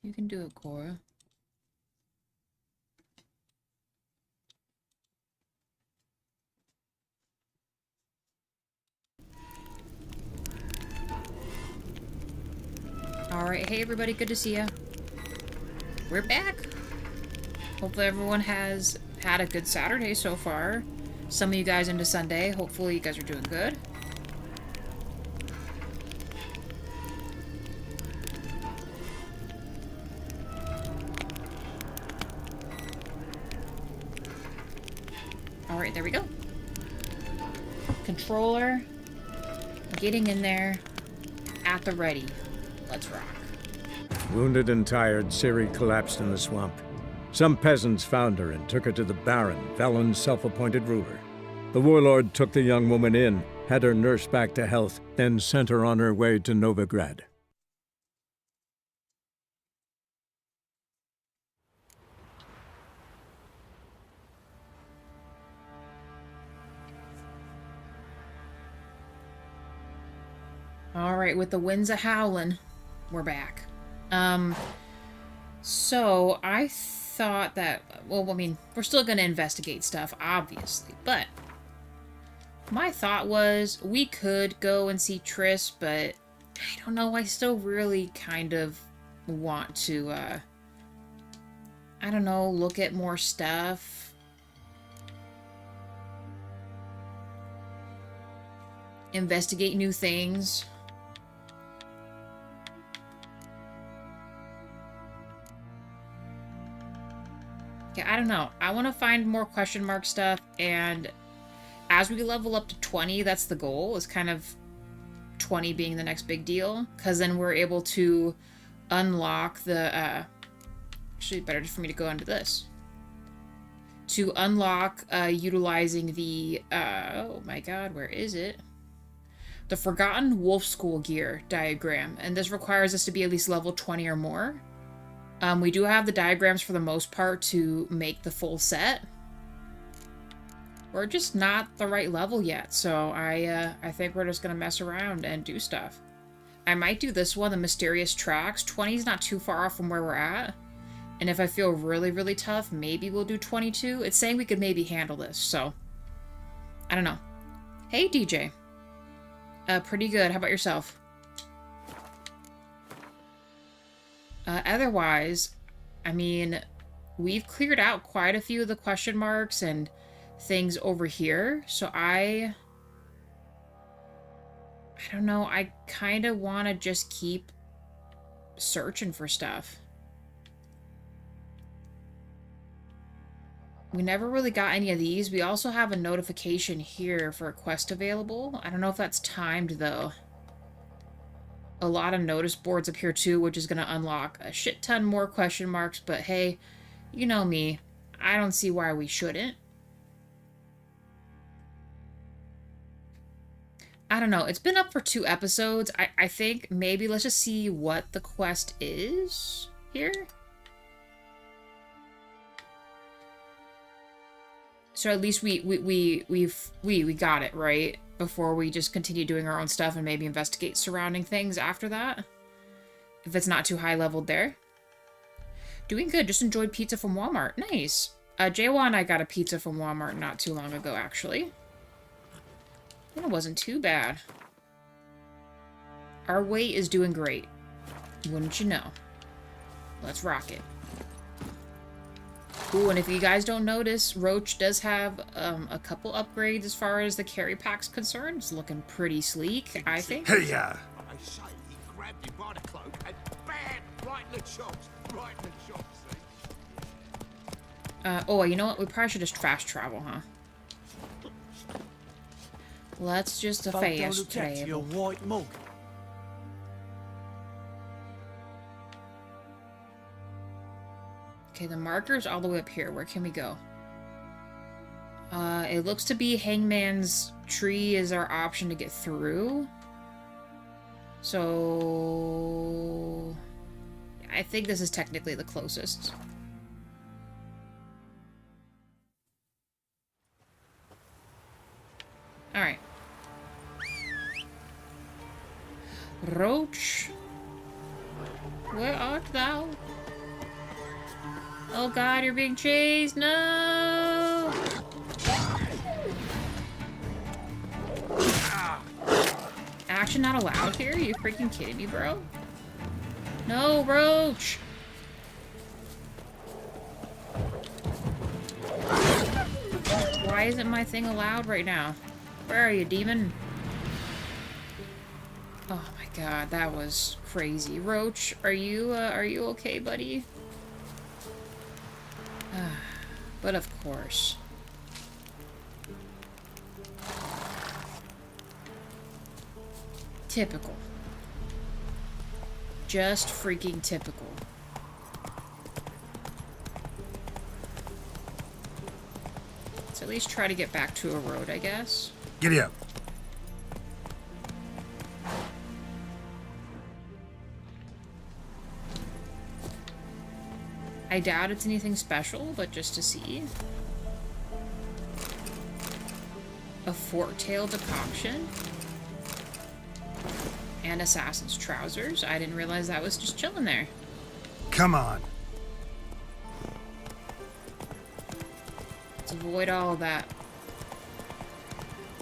You can do it, Cora. Alright, hey everybody, good to see ya. We're back. Hopefully everyone has had a good Saturday so far. Some of you guys into Sunday. Hopefully you guys are doing good. Alright, there we go. Controller. Getting in there. At the ready. Let's rock. Wounded and tired, Ciri collapsed in the swamp. Some peasants found her and took her to the Baron, Valen's self-appointed ruler. The warlord took the young woman in, had her nursed back to health, then sent her on her way to Novigrad. Alright, with the winds a-howling, we're back. So I thought that, well, I mean, we're still gonna investigate stuff, obviously, but my thought was we could go and see Triss, but I don't know, I still really kind of want to, I don't know, look at more stuff. Investigate new things. Yeah, I don't know. I want to find more question mark stuff, and as we level up to 20, that's the goal, is kind of 20 being the next big deal, because then we're able to unlock the, actually better just for me to go into this. To unlock, utilizing the, oh my god, where is it? The Forgotten Wolf School gear diagram, and this requires us to be at least level 20 or more. We do have the diagrams for the most part to make the full set. We're just not the right level yet, so I think we're just gonna mess around and do stuff. I might do this one, the Mysterious Tracks. 20 is not too far off from where we're at. And if I feel really, really tough, maybe we'll do 22. It's saying we could maybe handle this, so I don't know. Hey, DJ. Pretty good. How about yourself? Otherwise, I mean, we've cleared out quite a few of the question marks and things over here, so I don't know, I kind of want to just keep searching for stuff. We never really got any of these. We also have a notification here for a quest available. I don't know if that's timed, though. A lot of notice boards up here too, which is going to unlock a shit ton more question marks, but hey, you know me, I don't see why we shouldn't. I don't know, it's been up for 2 episodes. I think maybe let's just see what the quest is here. So at least we got it, right? Before we just continue doing our own stuff and maybe investigate surrounding things after that. If it's not too high leveled there. Doing good, just enjoyed pizza from Walmart. Nice. Jaywa and I got a pizza from Walmart not too long ago, actually. And it wasn't too bad. Our weight is doing great. Wouldn't you know? Let's rock it. Ooh, and if you guys don't notice, Roach does have a couple upgrades as far as the carry pack's concerned. It's looking pretty sleek, I think. Hey, yeah. I say he grabbed you by the cloak and bam, right in the chops, right in the chops. Oh, you know what? We probably should just fast travel, huh? Let's just fast travel. Your white mug. Okay, the marker's all the way up here. Where can we go? It looks to be Hangman's Tree is our option to get through. So I think this is technically the closest. Alright. Roach, where art thou? Oh god, you're being chased! No! Action not allowed here? Are you freaking kidding me, bro? No, Roach! Why isn't my thing allowed right now? Where are you, demon? Oh my god, that was crazy. Roach, are you okay, buddy? But of course. Typical. Just freaking typical. Let's at least try to get back to a road, I guess. Giddy up. I doubt it's anything special, but just to see. A fork-tail decoction. And assassin's trousers. I didn't realize that was just chilling there. Come on. Let's avoid all of that.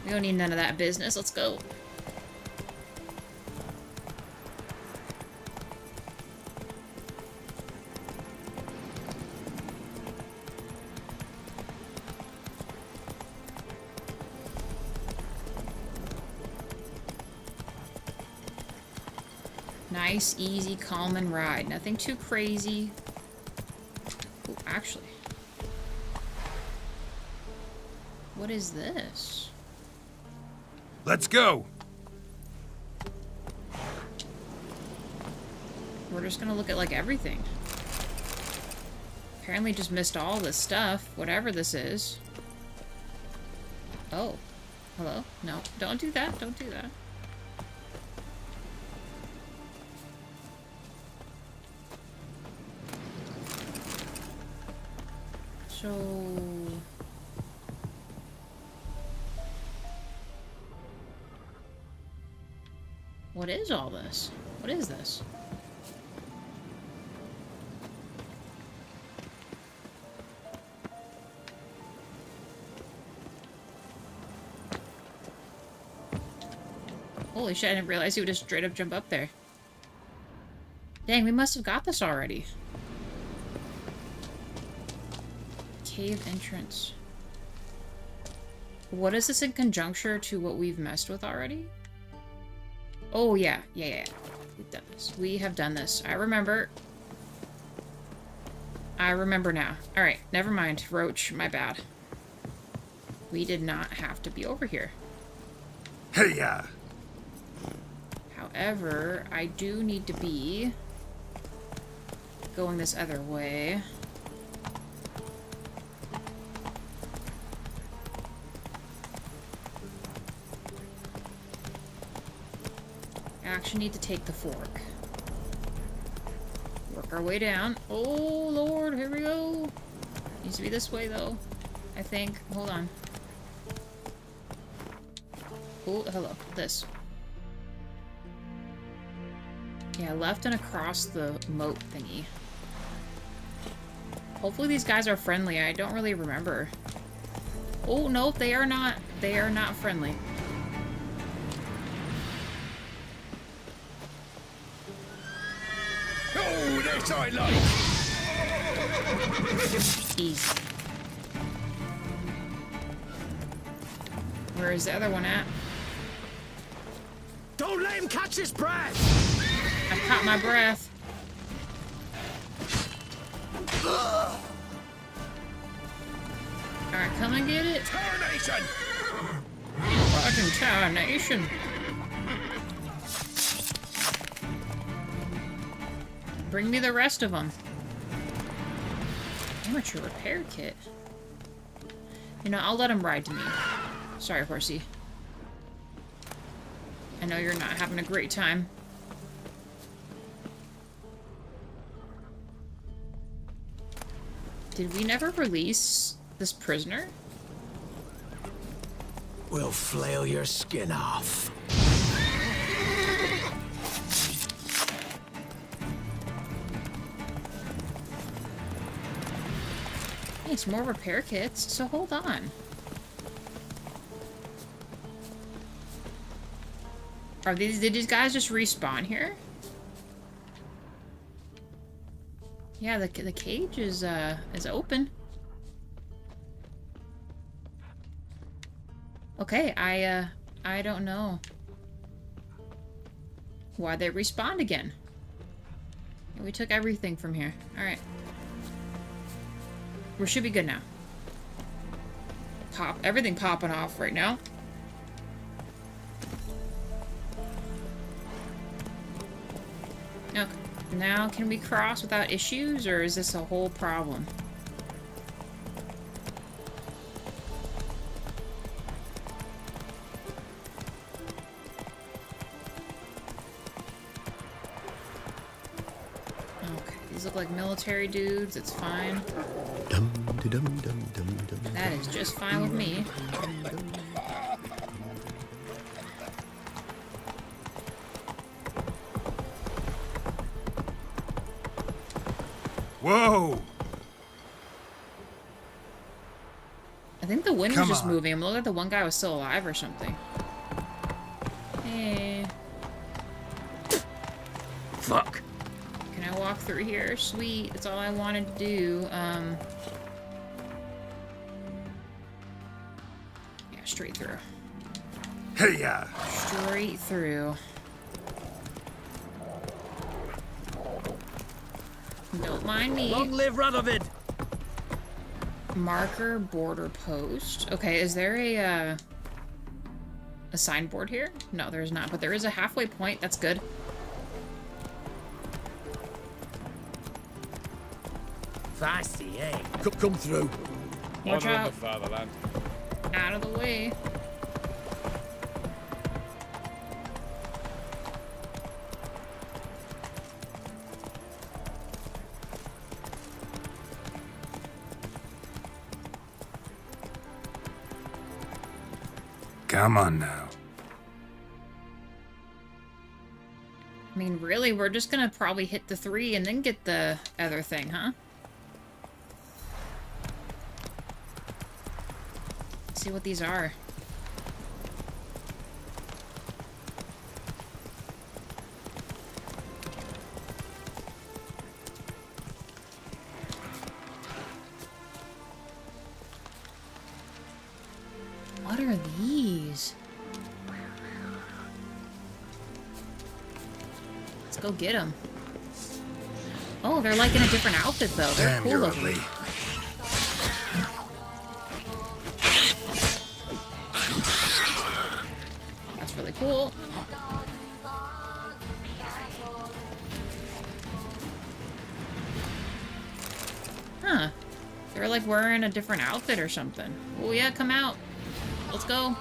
We don't need none of that business. Let's go. Nice, easy, calm, and ride. Nothing too crazy. Oh, actually. What is this? Let's go. We're just gonna look at, like, everything. Apparently just missed all this stuff, whatever this is. Oh. Hello? No, don't do that. Don't do that. So... what is all this? What is this? Holy shit, I didn't realize he would just straight up jump up there. Dang, we must have got this already. Cave entrance. What is this in conjuncture to what we've messed with already? Oh, yeah. Yeah. We've done this. We have done this. I remember. I remember now. Alright, never mind. Roach, my bad. We did not have to be over here. Hey, ya. However, I do need to be going this other way. Actually need to take the fork. Work our way down. Oh, Lord, here we go. Needs to be this way, though. I think. Hold on. Oh, hello. This. Yeah, left and across the moat thingy. Hopefully these guys are friendly. I don't really remember. Oh, no, they are not. They are not friendly. Oh, this I like. Easy. Where is the other one at? Don't let him catch his breath. I caught my breath. Alright, come and get it. Tarnation. Fucking tarnation. Bring me the rest of them. Amateur repair kit. You know, I'll let him ride to me. Sorry, horsey. I know you're not having a great time. Did we never release this prisoner? We'll flail your skin off. Nice, more repair kits. So hold on. Did these guys just respawn here? Yeah, the cage is open. Okay, I don't know why they respawned again. We took everything from here. All right. We should be good now. Everything popping off right now. Okay. Now, can we cross without issues, or is this a whole problem? Okay, these look like military dudes. It's fine. That is just fine with me. Whoa! I think the wind was just moving. It looked like the one guy was still alive or something. Hey. Fuck. Can I walk through here? Sweet. That's all I wanted to do. Yeah, straight through. Hey, yeah. Straight through. Don't mind me. Long live Radovid! Marker border post. Okay, is there a signboard here? No, there's not, but there is a halfway point. That's good. Feisty, eh? Come through. Watch Honor of out. the fatherland. Out of the way. Come on now. I mean, really, we're just gonna probably hit the 3 and then get the other thing, huh? Let's see what these are. What are these? Let's go get them. Oh, they're like in a different outfit, though. They're Damn, cool you're looking. ugly. That's really cool. Huh. They're like wearing a different outfit or something. Oh yeah, come out. Let's go.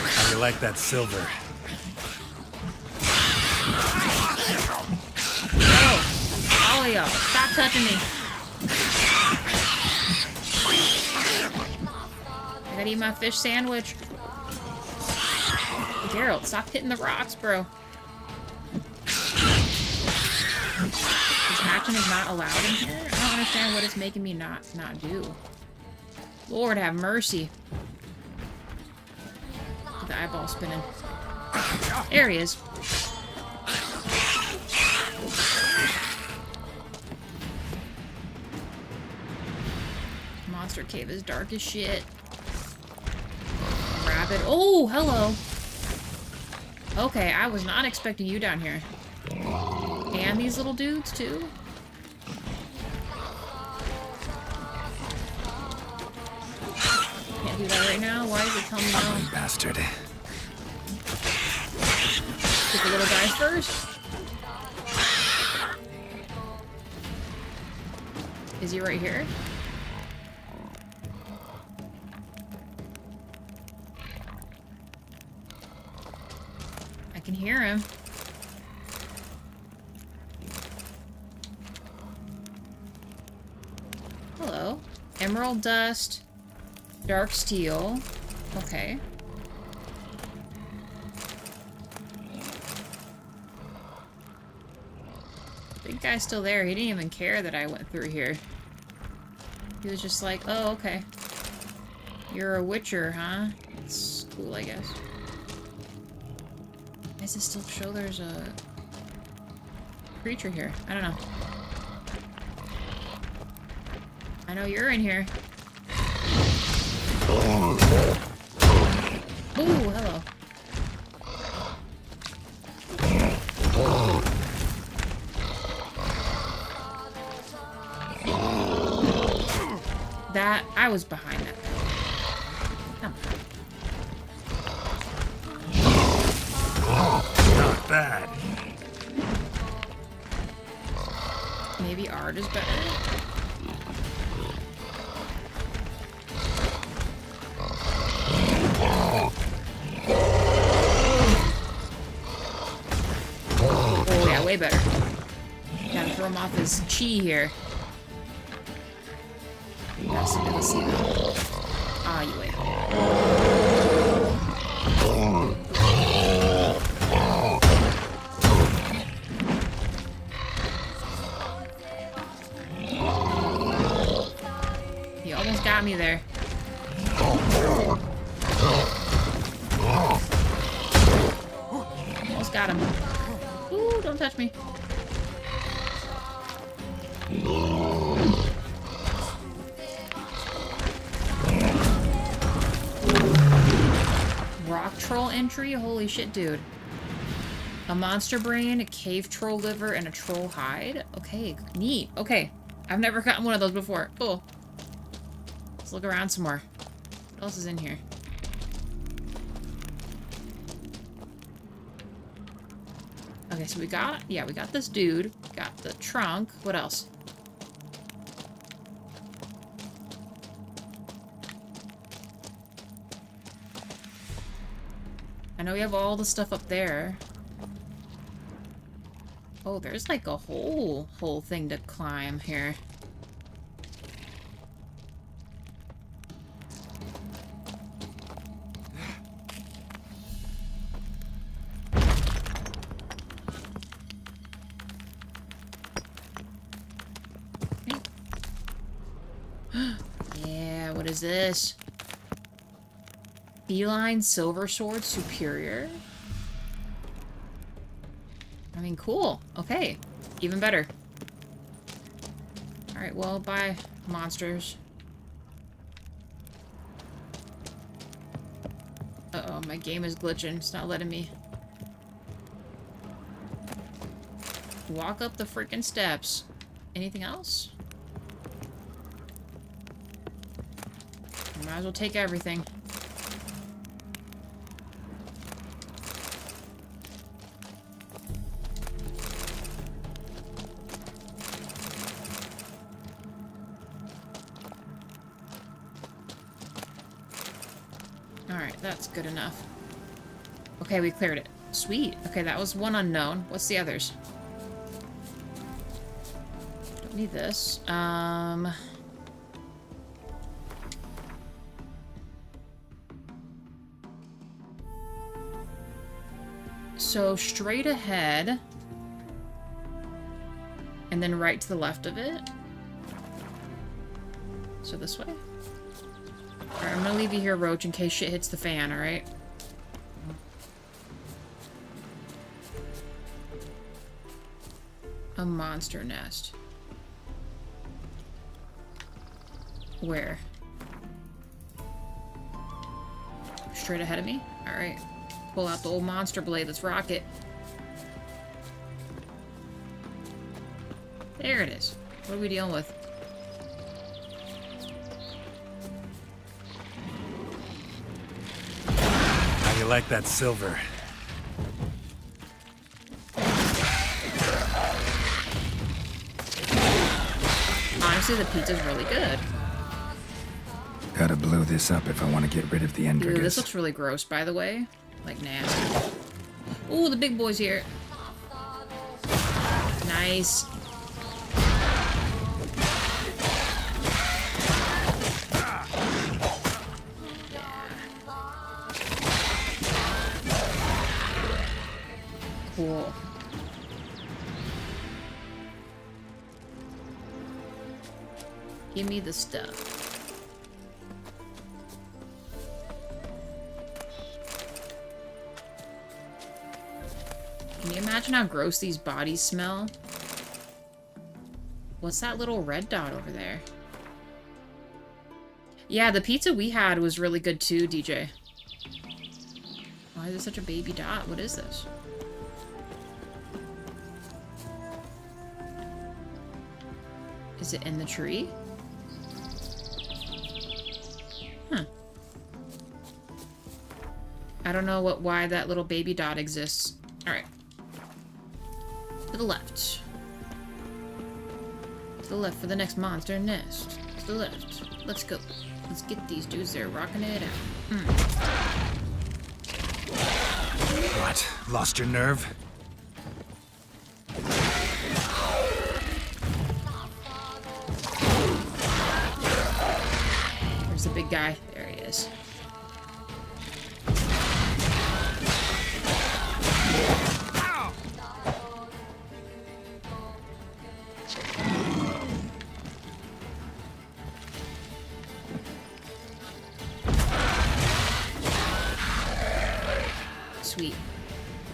How you like that silver? Oh, all of y'all, stop touching me. I gotta eat my fish sandwich. Geralt, stop hitting the rocks, bro. Hatching is not allowed in here? I don't understand what it's making me not do. Lord have mercy. The eyeball spinning. There he is. Monster cave is dark as shit. Rabbit. Oh, hello. Okay, I was not expecting you down here. And these little dudes, too? Can't do that right now? Why does it tell me no? Bastard. Get the little guys first. Is he right here? I can hear him. Hello. Emerald dust. Dark steel. Okay. Big guy's still there. He didn't even care that I went through here. He was just like, oh, okay. You're a witcher, huh? It's cool, I guess. Why does it still show there's a creature here? I don't know. I know you're in here. Ooh, hello. That, I was behind that. Come on. Not bad. Maybe art is better. Oh yeah, way better. Gotta throw him off his chi here. That's a little see though. Ah, you wait. He almost got me there. Almost got him. Ooh, don't touch me. Rock troll entry? Holy shit, dude. A monster brain, a cave troll liver, and a troll hide? Okay, neat. Okay. I've never gotten one of those before. Cool. Let's look around some more. What else is in here? Okay, so we got this dude. We got the trunk. What else? I know we have all the stuff up there. Oh, there's like a whole thing to climb here. Yeah, what is this? Feline Silver Sword Superior? I mean, cool. Okay. Even better. Alright, well, bye, monsters. Uh-oh, my game is glitching. It's not letting me walk up the freaking steps. Anything else? Might as well take everything. Alright, that's good enough. Okay, we cleared it. Sweet. Okay, that was one unknown. What's the others? Don't need this. So straight ahead, and then right to the left of it. So this way. Alright, I'm gonna leave you here, Roach, in case shit hits the fan, alright? A monster nest. Where? Straight ahead of me? Alright. Pull out the old monster blade. Let's rock it. There it is. What are we dealing with? How you like that silver? Honestly, the pizza's really good. Gotta blow this up if I want to get rid of the Ew, Endrigus. this looks really gross, by the way. Like, nasty. Ooh, the big boy's here. Nice. Cool. Give me the stuff. Can you imagine how gross these bodies smell? What's that little red dot over there? Yeah, the pizza we had was really good too, DJ. Why is it such a baby dot? What is this? Is it in the tree? Huh. I don't know why that little baby dot exists. Alright. To the left. To the left for the next monster nest. To the left. Let's go. Let's get these dudes. They're rocking it out. What? Lost your nerve? There's the big guy. There he is. Sweet.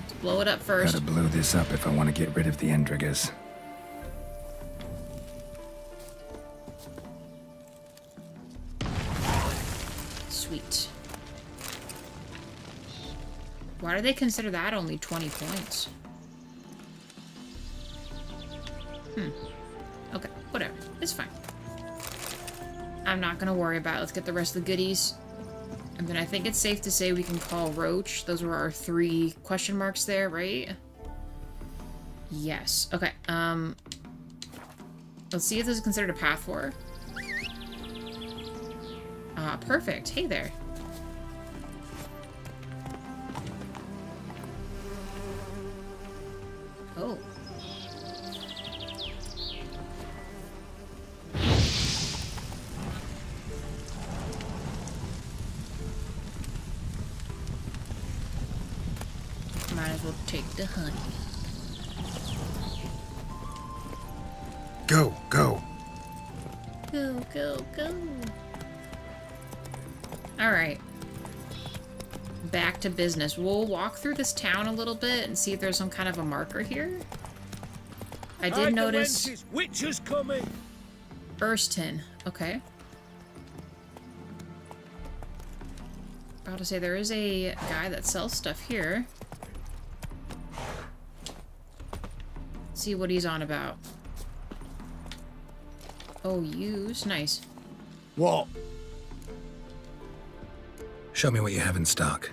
Let's blow it up first. Gotta blow this up if I want to get rid of the Endriggers. Sweet. Why do they consider that only 20 points? Okay, whatever. It's fine. I'm not gonna worry about it. Let's get the rest of the goodies. And then I think it's safe to say we can call Roach. Those were our 3 question marks there, right? Yes. Okay, let's see if this is considered a path for. Perfect. Hey there. Oh. Might as well take the honey. Go, go. Go, go, go. Alright. Back to business. We'll walk through this town a little bit and see if there's some kind of a marker here. I did notice... Witches coming! Erston. Okay. About to say, there is a guy that sells stuff here. See what he's on about. Oh, use. Nice. What? Show me what you have in stock.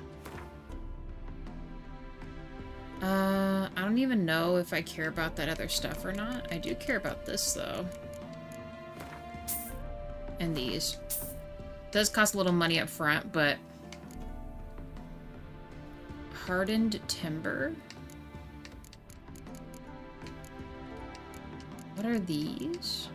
I don't even know if I care about that other stuff or not. I do care about this, though. And these. Does cost a little money up front, but... Hardened timber? What are these?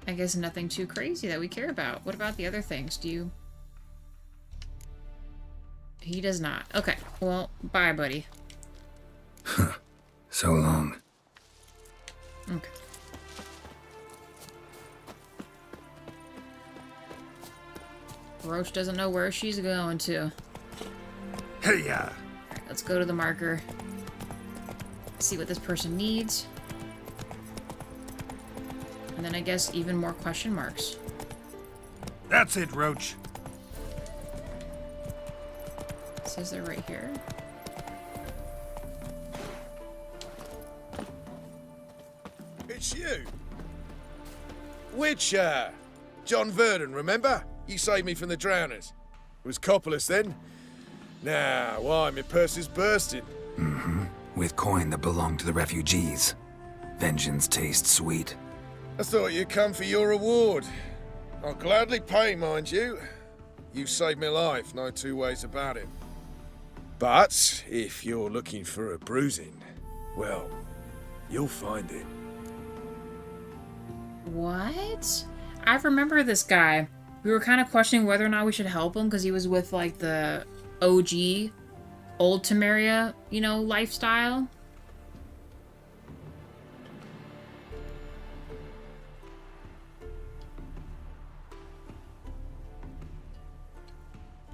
I guess nothing too crazy that we care about. What about the other things? Do you... He does not. Okay. Well, bye, buddy. So long. Okay. Roach doesn't know where she's going to. Hey-ya! Alright, let's go to the marker. See what this person needs. And then I guess even more question marks. That's it, Roach. It says they're right here. It's you. Which, John Verdon, remember? You saved me from the drowners. It was Coppolis then. Now, why, my purse is bursting. Mm-hmm. With coin that belonged to the refugees. Vengeance tastes sweet. I thought you'd come for your reward. I'll gladly pay, mind you. You saved my life, no two ways about it. But if you're looking for a bruising, well, you'll find it. What? I remember this guy. We were kind of questioning whether or not we should help him because he was with, like, the OG, old Temeria, you know, lifestyle.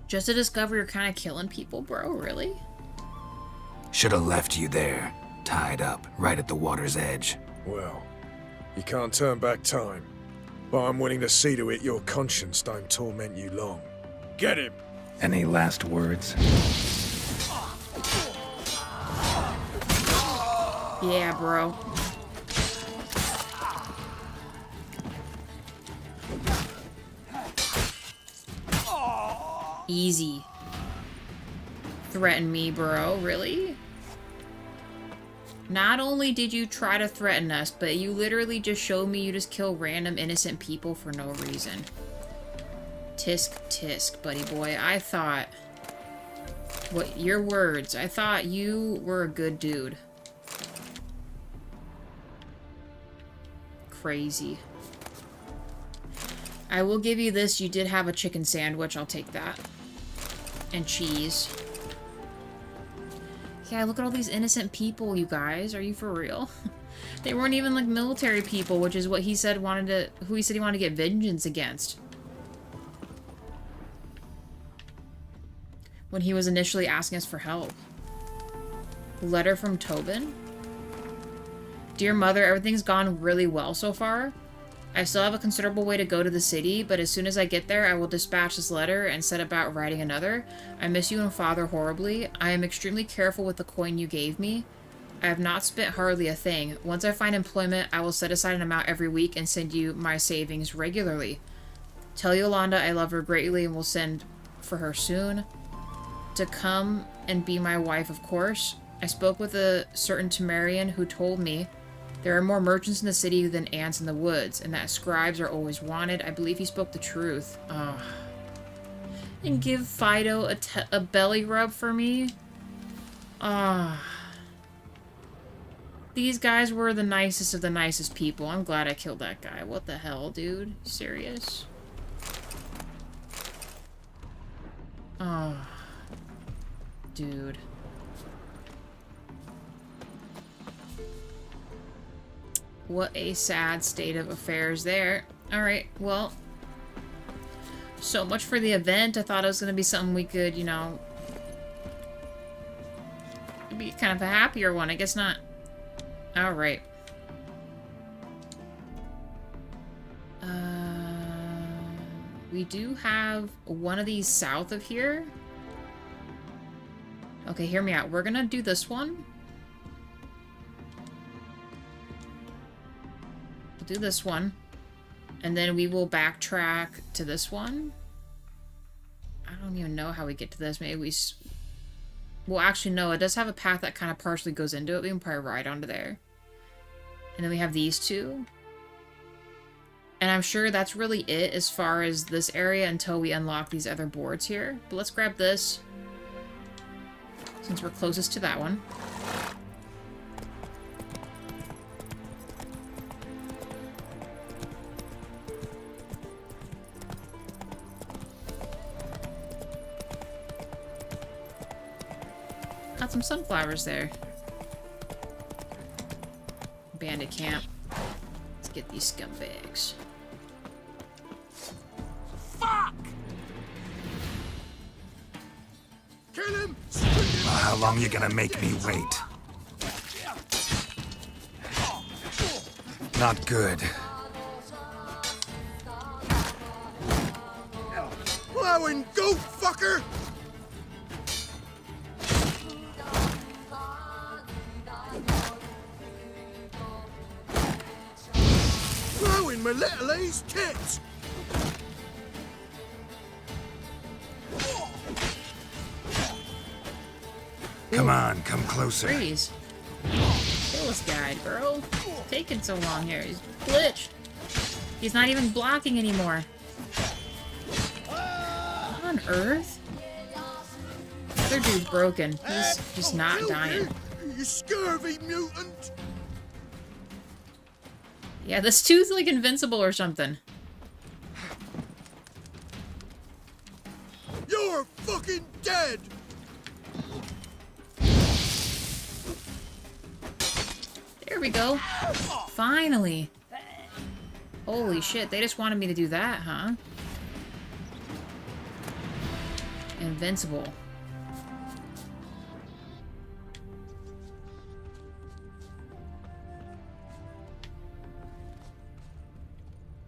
Just to discover you're kind of killing people, bro? Really? Should have left you there, tied up, right at the water's edge. Well, you can't turn back time. But I'm willing to see to it your conscience don't torment you long. Get him! Any last words? Yeah, bro. Easy. Threaten me, bro. Really? Not only did you try to threaten us, but you literally just showed me you just kill random innocent people for no reason. Tisk tisk, buddy boy. I thought... What, your words. I thought you were a good dude. Crazy. I will give you this. You did have a chicken sandwich. I'll take that. And cheese. Yeah, look at all these innocent people, you guys. Are you for real? They weren't even like military people, which is what he said who he said he wanted to get vengeance against. When he was initially asking us for help. Letter from Tobin. Dear Mother, everything's gone really well so far. I still have a considerable way to go to the city, but as soon as I get there, I will dispatch this letter and set about writing another. I miss you and Father horribly. I am extremely careful with the coin you gave me. I have not spent hardly a thing. Once I find employment, I will set aside an amount every week and send you my savings regularly. Tell Yolanda I love her greatly and will send for her soon. To come and be my wife, of course. I spoke with a certain Temerian who told me there are more merchants in the city than ants in the woods, and that scribes are always wanted. I believe he spoke the truth. Oh. And give Fido a belly rub for me? Ah. These guys were the nicest of the nicest people. I'm glad I killed that guy. What the hell, dude? You serious? Oh. Dude. What a sad state of affairs there. Alright, well. So much for the event. I thought it was going to be something we could, you know... be kind of a happier one. I guess not. Alright. We do have one of these south of here. Okay, hear me out. We're going to do this one. Do this one, and then we will backtrack to this one. I don't even know how we get to this. Maybe we... Well, actually, no. It does have a path that kind of partially goes into it. We can probably ride onto there. And then we have these two. And I'm sure that's really it as far as this area until we unlock these other boards here. But let's grab this, since we're closest to that one. Got some sunflowers there. Bandit camp. Let's get these scumbags. Fuck! Kill him! Well, how long you gonna make me wait? Not good. Plowing goat fucker! Plowing my little A's tits! Come on, come closer. Freeze. Kill this guy, bro. It's taking so long here. He's glitched. He's not even blocking anymore. What on earth? Other dude's broken. He's just not dying. You scurvy mutant! Yeah, this dude's like invincible or something. You're fucking dead! There we go. Finally. Holy shit, they just wanted me to do that, huh? Invincible.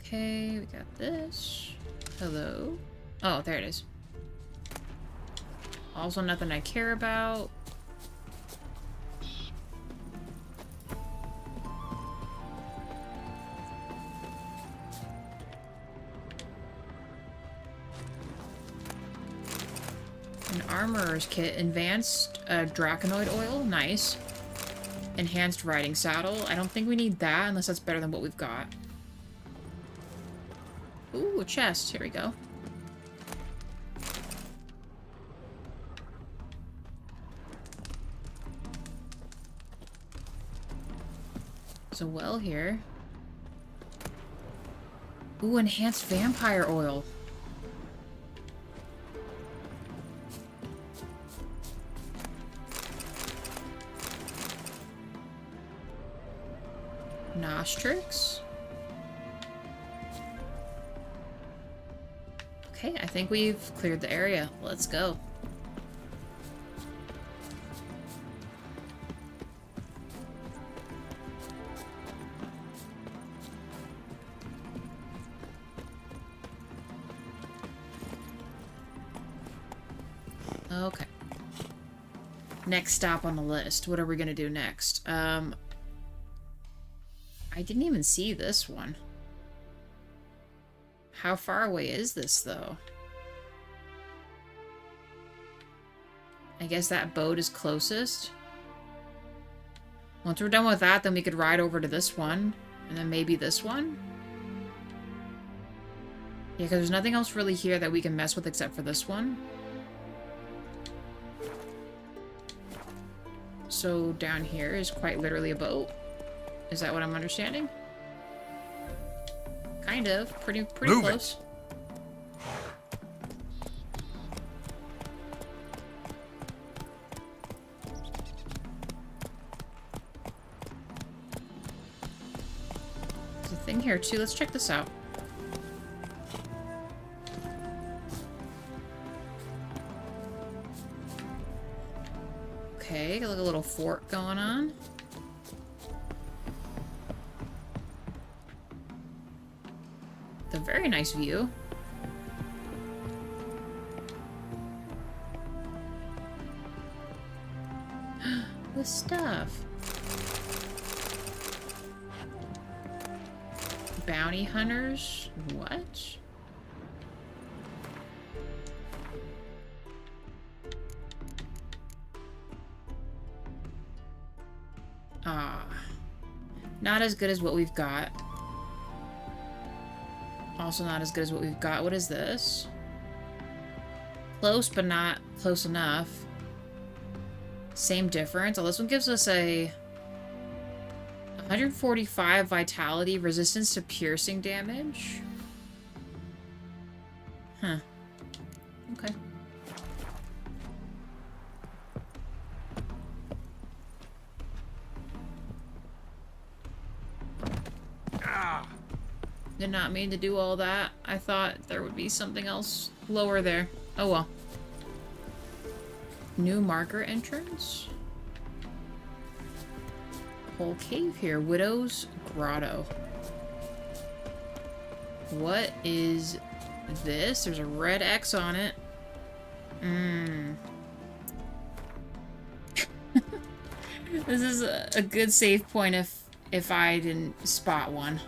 Okay, we got this. Hello. Oh, there it is. Also nothing I care about. An armorer's kit. Advanced draconoid oil. Nice. Enhanced riding saddle. I don't think we need that unless that's better than what we've got. Ooh, a chest. Here we go. There's a well here. Ooh, enhanced vampire oil. Nostrix. Okay, I think we've cleared the area. Let's go. Okay. Next stop on the list. What are we gonna do next? I didn't even see this one. How far away is this, though? I guess that boat is closest. Once we're done with that, then we could ride over to this one. And then maybe this one? Yeah, because there's nothing else really here that we can mess with except for this one. So down here is quite literally a boat. Is that what I'm understanding? Kind of. Pretty close. There's a thing here too. Let's check this out. Okay, got like a little fort going on. A very nice view. With stuff. Bounty hunters? What? Ah. Not as good as what we've got. Also not as good as what we've got. What is this? Close, but not close enough. Same difference. Oh, this one gives us a 145 vitality, resistance to piercing damage. Huh. Okay. Did not mean to do all that. I thought there would be something else lower there. Oh well. New marker entrance? Whole cave here. Widow's Grotto. What is this? There's a red X on it. This is a good save point if I didn't spot one.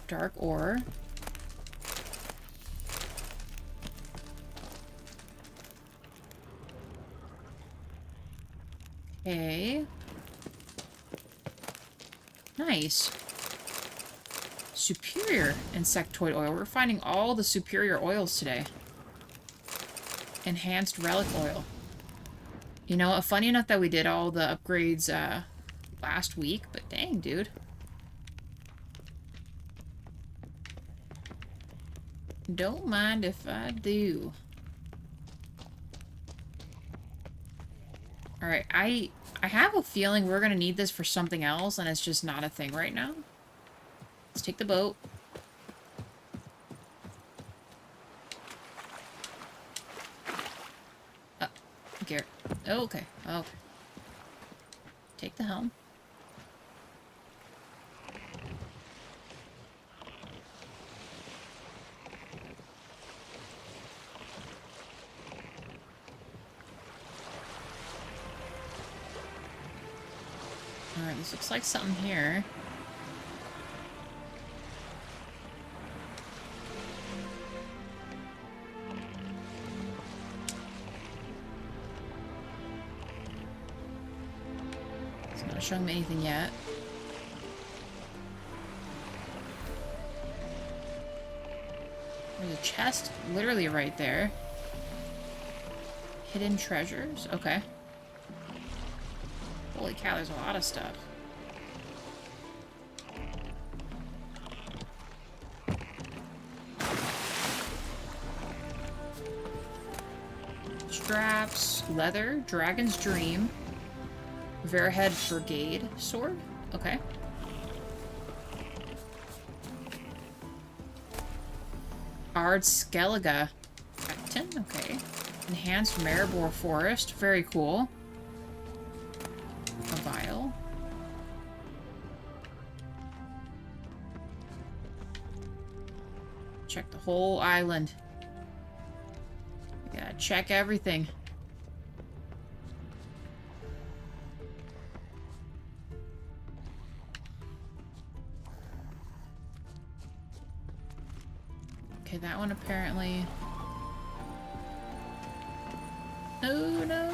Dark ore. Okay. Nice. Superior insectoid oil. We're finding all the superior oils today. Enhanced relic oil. You know, funny enough that we did all the upgrades last week, but dang, dude. Don't mind if I do. Alright, I have a feeling we're gonna need this for something else, and it's just not a thing right now. Let's take the boat. Garrett. Oh, okay. Okay. Take the helm. Alright, this looks like something here. It's not showing me anything yet. There's a chest literally right there. Hidden treasures? Okay. Holy cow, there's a lot of stuff. Straps, leather, dragon's dream, Verhead brigade sword. Okay. Ard Skellige Pectin. Okay. Enhanced Maribor forest. Very cool. A vial. Check the whole island. You gotta check everything. Okay, that one apparently... Oh no!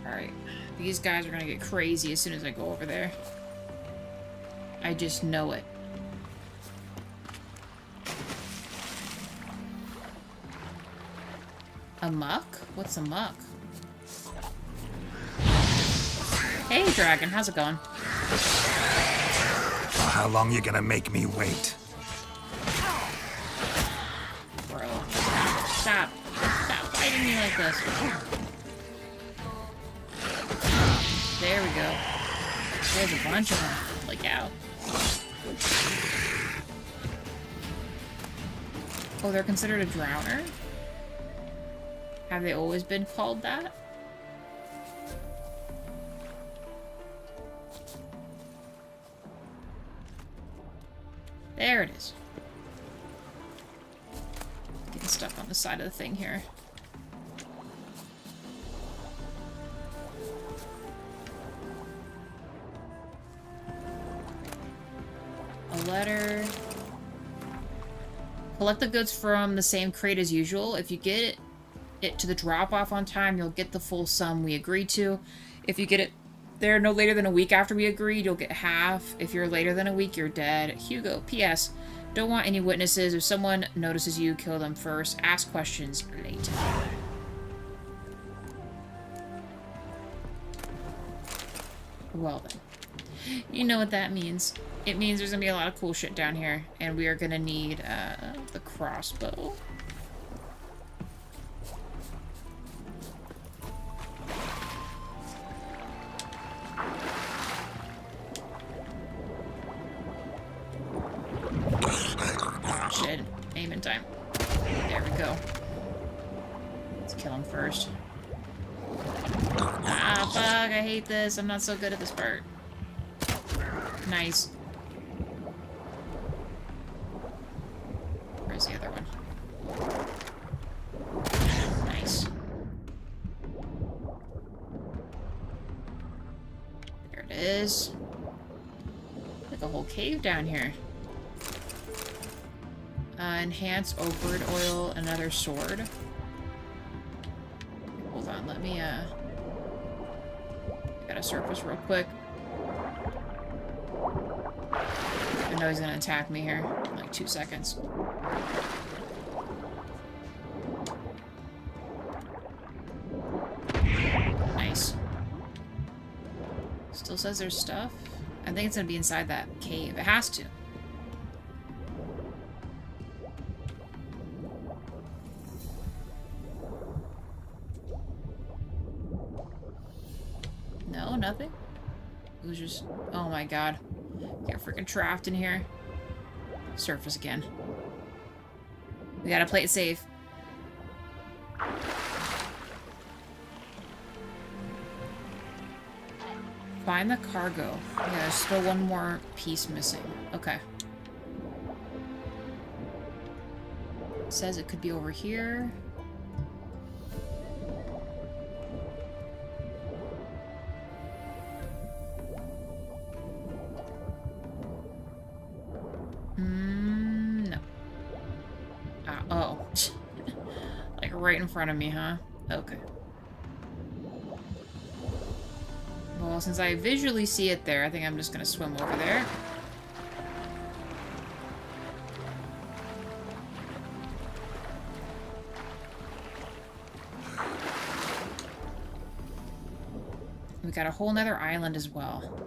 Alright. These guys are gonna get crazy as soon as I go over there. I just know it. A muck? What's a muck? Hey, dragon. How's it going? Well, how long you gonna make me wait? Bro. Stop. Stop fighting me like this. There we go. There's a bunch of them. Like, ow. Oh, they're considered a drowner? Have they always been called that? There it is. Getting stuck on the side of the thing here. A letter. Collect the goods from the same crate as usual. If you get it to the drop-off on time, you'll get the full sum we agreed to. If you get it there no later than a week after we agreed, you'll get half. If you're later than a week, you're dead. Hugo, P.S. Don't want any witnesses. If someone notices you, kill them first. Ask questions later. Well then. You know what that means. It means there's gonna be a lot of cool shit down here. And we are gonna need the crossbow. Shit. Aim in time. There we go. Let's kill him first. Ah, fuck. I hate this. I'm not so good at this part. Nice. Where's the other one? Nice. There it is. Like a whole cave down here. Enhance Ogrid oil, another sword. Hold on, let me, I gotta surface real quick. I know he's gonna attack me here in like 2 seconds. Nice. Still says there's stuff. I think it's gonna be inside that cave. It has to. No, nothing? It was just... Oh my god. Get freaking trapped in here. Surface again. We gotta play it safe. Find the cargo. Yeah, there's still one more piece missing. Okay. It says it could be over here. No. Oh. Like right in front of me, huh? Okay. Well, since I visually see it there, I think I'm just gonna swim over there. We got a whole nother island as well.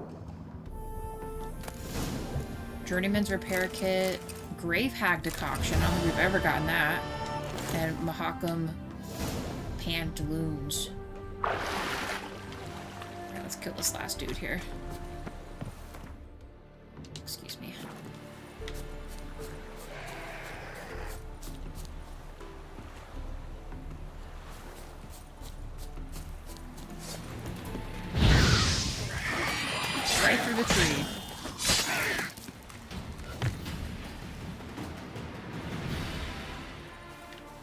Journeyman's Repair Kit, Grave Hag Decoction, I don't think we've ever gotten that. And Mahakam Pantaloons. Alright, let's kill this last dude here. Excuse me. Right through the tree.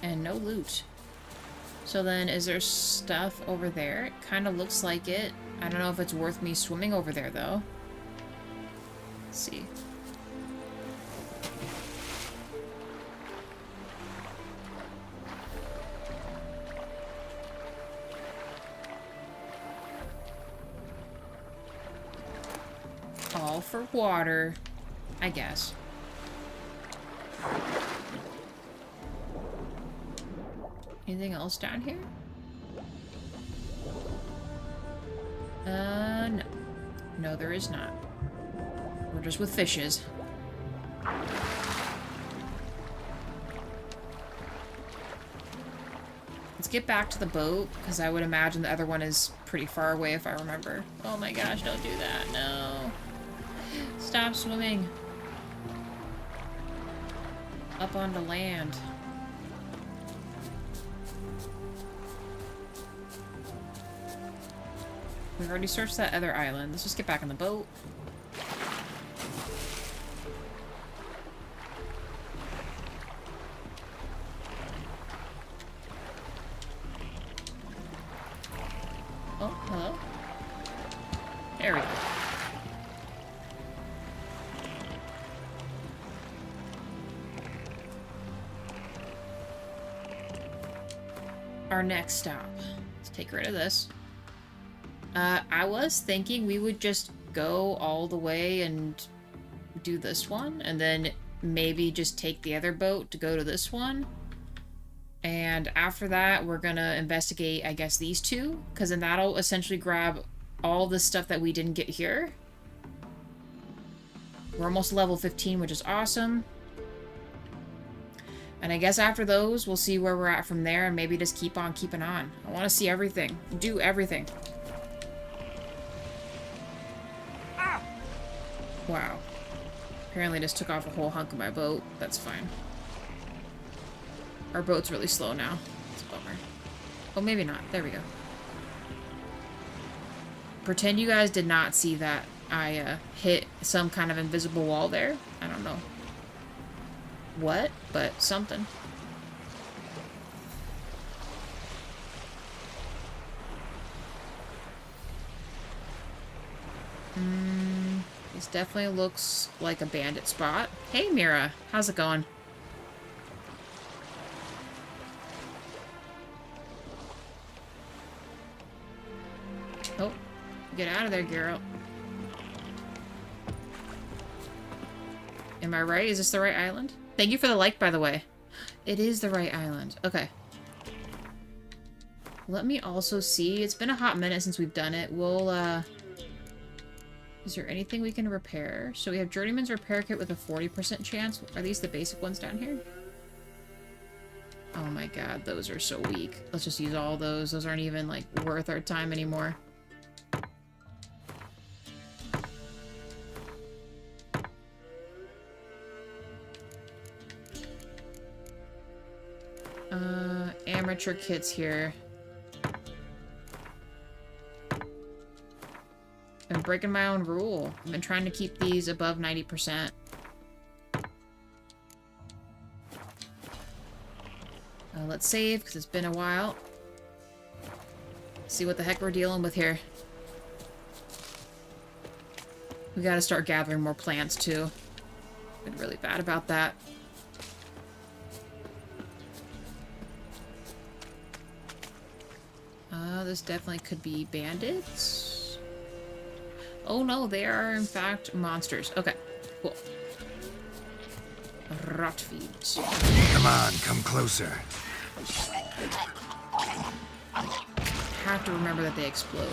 And no loot. So then, is there stuff over there? It kind of looks like it. I don't know if it's worth me swimming over there, though. Let's see. All for water, I guess. Anything else down here? No. No, there is not. We're just with fishes. Let's get back to the boat, because I would imagine the other one is pretty far away if I remember. Oh my gosh, don't do that. No. Stop swimming. Up onto land. We've already searched that other island. Let's just get back on the boat. Oh, hello? There we go. Our next stop. Let's take rid of this. I was thinking we would just go all the way and do this one, and then maybe just take the other boat to go to this one. And after that, we're gonna investigate, I guess, these two, because then that'll essentially grab all the stuff that we didn't get here. We're almost level 15, which is awesome. And I guess after those, we'll see where we're at from there, and maybe just keep on keeping on. I want to see everything. Do everything. Wow. Apparently just took off a whole hunk of my boat. That's fine. Our boat's really slow now. It's a bummer. Oh, maybe not. There we go. Pretend you guys did not see that I hit some kind of invisible wall there. I don't know what, but something. This definitely looks like a bandit spot. Hey, Mira. How's it going? Oh, get out of there, Geralt. Am I right? Is this the right island? Thank you for the like, by the way. It is the right island. Okay. Let me also see. It's been a hot minute since we've done it. We'll, is there anything we can repair? So we have Journeyman's Repair Kit with a 40% chance. Are these the basic ones down here? Oh my god, those are so weak. Let's just use all those. Those aren't even, like, worth our time anymore. Amateur kits here. I'm breaking my own rule. I've been trying to keep these above 90%. Let's save, because it's been a while. See what the heck we're dealing with here. We gotta start gathering more plants, too. Been really bad about that. This definitely could be bandits. Oh no, they are in fact monsters. Okay, cool. Rot feeds. Come on, come closer. Have to remember that they explode.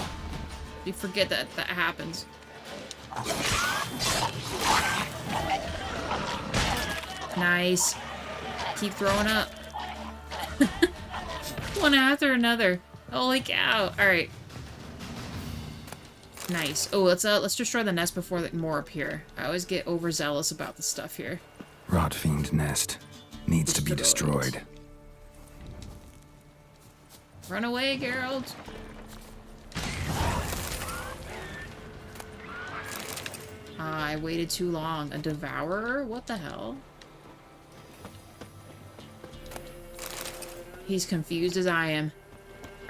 You forget that that happens. Nice. Keep throwing up. One after another. Holy cow. Alright. Nice. Oh, let's destroy the nest before more appear. I always get overzealous about the stuff here. Rotfiend nest. Needs to be destroyed. Run away, Geralt. I waited too long. A devourer? What the hell? He's confused as I am.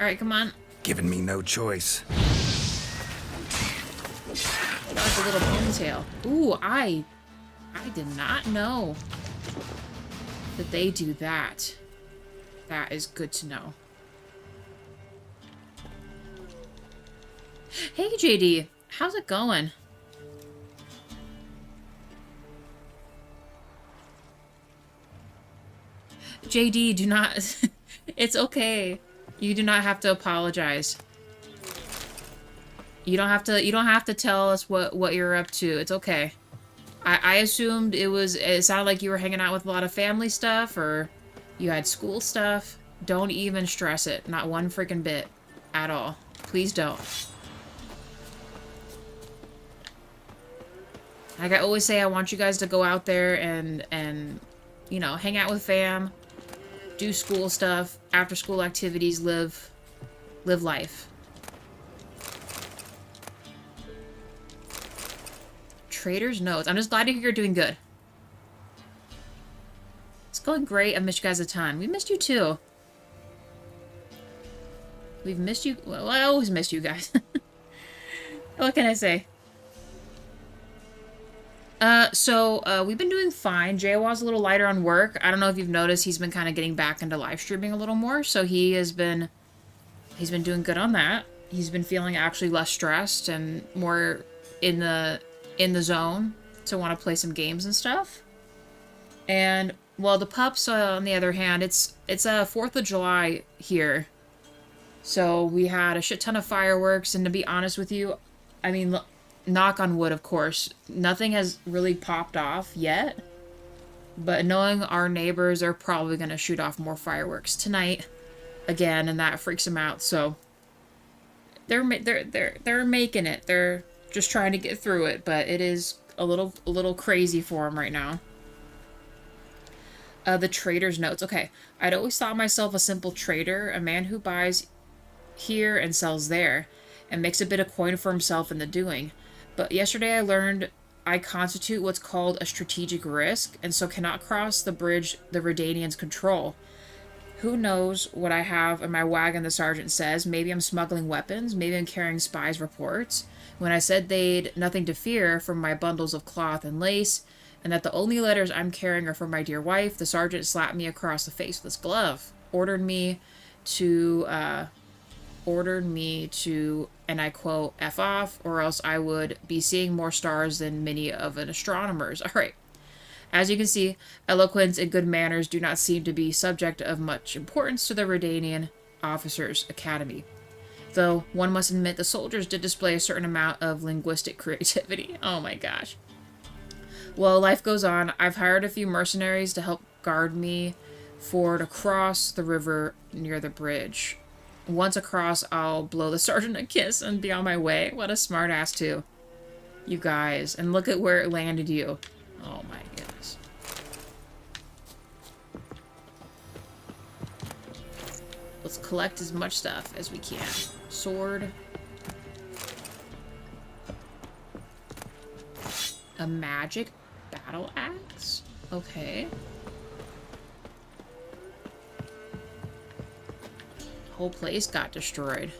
Alright, come on. Giving me no choice. That's a little ponytail. Ooh, I did not know that they do that. That is good to know. Hey, JD. How's it going? JD, do not... It's okay. You do not have to apologize. You don't have to tell us what you're up to. It's okay. I assumed it sounded like you were hanging out with a lot of family stuff or you had school stuff. Don't even stress it. Not one freaking bit at all. Please don't. Like I always say, I want you guys to go out there and you know, hang out with fam, do school stuff, after school activities, live life. Trader's notes. I'm just glad to hear you're doing good. It's going great. I missed you guys a ton. We missed you too. We've missed you. Well, I always miss you guys. What can I say? We've been doing fine. Jaywal's a little lighter on work. I don't know if you've noticed, he's been kind of getting back into live streaming a little more, so he's been doing good on that. He's been feeling actually less stressed and more in the zone to want to play some games and stuff. And, well, the pups, on the other hand, it's 4th of July here. So we had a shit ton of fireworks, and to be honest with you, I mean, knock on wood, of course, nothing has really popped off yet. But knowing our neighbors are probably going to shoot off more fireworks tonight again, and that freaks them out. So they're making it. They're just trying to get through it, but it is a little crazy for them right now. The trader's notes. Okay, I'd always thought myself a simple trader, a man who buys here and sells there, and makes a bit of coin for himself in the doing. But yesterday I learned I constitute what's called a strategic risk, and so cannot cross the bridge the Redanians control. Who knows what I have in my wagon, the sergeant says. Maybe I'm smuggling weapons, maybe I'm carrying spies' reports. When I said they'd nothing to fear from my bundles of cloth and lace, and that the only letters I'm carrying are from my dear wife, the sergeant slapped me across the face with his glove, ordered me to, and I quote, F off, or else I would be seeing more stars than many of an astronomers. Alright. As you can see, eloquence and good manners do not seem to be subject of much importance to the Redanian Officers' Academy. Though, one must admit the soldiers did display a certain amount of linguistic creativity. Oh my gosh. Well, life goes on. I've hired a few mercenaries to help guard me forward across the river near the bridge. Once across, I'll blow the sergeant a kiss and be on my way. What a smart ass, too. You guys. And look at where it landed you. Oh my goodness. Let's collect as much stuff as we can. Sword. A magic battle axe? Okay. Whole place got destroyed.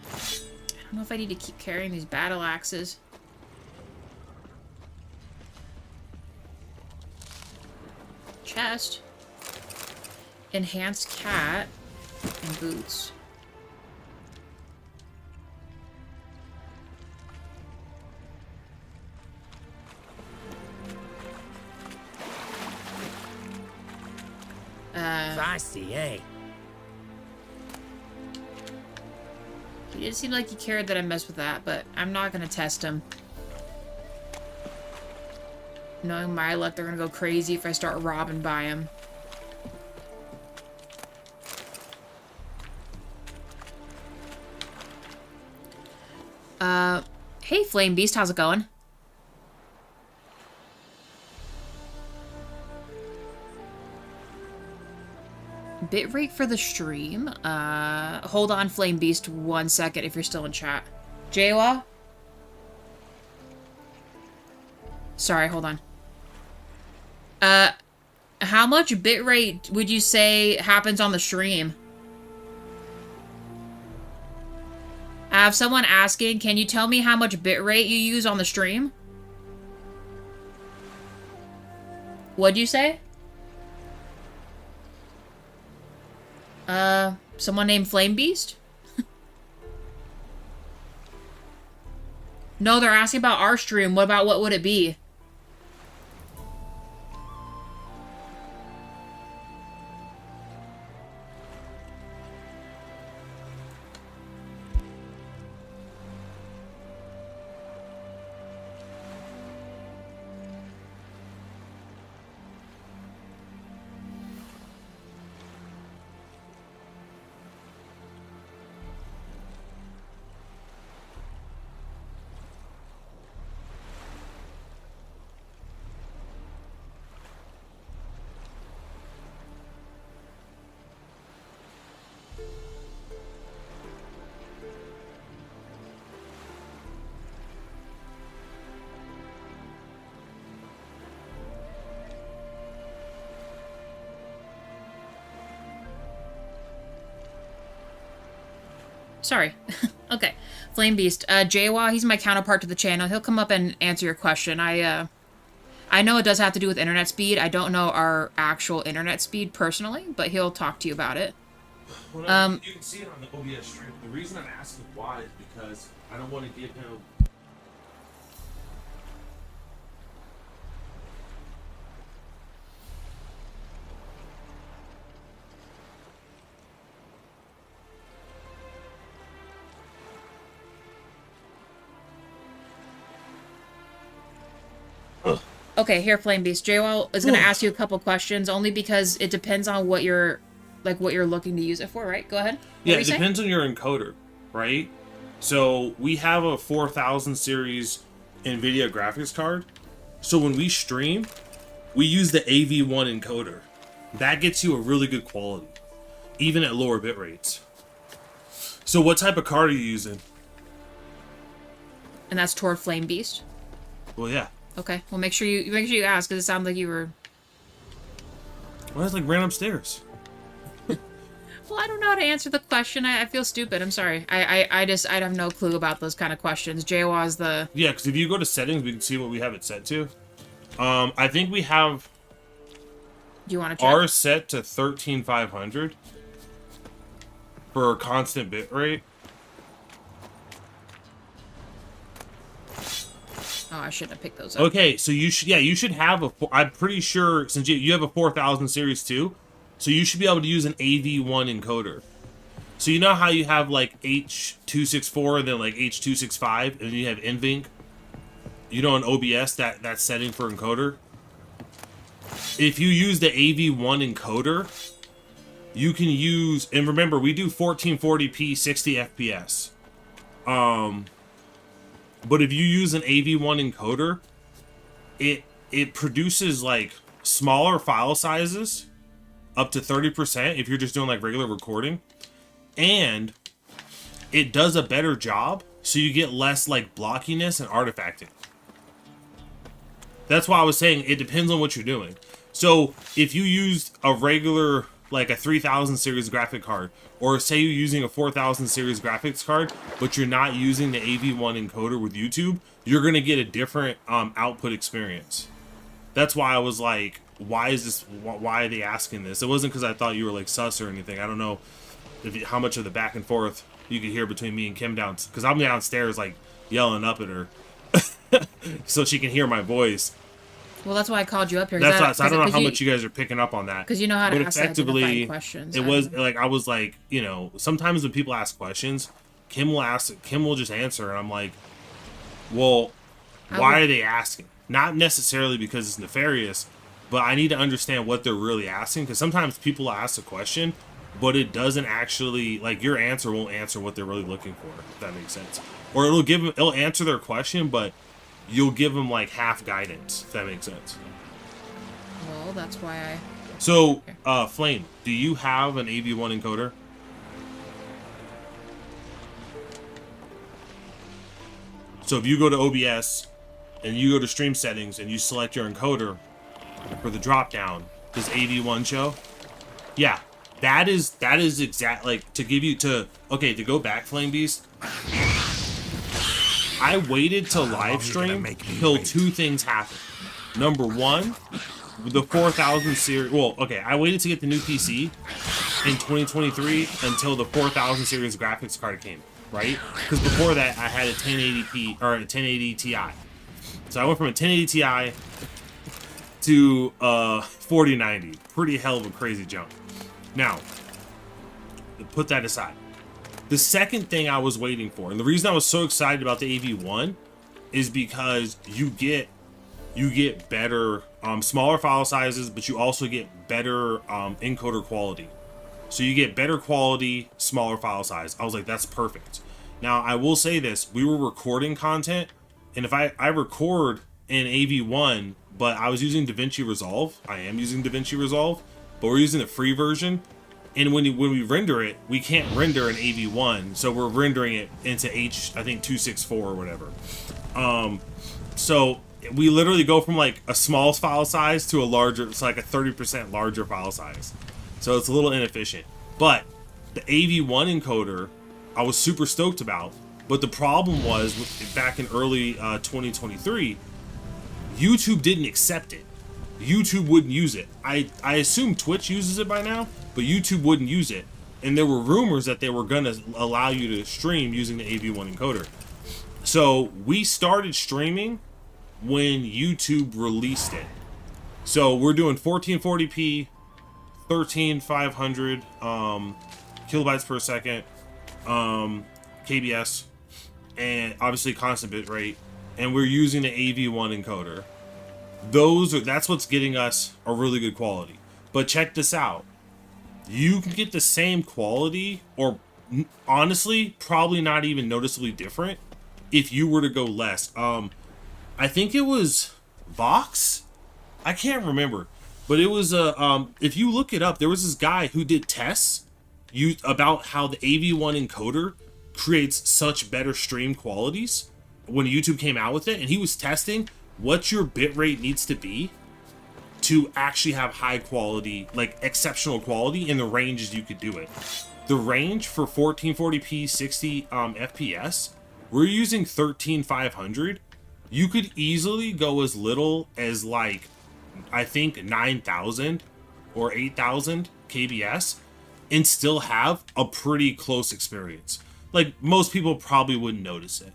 I don't know if I need to keep carrying these battle axes. Chest. Enhanced cat. And boots. Feisty, eh? He did seem like he cared that I messed with that, but I'm not gonna test him. Knowing my luck, they're gonna go crazy if I start robbing by him. Hey Flame Beast, how's it going? Bitrate for the stream. Hold on, Flame Beast, 1 second if you're still in chat. Jawa? Sorry, hold on. How much bitrate would you say happens on the stream? I have someone asking, can you tell me how much bitrate you use on the stream? What'd you say? Someone named Flame Beast? No, they're asking about our stream. What would it be? Sorry. Okay. Flame Beast. Jawa, he's my counterpart to the channel. He'll come up and answer your question. I know it does have to do with internet speed. I don't know our actual internet speed personally, but he'll talk to you about it. Well, no, you can see it on the OBS stream. The reason I'm asking why is because I don't want to give him... Okay, here, Flame Beast. JWoww is going to ask you a couple questions, only because it depends on what you're looking to use it for, right? Go ahead. Yeah, it depends on your encoder, right? So we have a 4000 series NVIDIA graphics card. So when we stream, we use the AV1 encoder. That gets you a really good quality, even at lower bit rates. So what type of card are you using? And that's toward Flame Beast? Well, yeah. Okay, well make sure you ask, because it sounded like you were... Well, it's like ran upstairs. Well, I don't know how to answer the question. I feel stupid. I'm sorry. I have no clue about those kind of questions. JWoww's the... Yeah, because if you go to settings, we can see what we have it set to. I think we have... Do you want to check? Ours set to 13500 for a constant bit rate. Oh, I shouldn't have picked those up. Okay, so you should have a... I'm pretty sure, since you have a 4000 series too, so you should be able to use an AV1 encoder. So you know how you have like H.264 and then like H.265, and then you have NVENC? You know, in OBS, that setting for encoder? If you use the AV1 encoder, you can use... And remember, we do 1440p 60 FPS. But if you use an AV1 encoder, it produces like smaller file sizes up to 30% if you're just doing like regular recording, and it does a better job, so you get less like blockiness and artifacting. That's why I was saying it depends on what you're doing. So if you used a regular, like a 3000 series graphic card, or say you're using a 4000 series graphics card, but you're not using the AV1 encoder with YouTube, you're going to get a different output experience. That's why I was like, why are they asking this? It wasn't because I thought you were like sus or anything. I don't know how much of the back and forth you could hear between me and Kim because I'm downstairs like yelling up at her so she can hear my voice. Well, that's why I called you up here. That's why, so I don't know how much you guys are picking up on that. Because you know how to but ask effectively, questions. It was like, I was like, you know, sometimes when people ask questions, Kim will just answer, and I'm like, well, why are they asking? Not necessarily because it's nefarious, but I need to understand what they're really asking, because sometimes people ask a question, but it doesn't actually, like, your answer won't answer what they're really looking for, if that makes sense. Or it'll answer their question, but you'll give them like half guidance, if that makes sense. Well, that's why I... So, Flame, do you have an AV1 encoder? So if you go to OBS and you go to stream settings and you select your encoder for the drop down, does AV1 show? Yeah, that is exact, like, to go back, Flame Beast. I waited to live stream till two things happened. Number one, the 4000 series. Well, okay, I waited to get the new PC in 2023 until the 4000 series graphics card came, right? Because before that, I had a 1080p or a 1080 Ti. So I went from a 1080 Ti to 4090. Pretty hell of a crazy jump. Now, put that aside. The second thing I was waiting for, and the reason I was so excited about the AV1 is because you get better, smaller file sizes, but you also get better encoder quality. So you get better quality, smaller file size. I was like, that's perfect. Now, I will say this. We were recording content, and if I record in AV1, but I was using DaVinci Resolve. I am using DaVinci Resolve, but we're using the free version. And when we render it, we can't render an AV1, so we're rendering it into I think 264 or whatever. So we literally go from like a small file size to a larger, it's like a 30% larger file size. So it's a little inefficient. But the AV1 encoder, I was super stoked about. But the problem was, back in early 2023, YouTube didn't accept it. YouTube wouldn't use it. I assume Twitch uses it by now, but YouTube wouldn't use it. And there were rumors that they were going to allow you to stream using the AV1 encoder. So we started streaming when YouTube released it. So we're doing 1440p, 13500 kilobytes per second, KBS, and obviously constant bit rate. And we're using the AV1 encoder. That's what's getting us a really good quality. But check this out. You can get the same quality, or honestly, probably not even noticeably different, if you were to go less. I think it was Vox? I can't remember. But it was if you look it up, there was this guy who did tests about how the AV1 encoder creates such better stream qualities when YouTube came out with it, and he was testing what your bitrate needs to be to actually have high quality, like exceptional quality in the ranges you could do it. The range for 1440p 60 FPS, we're using 13500. You could easily go as little as like, I think 9,000 or 8,000 KBS and still have a pretty close experience. Like, most people probably wouldn't notice it.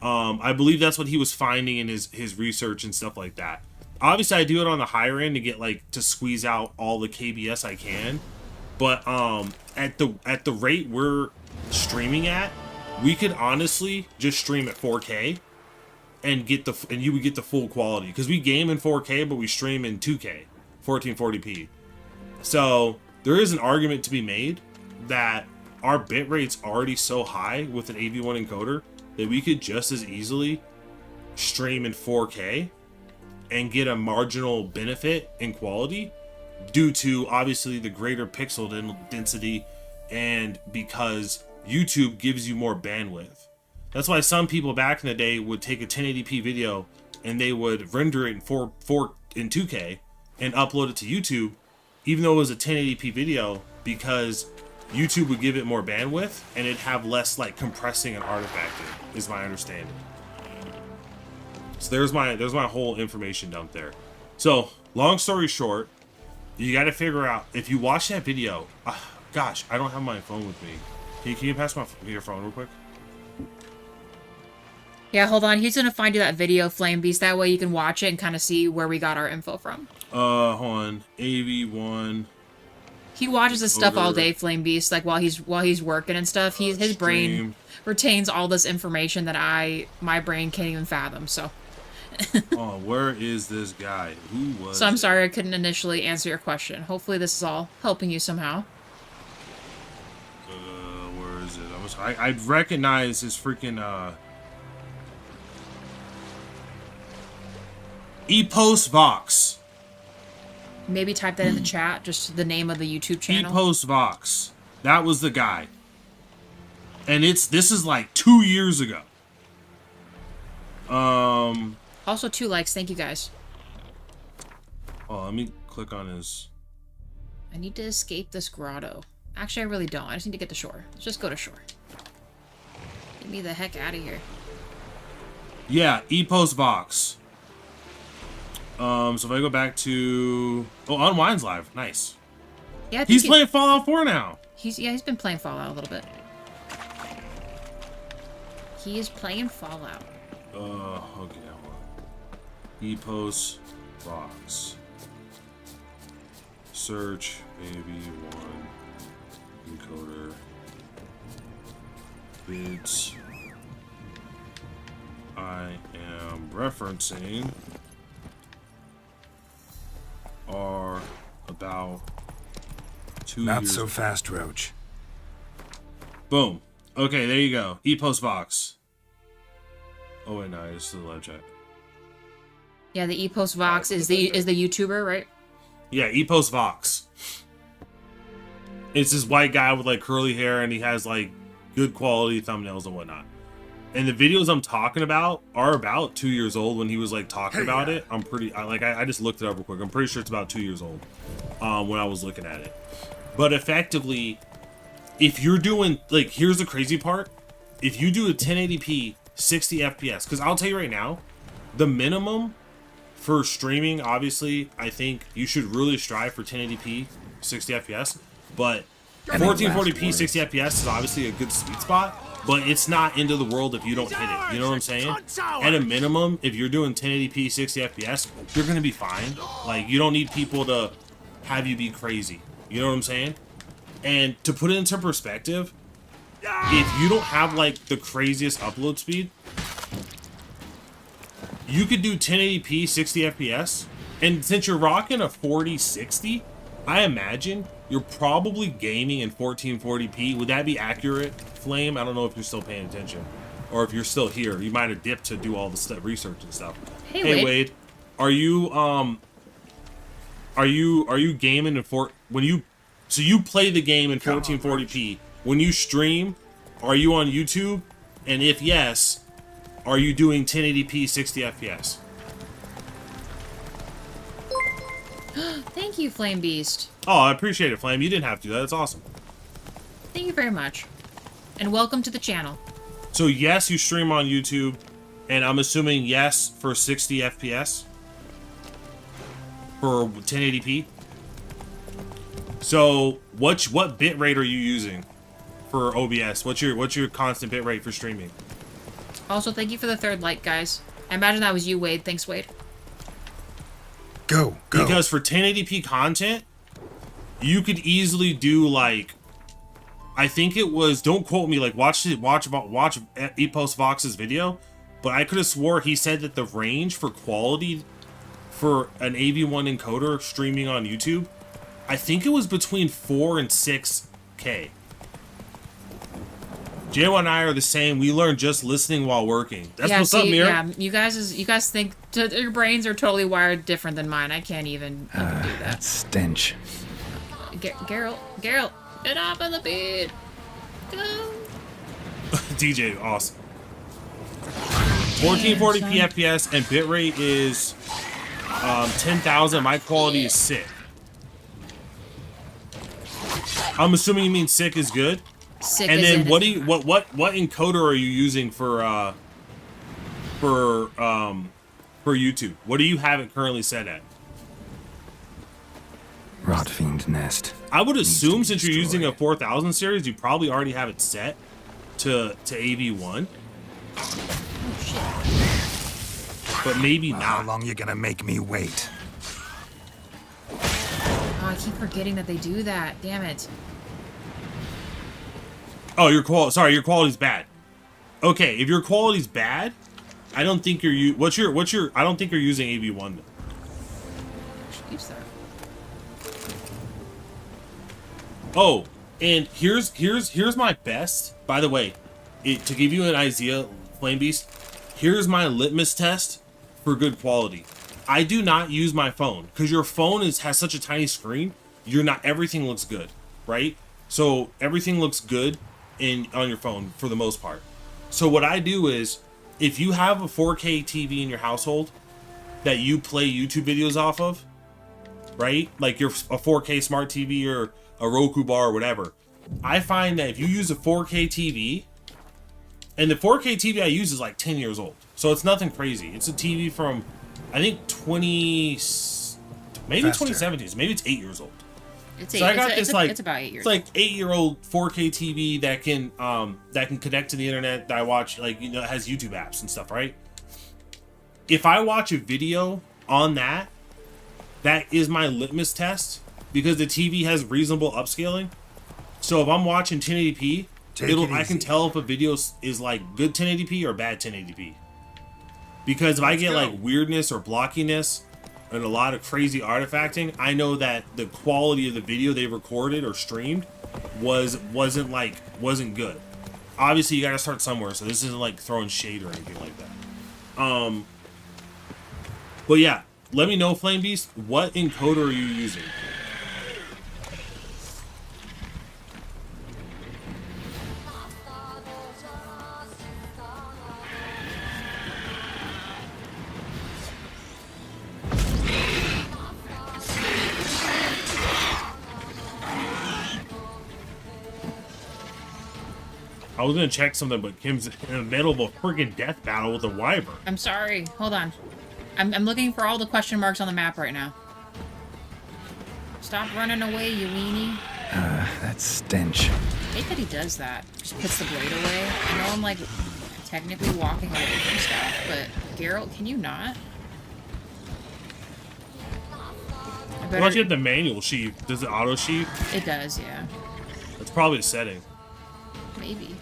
I believe that's what he was finding in his research and stuff like that. Obviously, I do it on the higher end to get to squeeze out all the KBS I can. But at the rate we're streaming at, we could honestly just stream at 4K and you would get the full quality, because we game in 4K but we stream in 2K, 1440p. So there is an argument to be made that our bitrate's already so high with an AV1 encoder that we could just as easily stream in 4K and get a marginal benefit in quality due to obviously the greater pixel density and because YouTube gives you more bandwidth. That's why some people back in the day would take a 1080p video and they would render it in 2K and upload it to YouTube, even though it was a 1080p video, because YouTube would give it more bandwidth and it'd have less like compressing and artifacting, is my understanding. So there's my whole information dump there. So long story short, you got to figure out if you watch that video. Gosh, I don't have my phone with me. Can you pass your phone real quick? Yeah, hold on. He's gonna find you that video, Flame Beast. That way you can watch it and kind of see where we got our info from. Hold on. AV1. He watches this stuff all day, Flame Beast. Like while he's working and stuff. His brain retains all this information that my brain can't even fathom. So. Oh, where is this guy? Who was? So I'm sorry I couldn't initially answer your question. Hopefully this is all helping you somehow. Where is it? I recognize his freaking Epos Vox. Maybe type that in the chat, just the name of the YouTube channel. Epos Vox. That was the guy. And this is like 2 years ago. Also 2 likes, thank you guys. Oh, let me click on his. I need to escape this grotto. Actually, I really don't. I just need to get to shore. Let's just go to shore. Get me the heck out of here. Yeah, Epos Vox. So if I go back to Unwind's live, nice. Yeah, he's playing Fallout 4 now. He's been playing Fallout a little bit. He is playing Fallout. Okay. Epos Vox. Search AV1 encoder. Bids. I am referencing are about 2 years. Not so fast, Roach. Boom. Okay, there you go. Epos Vox. Oh wait, no, this is the live chat. Yeah, the Epos Vox is the YouTuber, right? Yeah, Epos Vox. It's this white guy with like curly hair, and he has like good quality thumbnails and whatnot. And the videos I'm talking about are about 2 years old when he was like talking about it. I just looked it up real quick. I'm pretty sure it's about 2 years old when I was looking at it. But effectively, if you're doing like, here's the crazy part. If you do a 1080p 60 FPS, because I'll tell you right now, the minimum for streaming, obviously, I think you should really strive for 1080p 60 FPS. But 1440p 60 FPS is obviously a good sweet spot. But it's not into the world if you don't hit it. You know what I'm saying? At a minimum, if you're doing 1080p 60 FPS, you're going to be fine. Like, you don't need people to have you be crazy. You know what I'm saying? And to put it into perspective, if you don't have, like, the craziest upload speed, you could do 1080p 60 FPS. And since you're rocking a 4060, I imagine you're probably gaming in 1440p. Would that be accurate, Flame? I don't know if you're still paying attention, or if you're still here. You might have dipped to do all the research and stuff. Hey Wade, are you gaming in so you play the game in 1440p when you stream? Are you on YouTube? And if yes, are you doing 1080p 60 FPS? Thank you, Flame Beast. Oh, I appreciate it, Flame. You didn't have to. That's awesome. Thank you very much. And welcome to the channel. So yes, you stream on YouTube, and I'm assuming yes for 60 FPS for 1080p. So what bit rate are you using for OBS? What's your constant bit rate for streaming? Also, thank you for the 3rd like, guys. I imagine that was you, Wade. Thanks, Wade. Go. Because for 1080p content, you could easily do like, I think it was, don't quote me, like watch Epos Vox's video, but I could have swore he said that the range for quality for an AV1 encoder streaming on YouTube, I think it was between 4 and 6K. J1 and I are the same. We learn just listening while working. That's Yeah, what's up, Mira. yeah, you guys think your brains are totally wired different than mine. I can't even do that. That stench. Geralt, get off of the bed. Go. DJ, awesome. 1440p FPS and bitrate is 10,000. My quality is sick. I'm assuming you mean sick is good. Sick. And as then in what it's- do you what encoder are you using for YouTube? What do you have it currently set at? Rotfiend nest. I would assume be since you're using a destroyed. 4000 series, you probably already have it set to AV1. But maybe How not. long you gonna make me wait? Oh, I keep forgetting that they do that. Damn it. Oh, your quality's bad. Okay, if your quality's bad, I don't think you're I don't think you're using AV1 then. Use that. Oh, and here's my best. By the way, to give you an idea, Flame Beast, here's my litmus test for good quality. I do not use my phone because your phone has such a tiny screen. Everything looks good, right? So everything looks good on your phone for the most part. So what I do is, if you have a 4K TV in your household that you play YouTube videos off of, right? Like a 4K smart TV or a Roku bar or whatever. I find that if you use a 4K TV, and the 4K TV I use is like 10 years old, so it's nothing crazy. It's a TV from, I think maybe Faster. 2017, maybe it's 8 years old. It's So I got this like it's about 8 years. It's like 8-year-old 4K TV that can connect to the internet that I watch, like, it has YouTube apps and stuff, right? If I watch a video on that is my litmus test because the TV has reasonable upscaling. So if I'm watching 1080p, I can tell if a video is like good 1080p or bad 1080p. Because if I get like weirdness or blockiness and a lot of crazy artifacting, I know that the quality of the video they recorded or streamed wasn't good. Obviously, you got to start somewhere, so this isn't like throwing shade or anything like that. But yeah, let me know, Flame Beast, what encoder are you using? I was gonna check something, but Kim's in the middle of a freaking death battle with a wyvern. I'm sorry. Hold on. I'm looking for all the question marks on the map right now. Stop running away, you weenie. That stench. I hate that he does that. Just puts the blade away. I know I'm like technically walking away from stuff, but Geralt, can you not? Once you hit the manual sheath, does it auto sheath? It does, yeah. That's probably a setting. Maybe.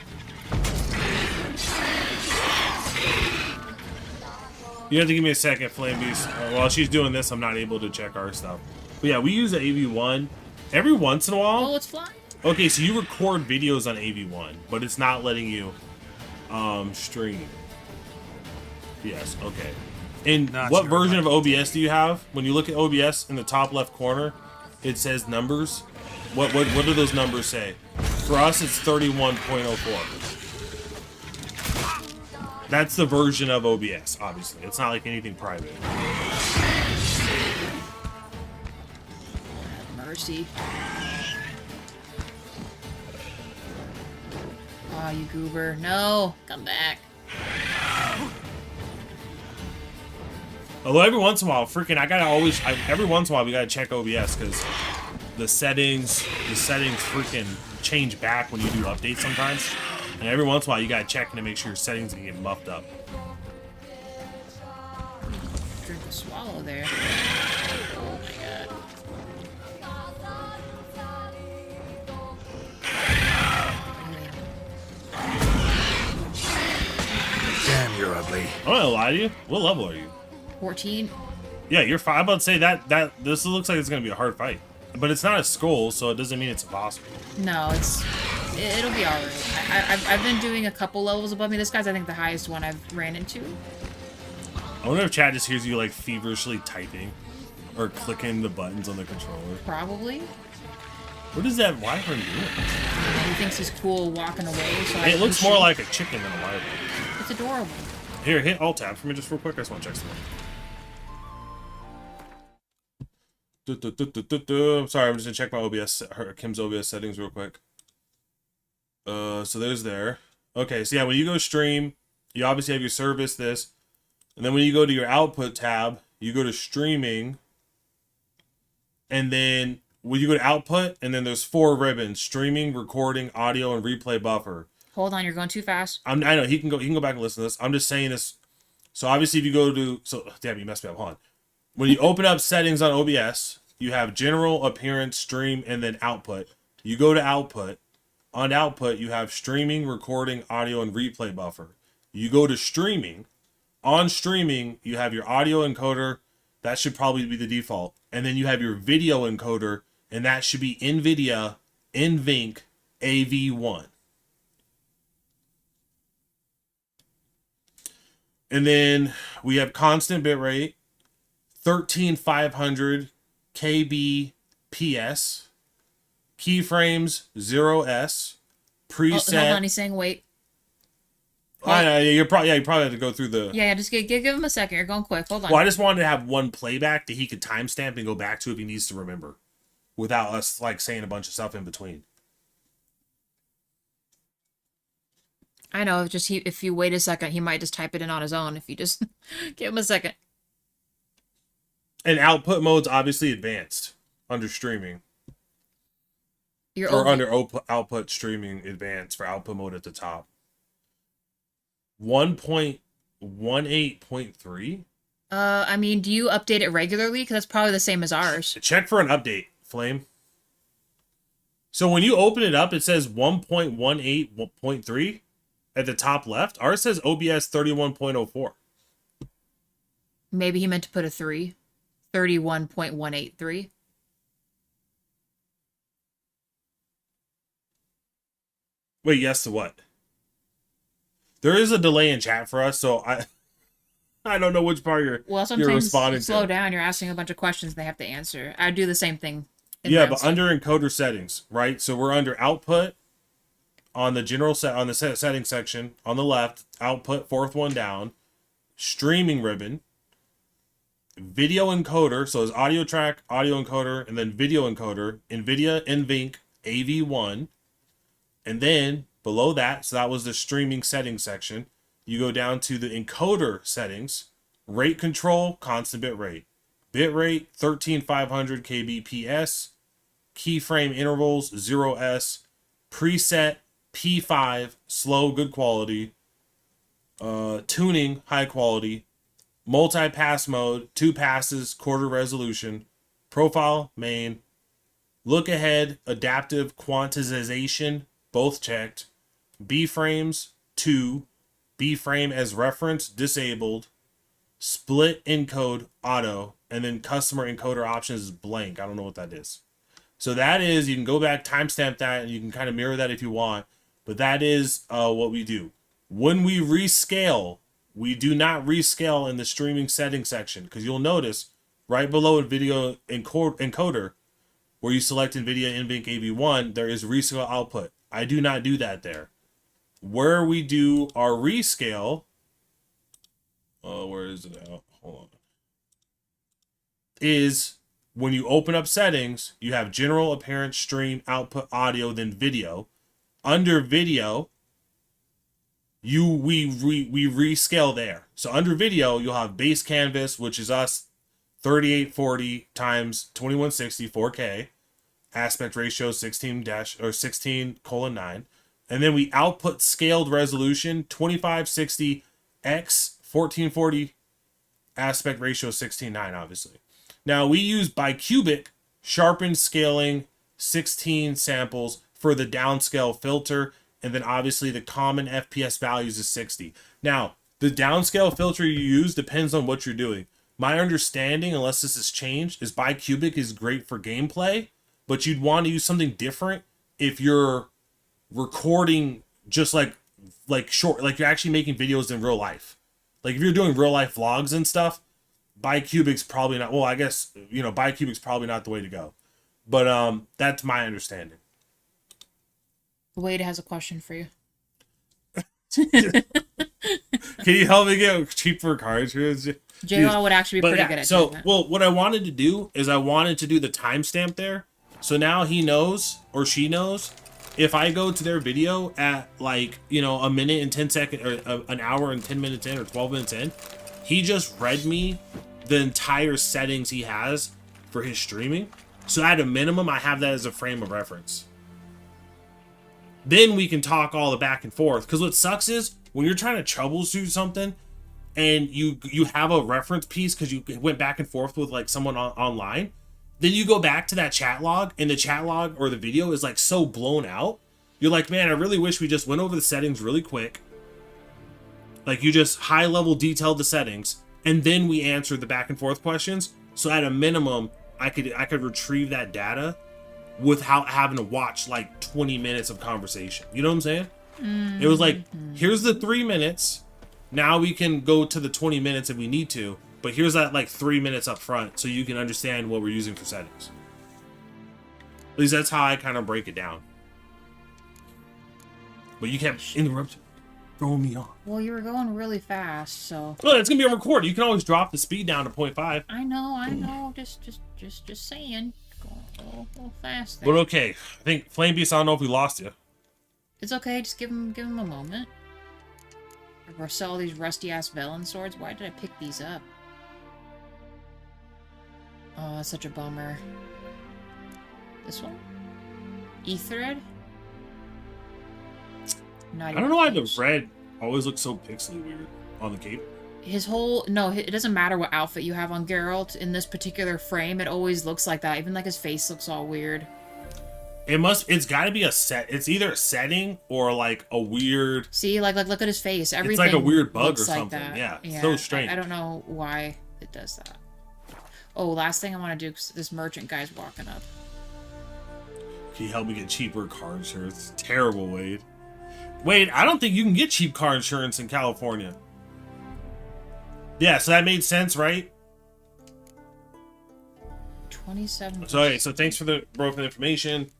You have to give me a second, Flame Beast. While she's doing this, I'm not able to check our stuff. But yeah, we use the AV1 every once in a while. Oh, it's flying. Okay, so you record videos on AV1, but it's not letting you stream. Yes, okay. And Not what sure version of about OBS do you have? When you look at OBS in the top left corner, it says numbers. What do those numbers say? For us, it's 31.04. That's the version of OBS, obviously. It's not like anything private. Mercy. Oh, you goober. No, come back. Although every once in a while, every once in a while we gotta check OBS because the settings freaking change back when you do updates sometimes. And every once in a while you gotta check to make sure your settings can get muffed up. Drink a swallow there. Oh my god. Damn, you're ugly. I'm not gonna lie to you. What level are you? 14. Yeah, you're fine. I'm about to say that this looks like it's gonna be a hard fight. But it's not a skull, so it doesn't mean it's impossible. No, it's It'll be alright. I've been doing a couple levels above me. This guy's, I think, the highest one I've ran into. I wonder if chat just hears you like feverishly typing or clicking the buttons on the controller. Probably. What is that wyvern doing? He thinks he's cool walking away. So It looks more like a chicken than a wyvern. It's adorable. Here, hit Alt Tab for me just real quick. I just want to check something. I'm sorry, I'm just gonna check my OBS, Kim's OBS settings real quick. So there's there. Okay, so yeah, when you go stream, you obviously have your service, this, and then when you go to your output tab, you go to streaming, and then when you go to output, and then there's 4 ribbons: streaming, recording, audio, and replay buffer. Hold on, you're going too fast. I know he can go back and listen to this. I'm just saying this. So obviously, if you go to damn, you messed me up. Hold on. When you open up settings on OBS, you have general, appearance, stream, and then output. You go to output. On output, you have streaming, recording, audio, and replay buffer. You go to streaming. On streaming, you have your audio encoder. That should probably be the default. And then you have your video encoder, and that should be NVIDIA NVENC AV1. And then we have constant bitrate, 13500 kbps, keyframes 0s, preset. Hold on, he's saying wait. I know, you probably have to go through the. Yeah, just give him a second. You're going quick. Hold on. Well, I just wanted to have one playback that he could timestamp and go back to if he needs to remember, without us like saying a bunch of stuff in between. I know. Just if you wait a second, he might just type it in on his own. If you just give him a second. And output mode's obviously advanced under streaming. Under output streaming advanced for output mode at the top. 1.18.3. I mean, do you update it regularly? Because that's probably the same as ours. Check for an update, Flame. So when you open it up, it says 1.18.3 at the top left. Ours says OBS 31.04. Maybe he meant to put a 3. 31.183. Wait, yes to what? There is a delay in chat for us, so I don't know which part you're responding to. Slow down. You're asking a bunch of questions they have to answer. I do the same thing. Yeah, but under encoder settings, right? So we're under output on the general settings section on the left. Output, 4th one down. Streaming ribbon. Video encoder. So it's audio track, audio encoder, and then video encoder. NVIDIA NVENC AV1. And then below that, so that was the streaming settings section. You go down to the encoder settings. Rate control, constant bit rate. Bitrate 13500 kbps. Keyframe intervals 0s. Preset P5, slow, good quality. Tuning, high quality. Multi-pass mode, 2 passes, quarter resolution. Profile, main. Look ahead, adaptive quantization, both checked. B-frames, 2. B-frame as reference, disabled. Split encode, auto. And then customer encoder options is blank. I don't know what that is. So that is, you can go back, timestamp that, and you can kind of mirror that if you want. But that is what we do. When we rescale, we do not rescale in the streaming settings section. Because you'll notice, right below a video encoder, where you select NVIDIA NVENC AV1, there is rescale output. I do not do that there. Where we do our rescale, where is it now? Hold on. Is when you open up settings, you have general, appearance, stream, output, audio, then video. Under video, we rescale there. So under video, you'll have base canvas, which is us, 3840 times 2160 4K, aspect ratio 16:9, and then we output scaled resolution 2560 x 1440, aspect ratio 16:9, obviously. Now we use bicubic sharpened scaling 16 samples for the downscale filter, and then obviously the common FPS values is 60. Now, the downscale filter you use depends on what you're doing. My understanding, unless this has changed, is bicubic is great for gameplay, but you'd want to use something different if you're recording just like short, like you're actually making videos in real life. Like if you're doing real life vlogs and stuff, bicubic's probably not. Well, I guess bicubic's probably not the way to go. But that's my understanding. Wade has a question for you. Can you help me get cheaper car insurance? JL would actually be pretty good at doing that. Well, what I wanted to do is I wanted to do the timestamp there. So now he knows, or she knows, if I go to their video at like, a minute and 10 seconds, or an hour and 10 minutes in, or 12 minutes in, he just read me the entire settings he has for his streaming. So at a minimum, I have that as a frame of reference. Then we can talk all the back and forth. Because what sucks is when you're trying to troubleshoot something and you have a reference piece because you went back and forth with like someone online, then you go back to that chat log and the chat log or the video is like so blown out. You're like, man, I really wish we just went over the settings really quick. Like you just high level detailed the settings and then we answered the back and forth questions. So at a minimum, I could retrieve that data without having to watch like 20 minutes of conversation. You know what I'm saying? It was like, here's the 3 minutes. Now we can go to the 20 minutes if we need to, but here's that like 3 minutes up front so you can understand what we're using for settings. At least that's how I kind of break it down. But you can't interrupt throwing me off. Well, you were going really fast, so. Well, it's gonna be a record. You can always drop the speed down to 0.5. I know. Just saying. Going a little fast there. But okay, I think Flame Beast, I don't know if we lost you. It's okay, just give him a moment. Or sell these rusty-ass Velen swords. Why did I pick these up? Oh, that's such a bummer. This one? Ethered? I don't know why the red always looks so pixely weird on the cape. His whole... No, it doesn't matter what outfit you have on Geralt. In this particular frame, it always looks like that. Even like his face looks all weird. It's got to be a set. It's either a setting or like a weird. See, like look at his face. Everything. It's like a weird bug or like something. That. Yeah, so strange. I don't know why it does that. Oh, last thing I want to do, because this merchant guy's walking up. Can you help me get cheaper car insurance? It's terrible, Wade. Wade, I don't think you can get cheap car insurance in California. Yeah, so that made sense, right? 27. So thanks for the broken information.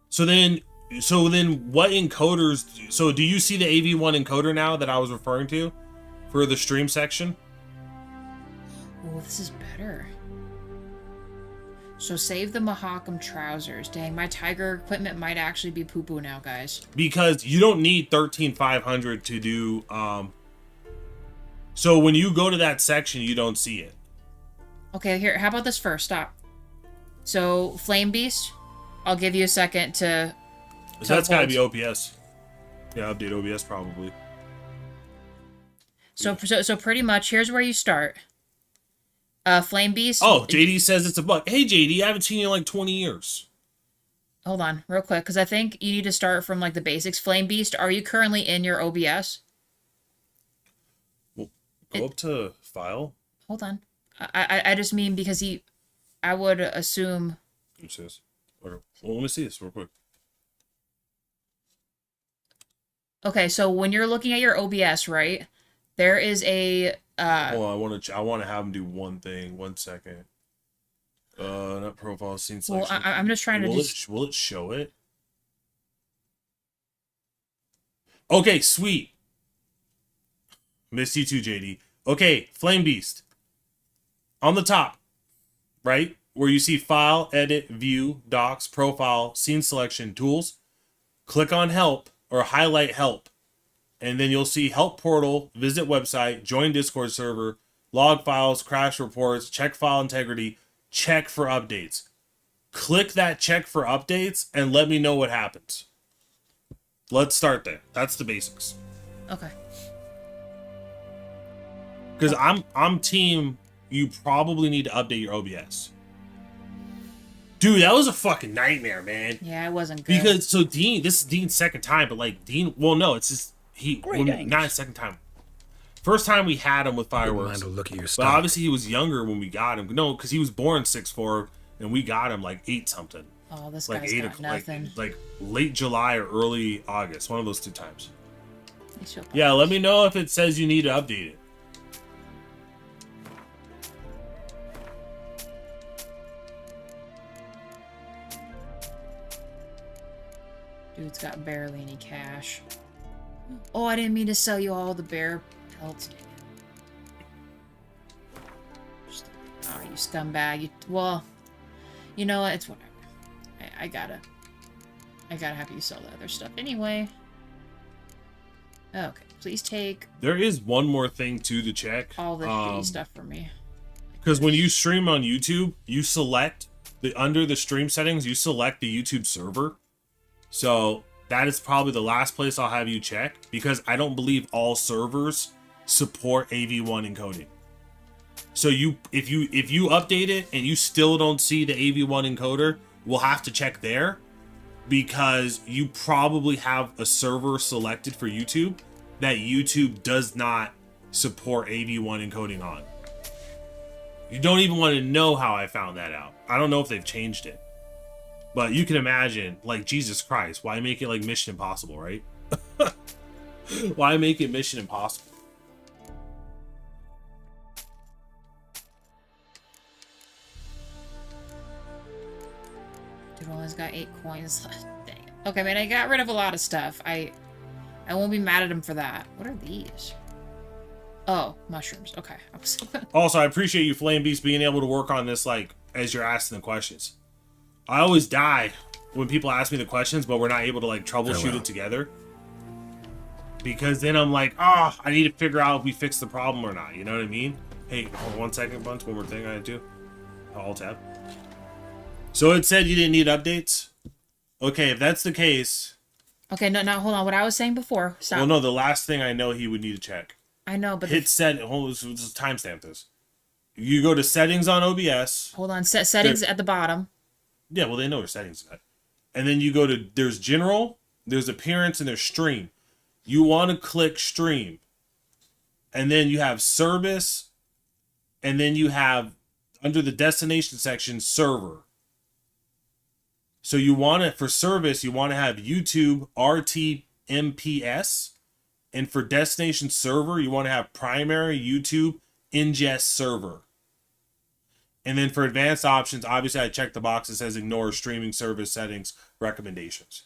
So then what encoders... So do you see the AV1 encoder now that I was referring to for the stream section? Oh, this is better. So save the Mahakam trousers. Dang, my tiger equipment might actually be poo-poo now, guys. Because you don't need 13,500 to do... So when you go to that section, you don't see it. Okay, here, how about this first? Stop. So, Flame Beast... I'll give you a second to that's got to be OPS. Yeah, update OBS probably. So pretty much, here's where you start. Flame Beast. Oh, JD says it's a bug. Hey, JD, I haven't seen you in like 20 years. Hold on, real quick, because I think you need to start from like the basics. Flame Beast, are you currently in your OBS? Well, go up to File. Hold on. I just mean because I would assume... It says... Well, let me see this real quick. Okay, so when you're looking at your OBS, right, there is a... I want to have him do one thing. 1 second. Not profile scene selection. Well, I'm just trying to Will it show it? Okay, sweet. Missed you too, JD. Okay, Flame Beast. On the top, right? Where you see File, Edit, View, Docs, Profile, Scene Selection, Tools. Click on Help or highlight Help. And then you'll see Help Portal, Visit Website, Join Discord Server, Log Files, Crash Reports, Check File Integrity, Check for Updates. Click that Check for Updates and let me know what happens. Let's start there. That's the basics. Okay. Because I'm team, you probably need to update your OBS. Dude, that was a fucking nightmare, man. Yeah, it wasn't good. Because, so Dean, this is Dean's second time, but like Dean, well, no, it's just, not his second time. First time we had him with fireworks. Look at your But obviously he was younger when we got him. No, because he was born 6'4", and we got him like 8 something. Oh, this Like guy's got nothing. like late July or early August, one of those two times. He's so Yeah, let me know if it says you need to update it. Dude's got barely any cash. Oh, I didn't mean to sell you all the bear pelts. Oh, you scumbag. Well, you know what? It's whatever. I gotta have you sell the other stuff anyway. Okay, please take There is one more thing too to check. all the shitty stuff for me. Because when you stream on YouTube, you select under the stream settings, you select the YouTube server. So that is probably the last place I'll have you check, because I don't believe all servers support AV1 encoding. So if you update it and you still don't see the AV1 encoder, we'll have to check there, because you probably have a server selected for YouTube that YouTube does not support AV1 encoding on. You don't even want to know how I found that out. I don't know if they've changed it. But you can imagine, like, Jesus Christ, why make it like Mission Impossible, right? Why make it Mission Impossible? Dude only's got 8 coins left. Dang it. Okay, man, I got rid of a lot of stuff. I won't be mad at him for that. What are these? Oh, mushrooms. Okay. I was Also, I appreciate you, Flame Beast, being able to work on this, like, as you're asking the questions. I always die when people ask me the questions, but we're not able to, like, troubleshoot it together. Because then I'm like, I need to figure out if we fix the problem or not. You know what I mean? Hey, hold on 1 second, Bunch. One more thing I had to do. Alt tab. So it said you didn't need updates? Okay, if that's the case... Okay, no, hold on. What I was saying before. Stop. Well, no, the last thing I know he would need to check. I know, but... Hit set... Hold on, let's timestamp this. You go to settings on OBS. Hold on. Settings at the bottom. Yeah, well, they know where settings is at. And then you go to, there's general, there's appearance, and there's stream. You want to click stream. And then you have service. And then you have, under the destination section, server. So you want it, for service, you want to have YouTube RTMPS. And for destination server, you want to have primary YouTube ingest server. And then for advanced options, obviously I checked the box that says ignore streaming service settings recommendations.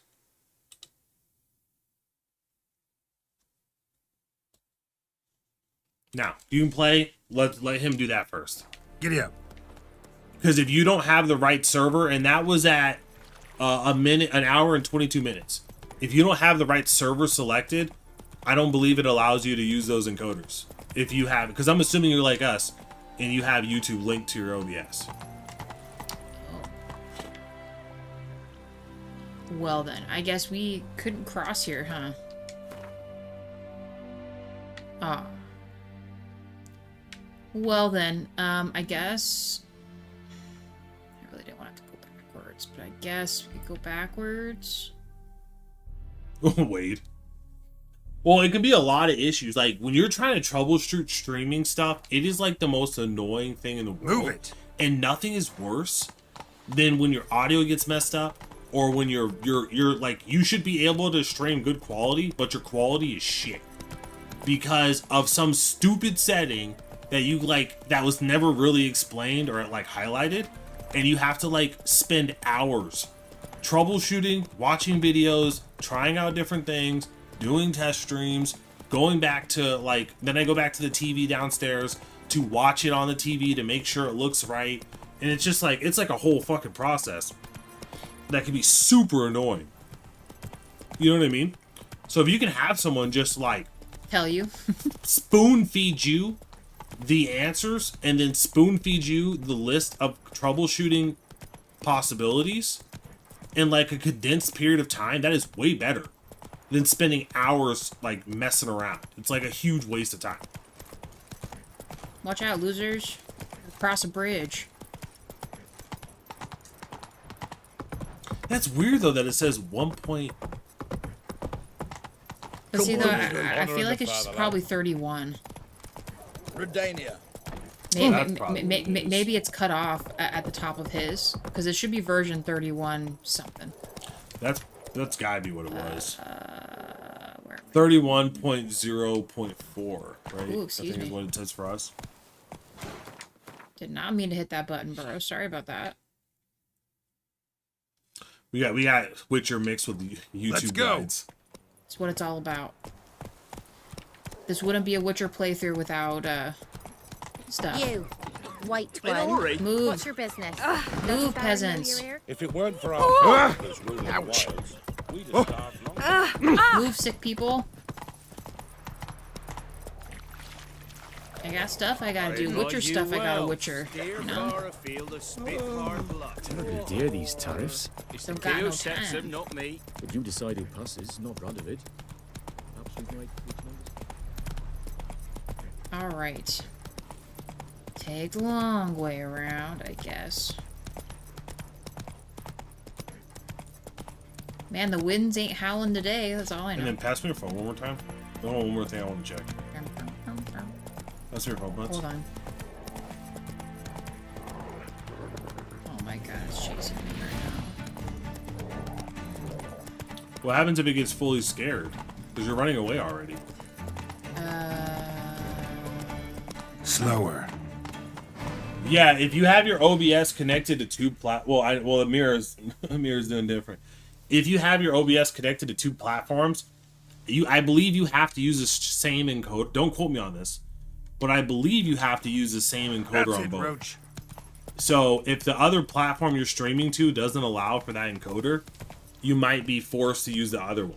Now, you can play, let him do that first. Giddy up. Because if you don't have the right server, and that was at an hour and 22 minutes. If you don't have the right server selected, I don't believe it allows you to use those encoders. If you have, because I'm assuming you're like us, and you have YouTube linked to your OBS. Well then, I guess we couldn't cross here, huh? Ah. Well then, I guess... I really didn't want to go backwards, but I guess we could go backwards. Wait. Well, it could be a lot of issues. Like, when you're trying to troubleshoot streaming stuff, it is like the most annoying thing in the world. Move it. And nothing is worse than when your audio gets messed up, or when you're like, you should be able to stream good quality, but your quality is shit. Because of some stupid setting that you, like, that was never really explained or, like, highlighted. And you have to, like, spend hours troubleshooting, watching videos, trying out different things, doing test streams, going back to, like, then I go back to the TV downstairs to watch it on the TV to make sure it looks right. And it's just like, it's like a whole fucking process that can be super annoying. You know what I mean? So if you can have someone just, like, Tell you. spoon feed you the answers and then spoon feed you the list of troubleshooting possibilities in, like, a condensed period of time, that is way better than spending hours, like, messing around. It's like a huge waste of time. Watch out, losers. Cross a bridge. That's weird, though, that it says 1 point... But see, though, Come on, I feel like it's just probably 31. Redania. That's probably what it is. Maybe it's cut off at the top of his, because it should be version 31 something. That's gotta be what it was. Where? 31.0.4, right? Ooh, excuse I think is me. what it says for us. Did not mean to hit that button, bro. Sorry about that. We got Witcher mixed with the YouTube Let's go. guides. That's what it's all about. This wouldn't be a Witcher playthrough without stuff. You, white In a one. hurry. Move, What's your business? move, peasants. If it weren't for our Ouch. ruling the wilds, we'd have starved long. Move, sick people. I got stuff I gotta do. Witcher stuff I gotta Witcher. You know? Terribly dear, these tariffs. Still got no time. not me. But you decide who passes, not Radovid. Perhaps we might Alright. Take the long way around, I guess. Man, the winds ain't howling today, that's all I And know. then pass me your phone one more time. No, one more thing I want to check. Pass me your phone, Blitz. Hold on. Oh my god, it's chasing me right What happens if it gets fully scared? Because you're running away already. now. Slower. Yeah, if you have your OBS connected to two Amir's doing different. If you have your OBS connected to two platforms, I believe you have to use the same encoder. Don't quote me on this, but I believe you have to use the same encoder on both. Roach. So if the other platform you're streaming to doesn't allow for that encoder, you might be forced to use the other one.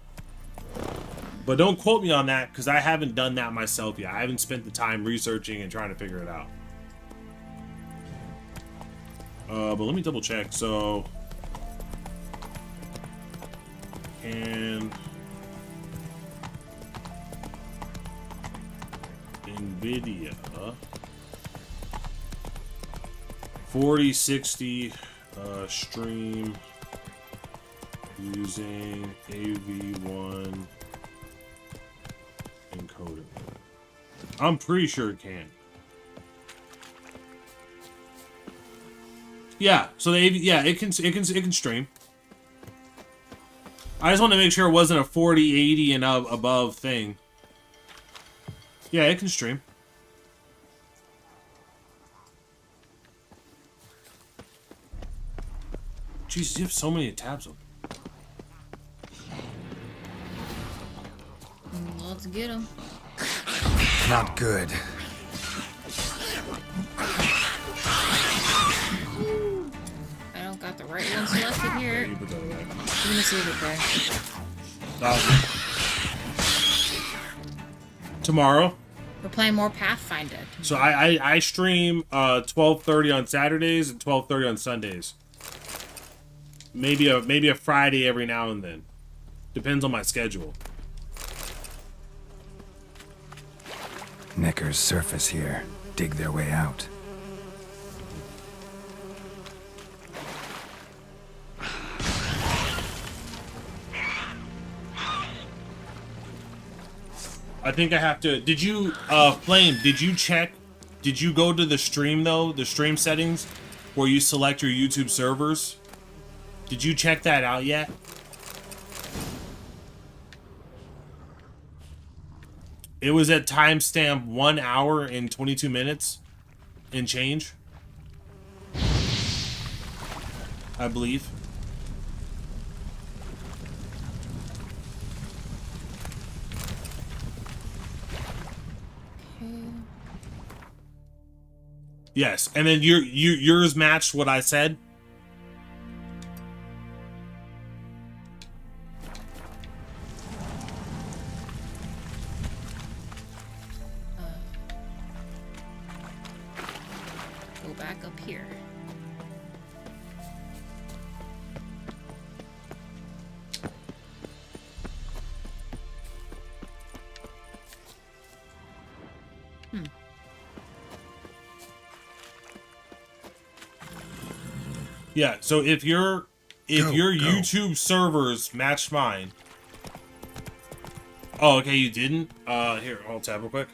But don't quote me on that, because I haven't done that myself yet. I haven't spent the time researching and trying to figure it out. But let me double check. So, can NVIDIA 4060 stream using AV1 encoder? I'm pretty sure it can. Yeah, so the AV, yeah, it can stream. I just want to make sure it wasn't a 4080 and above thing. Yeah, it can stream. Jesus, you have so many tabs open. Let's get him. Not good. I don't got the right one selected here. You put that away. I'm gonna save it there. Tomorrow. We're playing more Pathfinder. So I stream 12:30 on Saturdays and 12:30 on Sundays. Maybe a Friday every now and then. Depends on my schedule. Knickers surface here. Dig their way out. I think I have to. Did you, Flame? Did you check? Did you go to the stream though? The stream settings, where you select your YouTube servers. Did you check that out yet? It was at timestamp 1 hour and 22 minutes and change, I believe. Yes, and then yours matched what I said. Go back up here. Yeah, so if your Go. YouTube servers matched mine. Oh, okay, you didn't? Here, I'll tab real quick.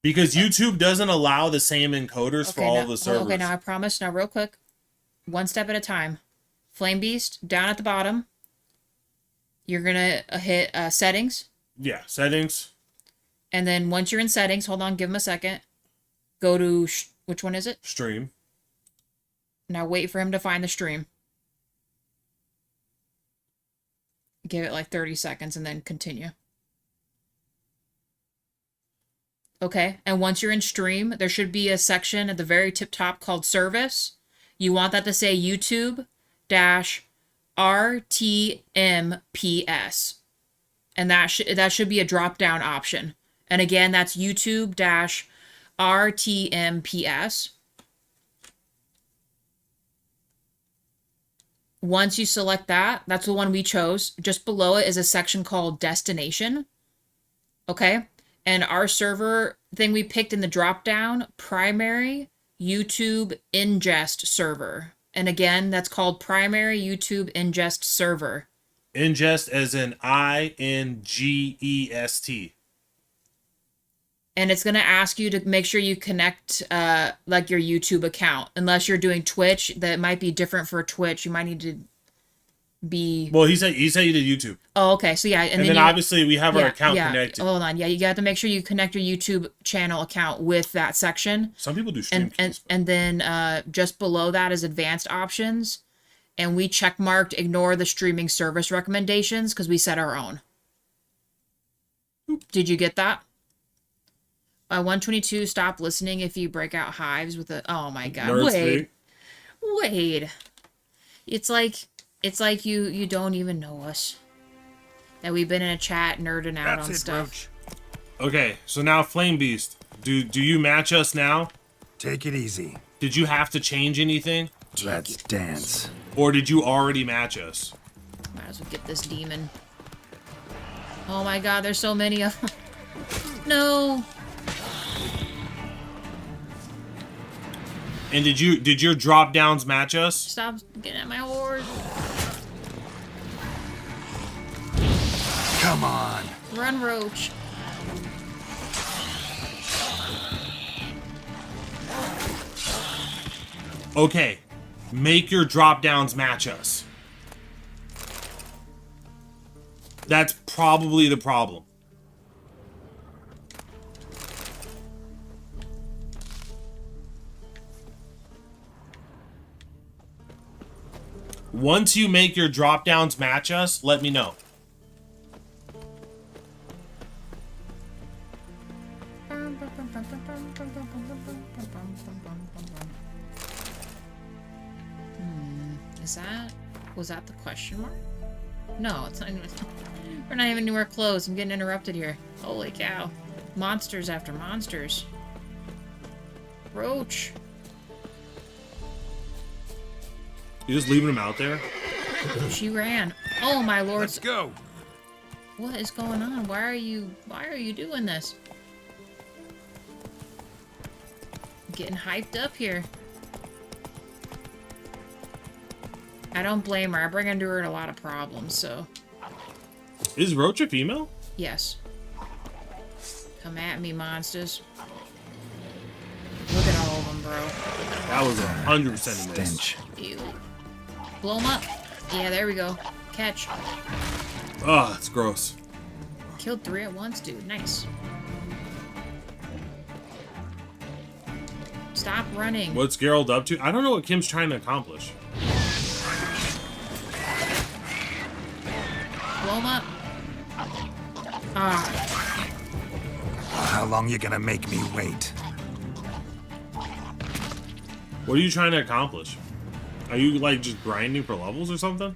Because YouTube doesn't allow the same encoders for all the servers. Okay, now I promise. Now, real quick, one step at a time. Flame Beast down at the bottom. You're gonna hit settings, Yeah, settings. and then once you're in settings, hold on, give him a second. Go to which one is it? Stream. Now wait for him to find the stream. Give it like 30 seconds and then continue. Okay, and once you're in stream, there should be a section at the very tip top called service. You want that to say YouTube dash RTMPS. And that should be a drop down option. And again, that's YouTube dash RTMPS. Once you select that, that's the one we chose. Just below it is a section called Destination. Okay? And our server thing we picked in the drop down, primary YouTube ingest server. And again, that's called primary YouTube ingest server. Ingest as in INGEST. And it's going to ask you to make sure you connect like your YouTube account. Unless you're doing Twitch, that might be different for Twitch. You might need to be... Well, he said you did YouTube. Oh, okay. So yeah. And then obviously we have our account connected. Hold on. Yeah, you got to make sure you connect your YouTube channel account with that section. Some people do stream keys, and then just below that is advanced options. And we check marked ignore the streaming service recommendations because we set our own. Did you get that? 122, stop listening if you break out hives with a... Oh my god. Wade. It's like you don't even know us. That we've been in a chat nerding out on stuff. Roach. Okay, so now Flame Beast. Do you match us now? Take it easy. Did you have to change anything? Let's dance. Or did you already match us? Might as well get this demon. Oh my god, there's so many of them. No. And did your drop downs match us? Stop getting at my horse. Come on. Run, Roach. Okay, make your drop downs match us. That's probably the problem. Once you make your drop downs match us, let me know. Was that the question mark? No, it's not even... We're not even anywhere close. I'm getting interrupted here. Holy cow. Monsters after monsters. Roach. You just leaving them out there? She ran. Oh my lord. Let's go. What is going on? Why are you doing this? I'm getting hyped up here. I don't blame her. I bring into her a lot of problems, so... Is Roach a female? Yes. Come at me, monsters. Look at all of them, bro. That was 100% a miss. Stench. Ew. Blow them up. Yeah, there we go. Catch. Oh, that's gross. Killed 3 at once, dude. Nice. Stop running. What's Geralt up to? I don't know what Kim's trying to accomplish. Blow him up. Ah. How long you gonna make me wait? What are you trying to accomplish? Are you, like, just grinding for levels or something?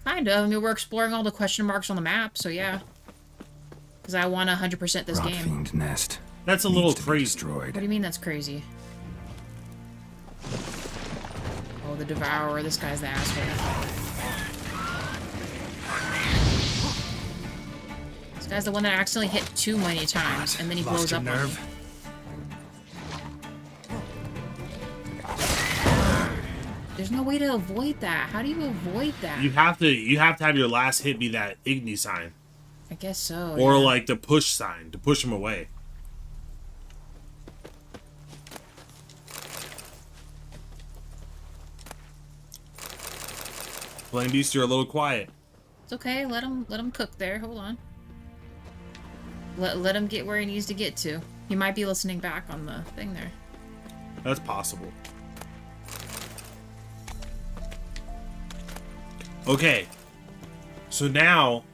Kind of. I mean, we're exploring all the question marks on the map, so yeah. Because I want to 100% this game. Rotfiend nest. That's a little Needs to be crazy. destroyed. What do you mean that's crazy? Oh, the Devourer. This guy's the asshole. This guy's the one that I accidentally hit too many times, and then he blows Lost your up on me. nerve? There's no way to avoid that. How do you avoid that? You have to have your last hit be that Igni sign. I guess so. Or yeah. like the push sign to push him away. Flame Beast, you're a little quiet. It's okay. Let him cook there. Hold on. Let him get where he needs to get to. He might be listening back on the thing there. That's possible. Okay. So now,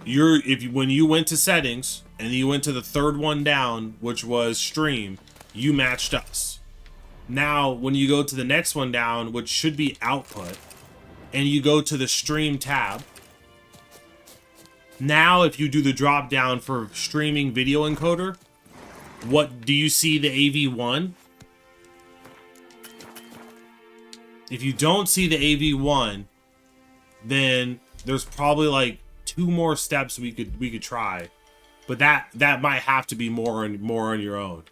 when you went to settings and you went to the third one down, which was stream, you matched us. Now, when you go to the next one down, which should be output, and you go to the stream tab, now if you do the drop down for streaming video encoder, what do you see the AV1? If you don't see the AV1, then there's probably like 2 more steps we could try, but that might have to be more on your own.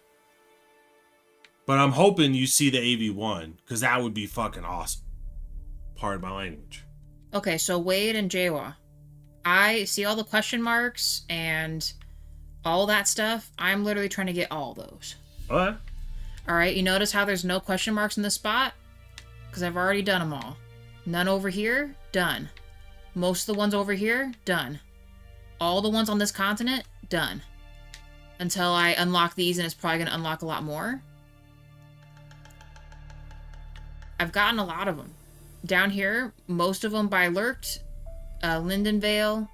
But I'm hoping you see the AV1 because that would be fucking awesome. Pardon my language. Okay, so Wade and Jawa, I see all the question marks and all that stuff. I'm literally trying to get all those. Alright. Alright, you notice how there's no question marks in this spot? Because I've already done them all. None over here, done. Most of the ones over here, done. All the ones on this continent, done. Until I unlock these, and it's probably going to unlock a lot more. I've gotten a lot of them. Down here, most of them by Lurked, Lindenvale,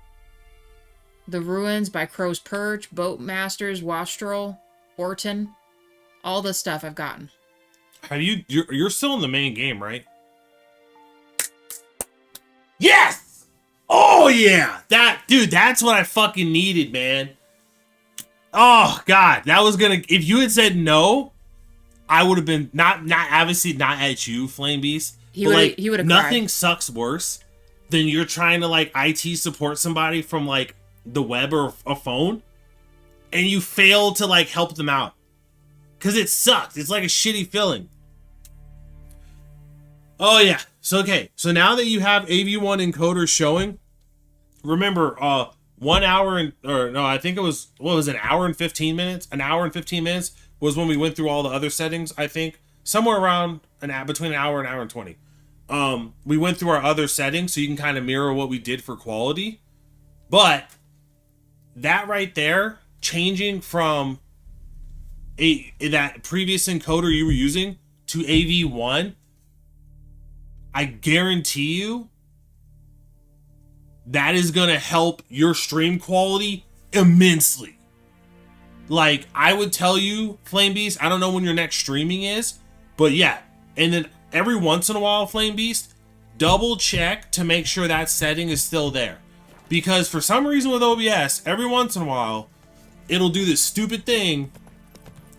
The Ruins by Crow's Perch, Boatmasters, Wastrel, Orton. All this stuff I've gotten. You're still in the main game, right? Yes! Oh yeah! That's what I fucking needed, man. Oh god, that was gonna, if you had said no, I would have been not obviously not at you, Flame Beast. He would have nothing cried. sucks worse than you're trying to like IT support somebody from like the web or a phone, and you fail to like help them out. Cause it sucks. It's like a shitty feeling. Oh yeah. So now that you have AV1 encoder showing, remember 1 hour I think it was, what was it, an hour and 15 minutes? An hour and 15 minutes was when we went through all the other settings, I think. Somewhere around between an hour and 20. We went through our other settings so you can kind of mirror what we did for quality. But that right there, changing from that previous encoder you were using to AV1, I guarantee you that is going to help your stream quality immensely. Like, I would tell you, Flame Beast, I don't know when your next streaming is, but yeah. And then every once in a while, Flame Beast, double check to make sure that setting is still there. Because for some reason with OBS, every once in a while, it'll do this stupid thing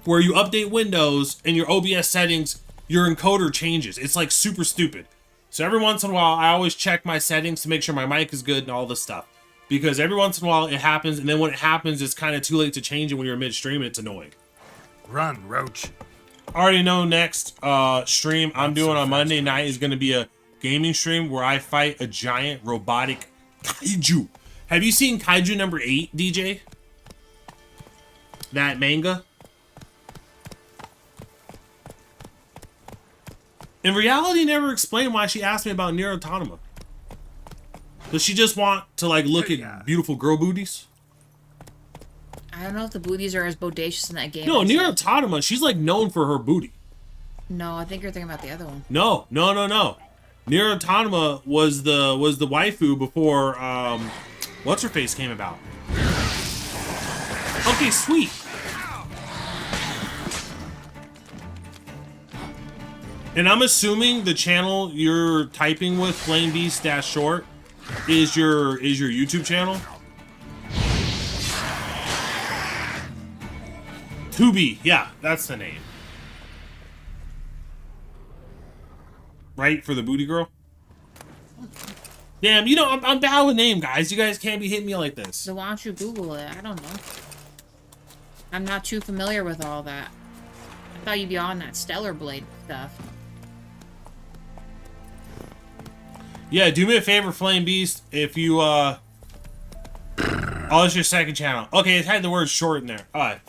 where you update Windows and your OBS settings, your encoder changes. It's like super stupid. So every once in a while, I always check my settings to make sure my mic is good and all this stuff. Because every once in a while it happens, and then when it happens, it's kind of too late to change it when you're midstream, and it's annoying. Run, Roach. Already know next stream I'm doing on Monday night is going to be a gaming stream where I fight a giant robotic kaiju. Have you seen Kaiju number 8, DJ? That manga? In reality, never explained why she asked me about Nier Automata. Does she just want to like look at beautiful girl booties? I don't know if the booties are as bodacious in that game. No, Nier Automata, she's like known for her booty. No, I think you're thinking about the other one. No. Nier Automata was the waifu before what's her face came about. Okay, sweet. And I'm assuming the channel you're typing with, Flame Beast -short, is your YouTube channel. Tubi, yeah, that's the name. Right, for the booty girl? Damn, you know, I'm bad with name, guys. You guys can't be hitting me like this. So why don't you Google it? I don't know. I'm not too familiar with all that. I thought you'd be on that Stellar Blade stuff. Yeah, do me a favor, Flame Beast. If you, oh, it's your second channel. Okay, it had the word short in there. Alright.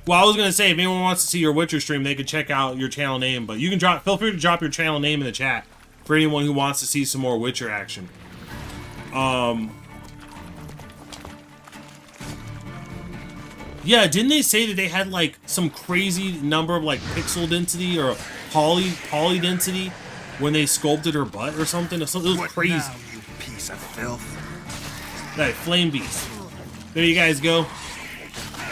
Well, I was gonna say if anyone wants to see your Witcher stream, they could check out your channel name. But you can feel free to drop your channel name in the chat for anyone who wants to see some more Witcher action. Yeah, didn't they say that they had like some crazy number of like pixel density or poly density when they sculpted her butt or something? It was crazy. Now, you piece of filth. Right, Flame Beast. There you guys go.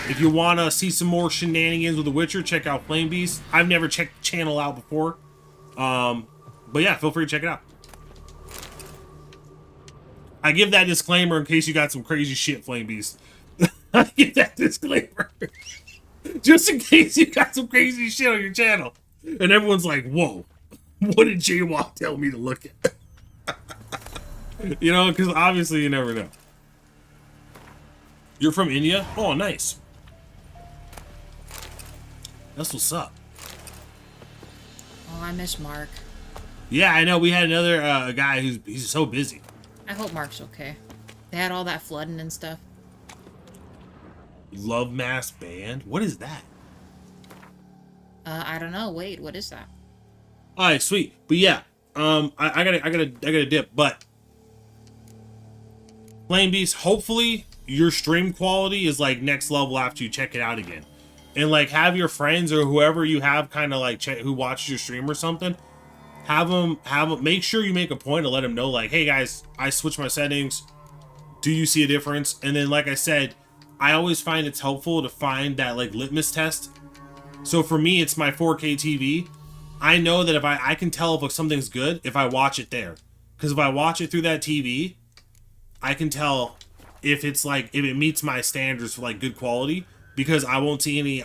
If you want to see some more shenanigans with The Witcher, check out Flame Beast. I've never checked the channel out before. But yeah, feel free to check it out. I give that disclaimer in case you got some crazy shit, Flame Beast. I give that disclaimer. Just in case you got some crazy shit on your channel. And everyone's like, whoa, what did J-Walk tell me to look at? You know, because obviously you never know. You're from India? Oh, nice. That's what's up. Oh, I miss Mark. Yeah, I know. We had another guy he's so busy. I hope Mark's okay. They had all that flooding and stuff. Love Mass Band? What is that? I don't know. Wait, what is that? All right, sweet. But yeah, I gotta dip. But Flame Beast, hopefully your stream quality is like next level after you check it out again, and like have your friends or whoever you have kind of like who watches your stream or something. Have them make sure you make a point to let them know like, hey guys, I switched my settings. Do you see a difference? And then like I said, I always find it's helpful to find that like litmus test. So for me, it's my 4K TV. I know that if I can tell if something's good if I watch it there, because if I watch it through that TV, I can tell if it's like if it meets my standards for like good quality, because I won't see any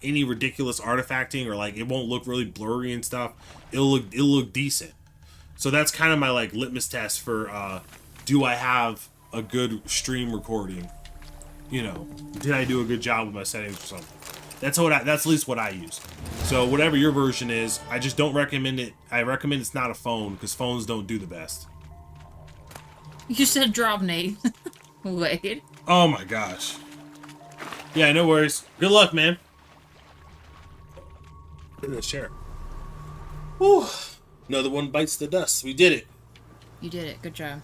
any ridiculous artifacting or like it won't look really blurry and stuff. It'll look decent. So that's kind of my like litmus test for do I have a good stream recording? You know, did I do a good job with my settings or something? That's at least what I use. So whatever your version is, I just don't recommend it. I recommend it's not a phone because phones don't do the best. You said drop Nate. Wait. Oh my gosh. Yeah, no worries. Good luck, man. Look at this chair. Whew. Another one bites the dust. We did it. You did it. Good job.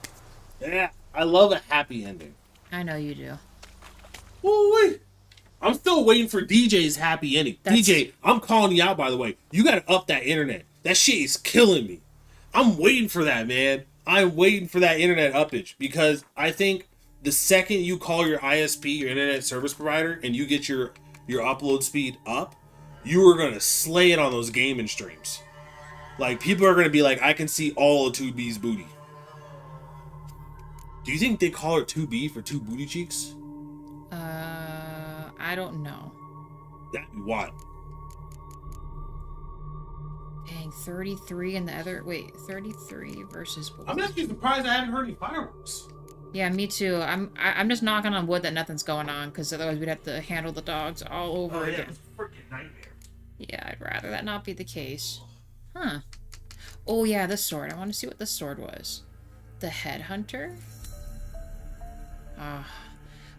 Yeah, I love a happy ending. I know you do. Woo-wee. I'm still waiting for DJ's happy ending. DJ, I'm calling you out, by the way. You gotta up that internet. That shit is killing me. I'm waiting for that, man. I'm waiting for that internet uppage because I think the second you call your ISP, your internet service provider, and you get your upload speed up, you are gonna slay it on those gaming streams. Like, people are gonna be like, I can see all of 2B's booty. Do you think they call her 2B for two booty cheeks? I don't know. That'd be wild. Dang, 33 and the other... Wait, 33 versus... I'm actually surprised I haven't heard any fireworks. Yeah, me too. I'm just knocking on wood that nothing's going on, because otherwise we'd have to handle the dogs all over again. It's a freaking nightmare. Yeah, I'd rather that not be the case. Huh. Oh yeah, this sword. I want to see what this sword was. The Headhunter? Ah.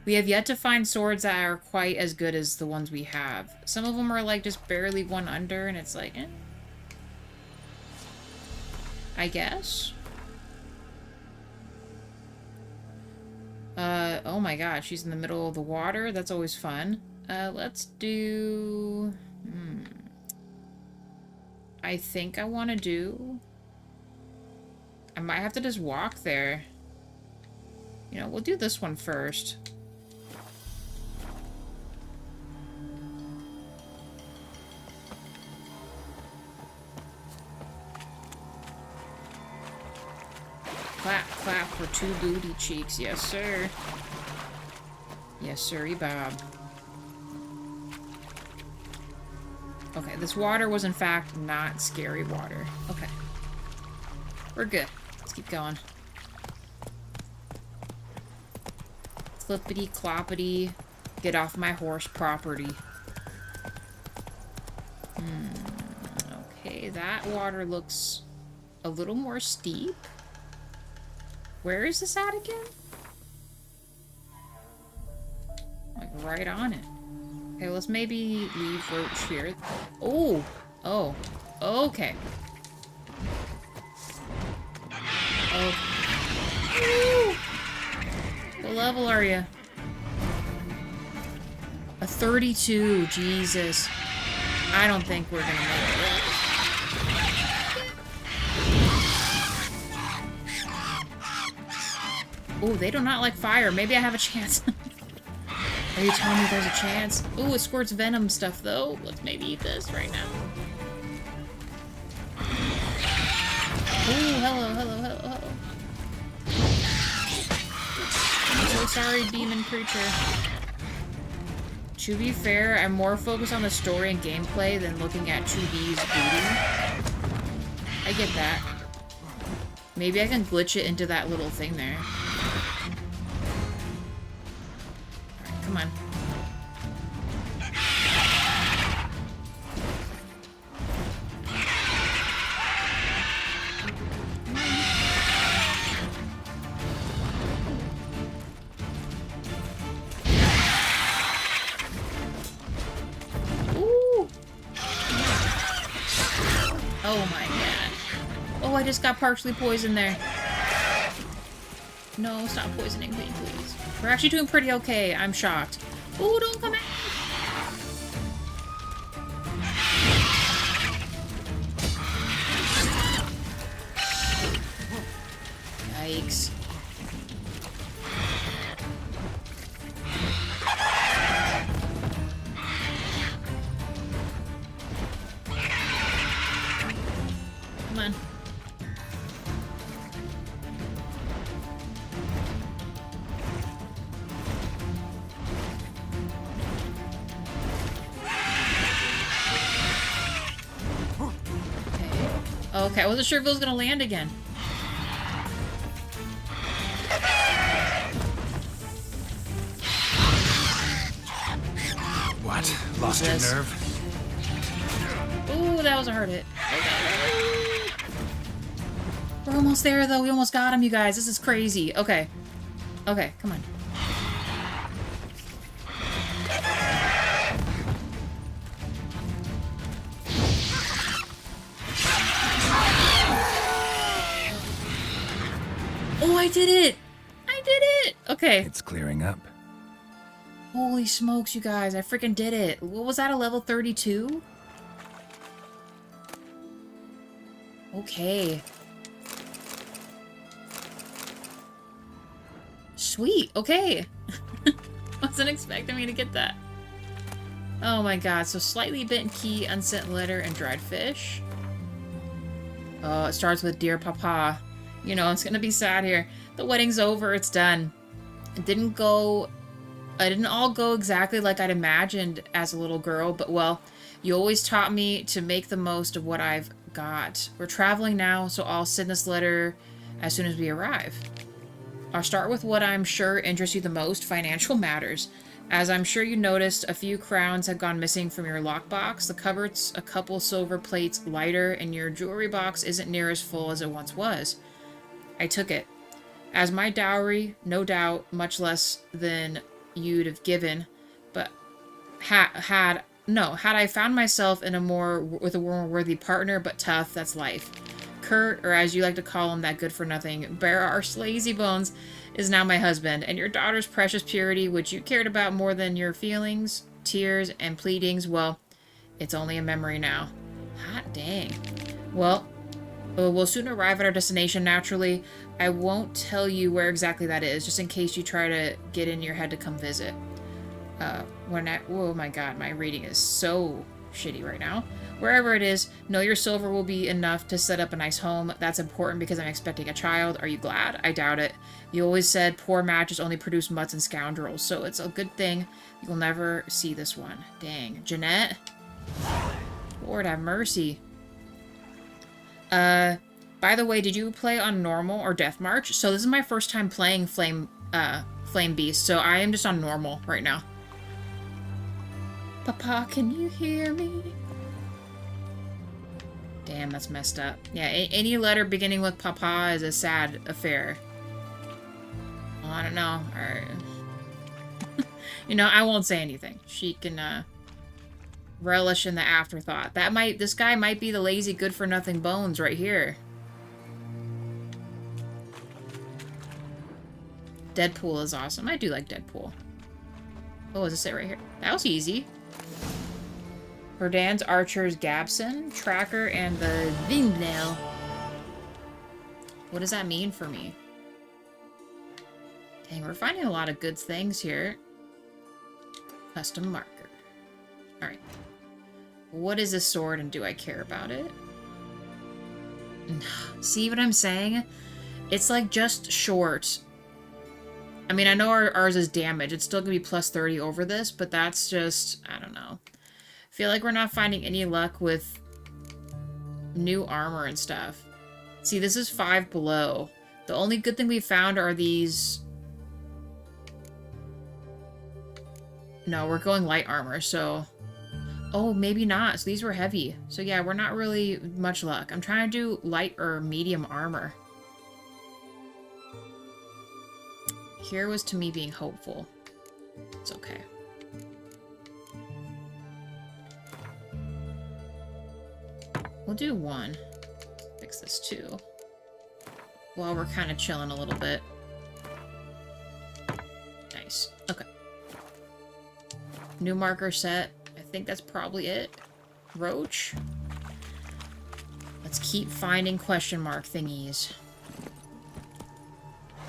We have yet to find swords that are quite as good as the ones we have. Some of them are like just barely one under, and it's like, eh. I guess. Oh my god, she's in the middle of the water. That's always fun. Let's do... I think I want to do... I might have to just walk there. You know, we'll do this one first. Clap, clap for two booty cheeks. Yes, sir. Yes, sir, Bob. Okay, this water was in fact not scary water. Okay. We're good. Let's keep going. Clippity cloppity. Get off my horse property. Okay, that water looks a little more steep. Where is this at again? Like right on it. Okay, let's maybe leave Roach here. Oh! Oh. Okay. Oh. What level are you? A 32. Jesus. I don't think we're gonna make it. Oh, they do not like fire. Maybe I have a chance. Are you telling me there's a chance? Ooh, it squirts venom stuff, though. Let's maybe eat this right now. Ooh, hello, hello, hello, hello. I'm so sorry, demon creature. To be fair, I'm more focused on the story and gameplay than looking at 2D's booty. I get that. Maybe I can glitch it into that little thing there. Alright, come on. Ooh. Oh my god. Oh, I just got partially poisoned there. No, stop poisoning me, please. We're actually doing pretty okay. I'm shocked. Ooh, don't come at me. Yikes. Come on. Okay, I wasn't sure if it was gonna land again. What? Lost your Yes. nerve? Ooh, that was a hard hit. Okay. We're almost there, though. We almost got him, you guys. This is crazy. Okay. Okay, come on. Oh, I did it! I did it! Okay. It's clearing up. Holy smokes, you guys. I freaking did it. What was that, a level 32? Okay. Sweet. Okay. Wasn't expecting me to get that. Oh my god. So slightly bitten key, unsent letter, and dried fish. Oh, it starts with Dear Papa. You know, it's gonna be sad here. The wedding's over. It's done. It didn't all go exactly like I'd imagined as a little girl, but well, you always taught me to make the most of what I've got. We're traveling now, so I'll send this letter as soon as we arrive. I'll start with what I'm sure interests you the most, financial matters. As I'm sure you noticed, a few crowns had gone missing from your lockbox. The cupboard's a couple silver plates lighter, and your jewelry box isn't near as full as it once was. I took it. As my dowry, no doubt, much less than you'd have given, but had I found myself with a more worthy partner, but tough, that's life. Kurt, or as you like to call him, that good-for-nothing Bear Arse Lazy Bones, is now my husband, and your daughter's precious purity, which you cared about more than your feelings, tears, and pleadings, well, it's only a memory now. Hot dang. Well, we'll soon arrive at our destination, naturally. I won't tell you where exactly that is, just in case you try to get in your head to come visit. Oh my god, my reading is so shitty right now. Wherever it is, know your silver will be enough to set up a nice home. That's important because I'm expecting a child. Are you glad? I doubt it. You always said poor matches only produce mutts and scoundrels, so it's a good thing you'll never see this one. Dang. Jeanette? Lord have mercy. By the way, did you play on normal or Death March? So this is my first time playing Flame Beast, so I am just on normal right now. Papa, can you hear me? Damn, that's messed up. Yeah, any letter beginning with Papa is a sad affair. Oh, I don't know. Alright. You know, I won't say anything. She can, relish in the afterthought. This guy might be the lazy good-for-nothing bones right here. Deadpool is awesome. I do like Deadpool. Oh, is this it right here? That was easy. Verdan's Archers Gabson, Tracker, and the Vindnail. What does that mean for me? Dang, we're finding a lot of good things here. Custom marker. Alright. What is a sword and do I care about it? See what I'm saying? It's like just short. I mean, I know ours is damage. It's still gonna be plus 30 over this, but that's just, I don't know. I feel like we're not finding any luck with new armor and stuff. See, this is 5 below. The only good thing we found are these... No, we're going light armor, so... Oh, maybe not. So these were heavy. So yeah, we're not really much luck. I'm trying to do light or medium armor. Here was to me being hopeful. It's okay. We'll do 1. Fix this 2. While we're kind of chilling a little bit. Nice. Okay. New marker set. I think that's probably it. Roach. Let's keep finding question mark thingies.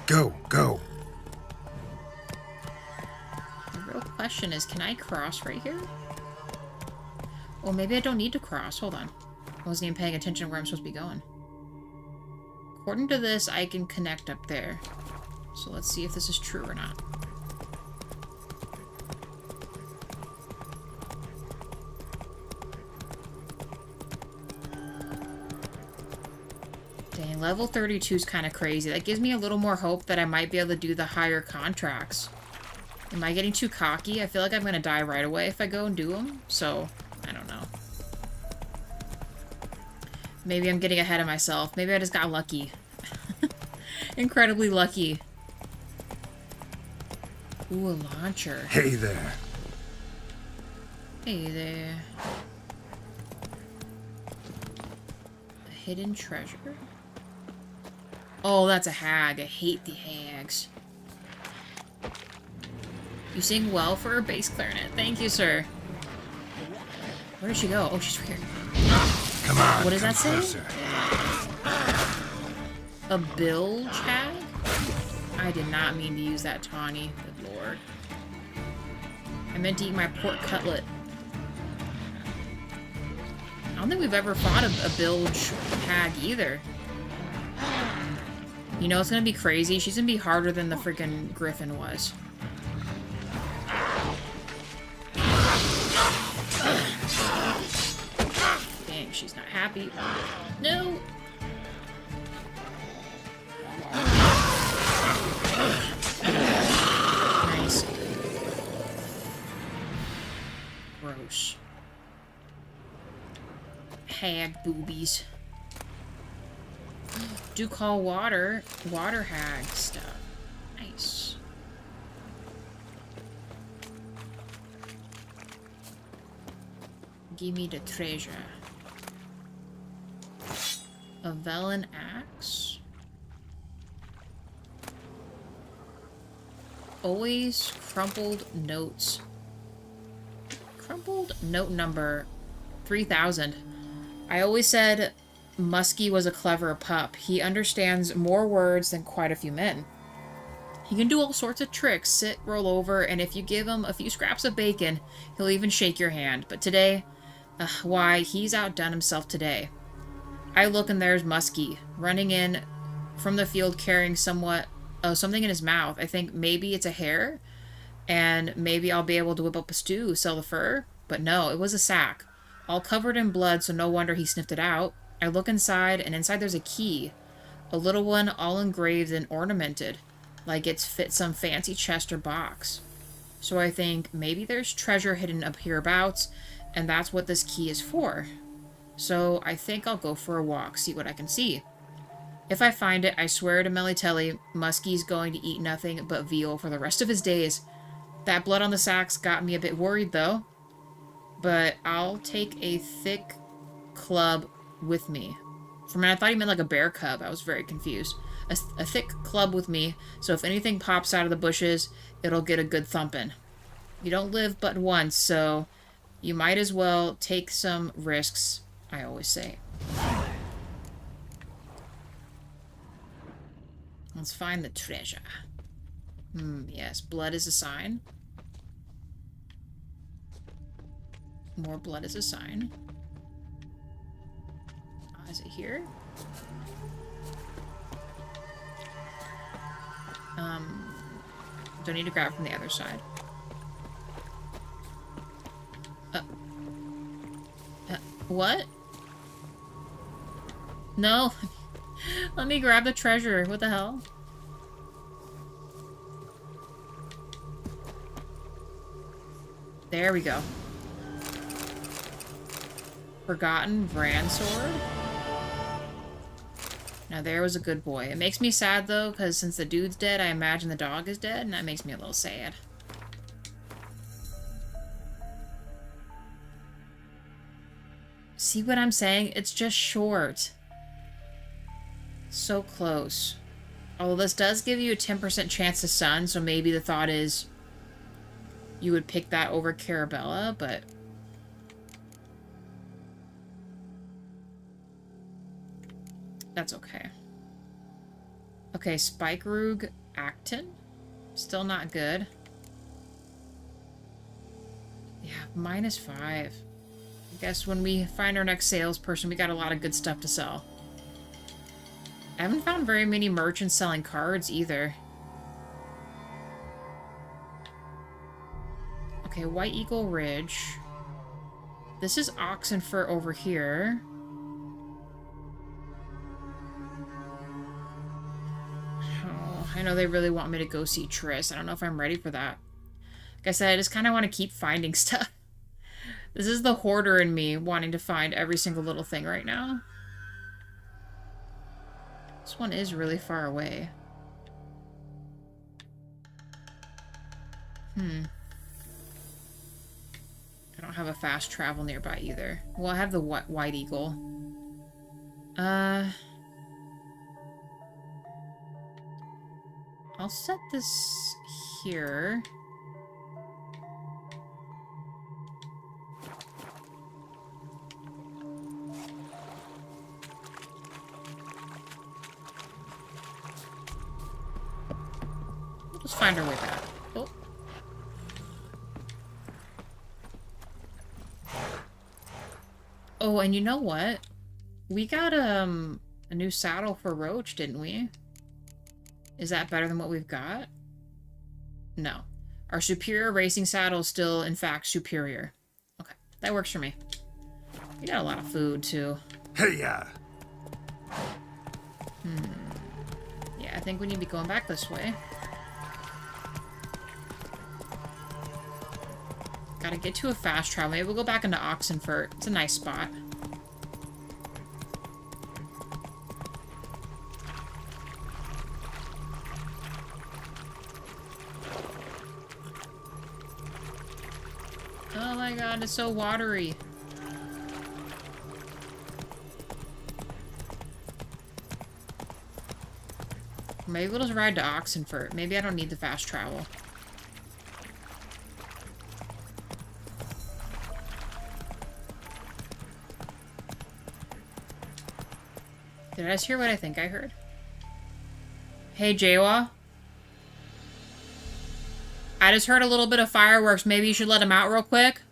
Go, go. The real question is, can I cross right here? Or maybe I don't need to cross. Hold on. I wasn't even paying attention to where I'm supposed to be going. According to this, I can connect up there. So let's see if this is true or not. Dang, level 32 is kind of crazy. That gives me a little more hope that I might be able to do the higher contracts. Am I getting too cocky? I feel like I'm going to die right away if I go and do them. So, I don't know. Maybe I'm getting ahead of myself. Maybe I just got lucky. Incredibly lucky. Ooh, a launcher. Hey there. Hey there. A hidden treasure. Oh, that's a hag. I hate the hags. You sing well for a bass clarinet. Thank you, sir. Where did she go? Oh, she's right here. Come on. What does that say? Closer. A bilge hag? I did not mean to use that tawny. Good lord. I meant to eat my pork cutlet. I don't think we've ever fought a bilge hag either. You know, it's gonna be crazy. She's gonna be harder than the freaking griffin was. Dang, she's not happy. No! Nice. Gross. Hag boobies. Do call water hag stuff. Nice. Give me the treasure. A velen axe. Always crumpled notes. Crumpled note number 3000. I always said Muskie was a clever pup. He understands more words than quite a few men. He can do all sorts of tricks, sit, roll over, and if you give him a few scraps of bacon, he'll even shake your hand. But today, why, he's outdone himself today. I look and there's Muskie, running in from the field carrying something in his mouth. I think maybe it's a hare, and maybe I'll be able to whip up a stew, sell the fur. But no, it was a sack, all covered in blood, so no wonder he sniffed it out. I look inside, and inside there's a key. A little one, all engraved and ornamented, like it's fit some fancy chest or box. So I think maybe there's treasure hidden up hereabouts, and that's what this key is for. So I think I'll go for a walk, see what I can see. If I find it, I swear to Melitelli, Muskie's going to eat nothing but veal for the rest of his days. That blood on the sacks got me a bit worried, though. But I'll take a thick club with me. For a minute, I thought he meant like a bear cub. I was very confused. A thick club with me, so if anything pops out of the bushes, it'll get a good thumping. You don't live but once, so you might as well take some risks, I always say. Let's find the treasure. Yes, blood is a sign. More blood is a sign. Is it here? Don't need to grab from the other side. What? No. Let me grab the treasure. What the hell? There we go. Forgotten Brand Sword. Now there was a good boy. It makes me sad though, because since the dude's dead, I imagine the dog is dead, and that makes me a little sad. See what I'm saying? It's just short. So close. Although this does give you a 10% chance to sun, so maybe the thought is you would pick that over Carabella, but... that's okay. Okay, Spikerug Acton. Still not good. Yeah, -5. I guess when we find our next salesperson, we got a lot of good stuff to sell. I haven't found very many merchants selling cards either. Okay, White Eagle Ridge. This is Oxenfurt over here. I know they really want me to go see Triss. I don't know if I'm ready for that. Like I said, I just kind of want to keep finding stuff. This is the hoarder in me wanting to find every single little thing right now. This one is really far away. I don't have a fast travel nearby either. Well, I have the White Eagle. I'll set this here. Let's find our way back. Oh. Oh, and you know what? We got a new saddle for Roach, didn't we? Is that better than what we've got? No. Our superior racing saddle is still, in fact, superior. Okay, that works for me. We got a lot of food, too. Hey-ya! Yeah, I think we need to be going back this way. Gotta get to a fast travel. Maybe we'll go back into Oxenfurt. It's a nice spot. Oh my god, it's so watery. Maybe we'll just ride to Oxenfurt. Maybe I don't need the fast travel. Did I just hear what I think I heard? Hey, Jawa. I just heard a little bit of fireworks. Maybe you should let him out real quick.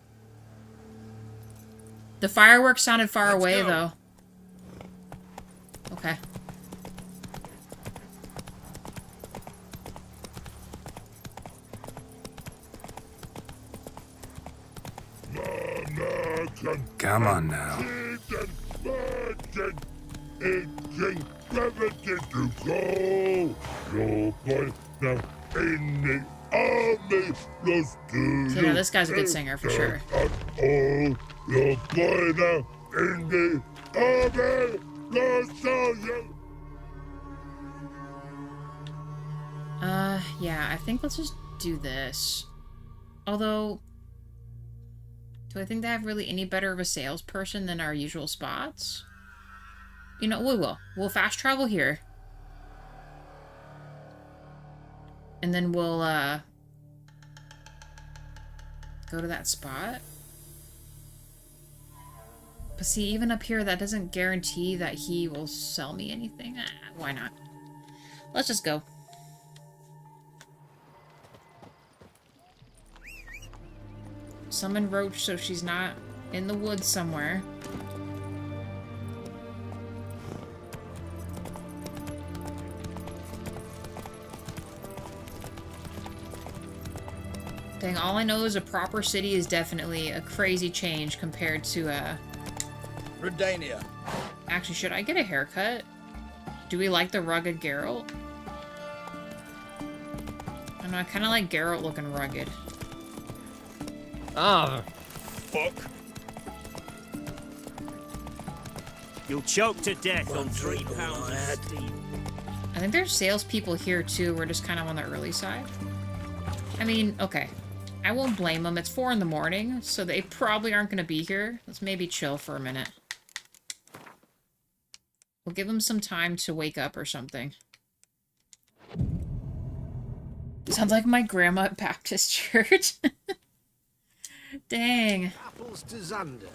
The fireworks sounded far away, though. Okay. Come on now. So, yeah, this guy's a good singer for sure. Yeah, I think let's just do this. Although, do I think they have really any better of a salesperson than our usual spots? You know, we will. We'll fast travel here. And then we'll, go to that spot. But see, even up here, that doesn't guarantee that he will sell me anything. Why not? Let's just go. Summon Roach so she's not in the woods somewhere. Dang, all I know is a proper city is definitely a crazy change compared to, Redania. Actually, should I get a haircut? Do we like the rugged Geralt? I don't know, I kind of like Geralt looking rugged. Ah, Fuck. You'll choke to death on £3 of steam. I think there's salespeople here too. We're just kind of on the early side. I mean, okay. I won't blame them. It's 4 in the morning, so they probably aren't going to be here. Let's maybe chill for a minute. We'll give them some time to wake up or something. Sounds like my grandma at Baptist Church. Dang. Apples to Xander.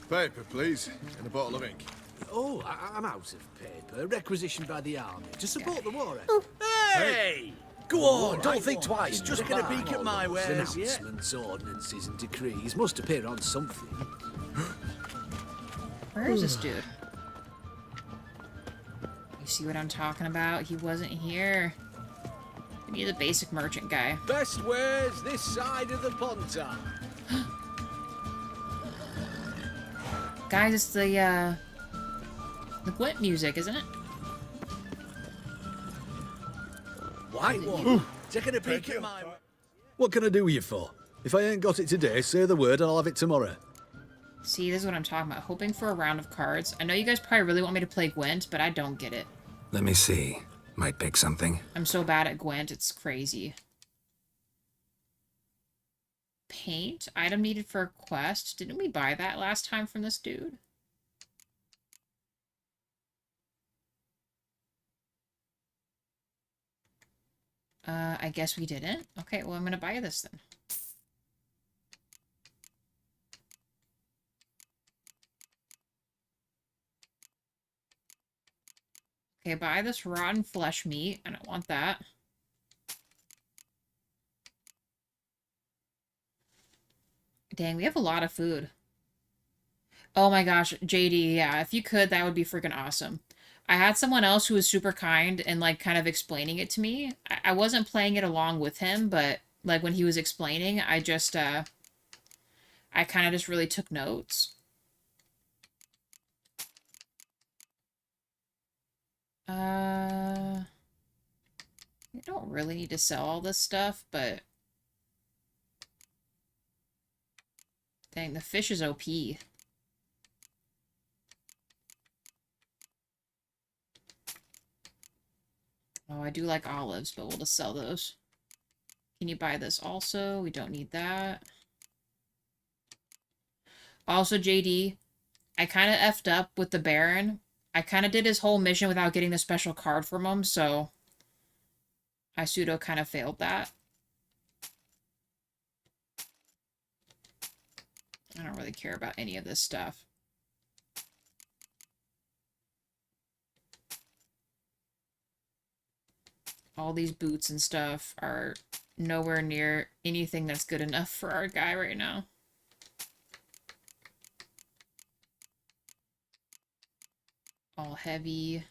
Paper, please, and a bottle of ink. Oh, I'm out of paper. Requisitioned by the army to support the war effort. Oh. Hey! Go on, don't think one. twice. Just get a peek at my wares. Announcements, ordinances, and decrees must appear on something. Where is this dude? You see what I'm talking about? He wasn't here. We need the basic merchant guy. Best wares this side of the Pontar. Guys, it's the Gwent music, isn't it? White one. Taking a peek at my... What can I do with you for? If I ain't got it today, say the word and I'll have it tomorrow. See, this is what I'm talking about. Hoping for a round of cards. I know you guys probably really want me to play Gwent, but I don't get it. Let me see. Might pick something. I'm so bad at Gwent, it's crazy. Paint? Item needed for a quest. Didn't we buy that last time from this dude? I guess we didn't. Okay, well, I'm gonna buy this then. Okay, buy this rotten flesh meat. I don't want that. Dang, we have a lot of food. Oh my gosh, JD, yeah, if you could, that would be freaking awesome. I had someone else who was super kind and, like, kind of explaining it to me. I wasn't playing it along with him, but, like, when he was explaining, I just, I kind of just really took notes. We don't really need to sell all this stuff, but... Dang, the fish is OP. Oh, I do like olives, but we'll just sell those. Can you buy this also? We don't need that. Also, JD, I kind of effed up with the Baron. I kind of did his whole mission without getting the special card from him, so I pseudo kind of failed that. I don't really care about any of this stuff. All these boots and stuff are nowhere near anything that's good enough for our guy right now. All heavy.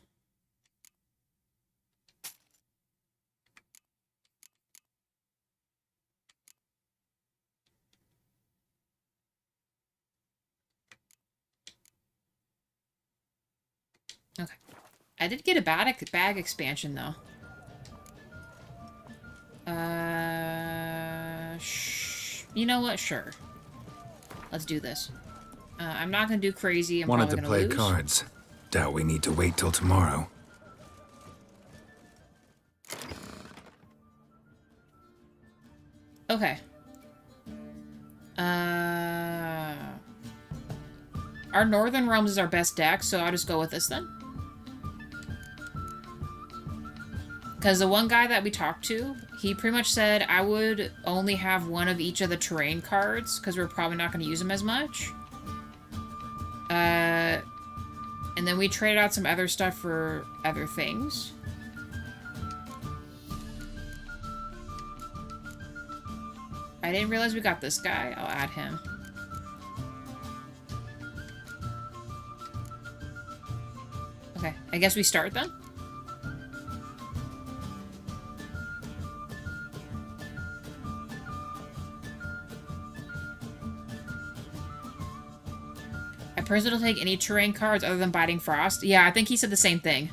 Okay. I did get a bag expansion, though. You know what? Sure. Let's do this. I'm not gonna do crazy. I'm Wanted probably to gonna play lose. cards. Doubt we need to wait till tomorrow. Okay. Our Northern Realms is our best deck, so I'll just go with this then. Because the one guy that we talked to, he pretty much said I would only have one of each of the terrain cards, because we're probably not going to use them as much. And then we traded out some other stuff for other things. I didn't realize we got this guy. I'll add him. Okay, I guess we start then? I personally don't take any terrain cards other than Biting Frost. Yeah, I think he said the same thing.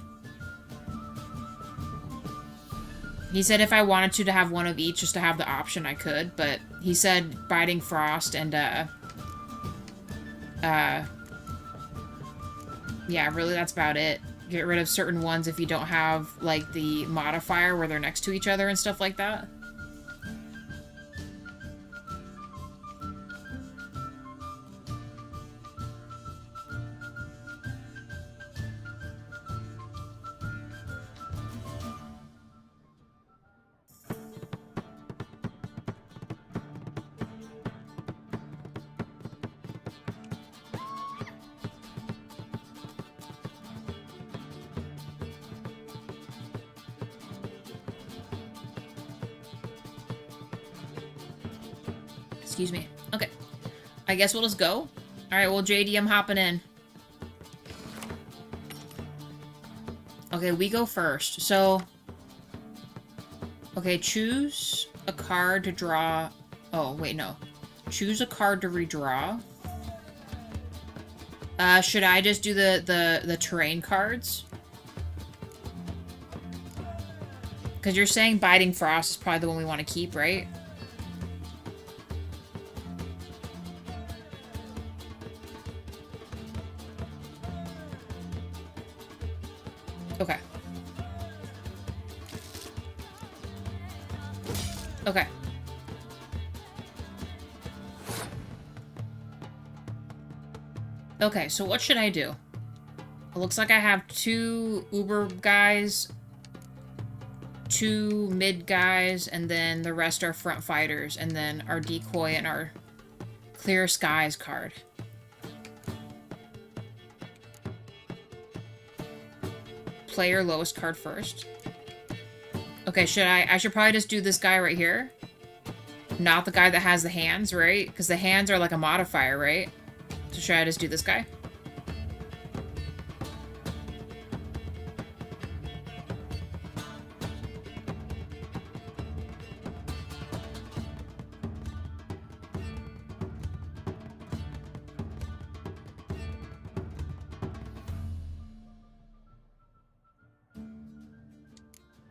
He said if I wanted to have one of each, just to have the option, I could. But he said Biting Frost and, yeah, really, that's about it. Get rid of certain ones if you don't have, like, the modifier where they're next to each other and stuff like that. Excuse me. Okay. I guess we'll just go. Alright, well, JD, I'm hopping in. Okay, we go first. So... Okay, choose a card to draw... Oh, wait, no. Choose a card to redraw. Should I just do the terrain cards? Because you're saying Biting Frost is probably the one we want to keep, right? Okay. Okay. Okay, so what should I do? It looks like I have 2 Uber guys, 2 mid guys, and then the rest are front fighters, and then our decoy and our Clear Skies card. Play your lowest card first. Okay, I should probably just do this guy right here. Not the guy that has the hands, right? Because the hands are like a modifier, right? So should I just do this guy?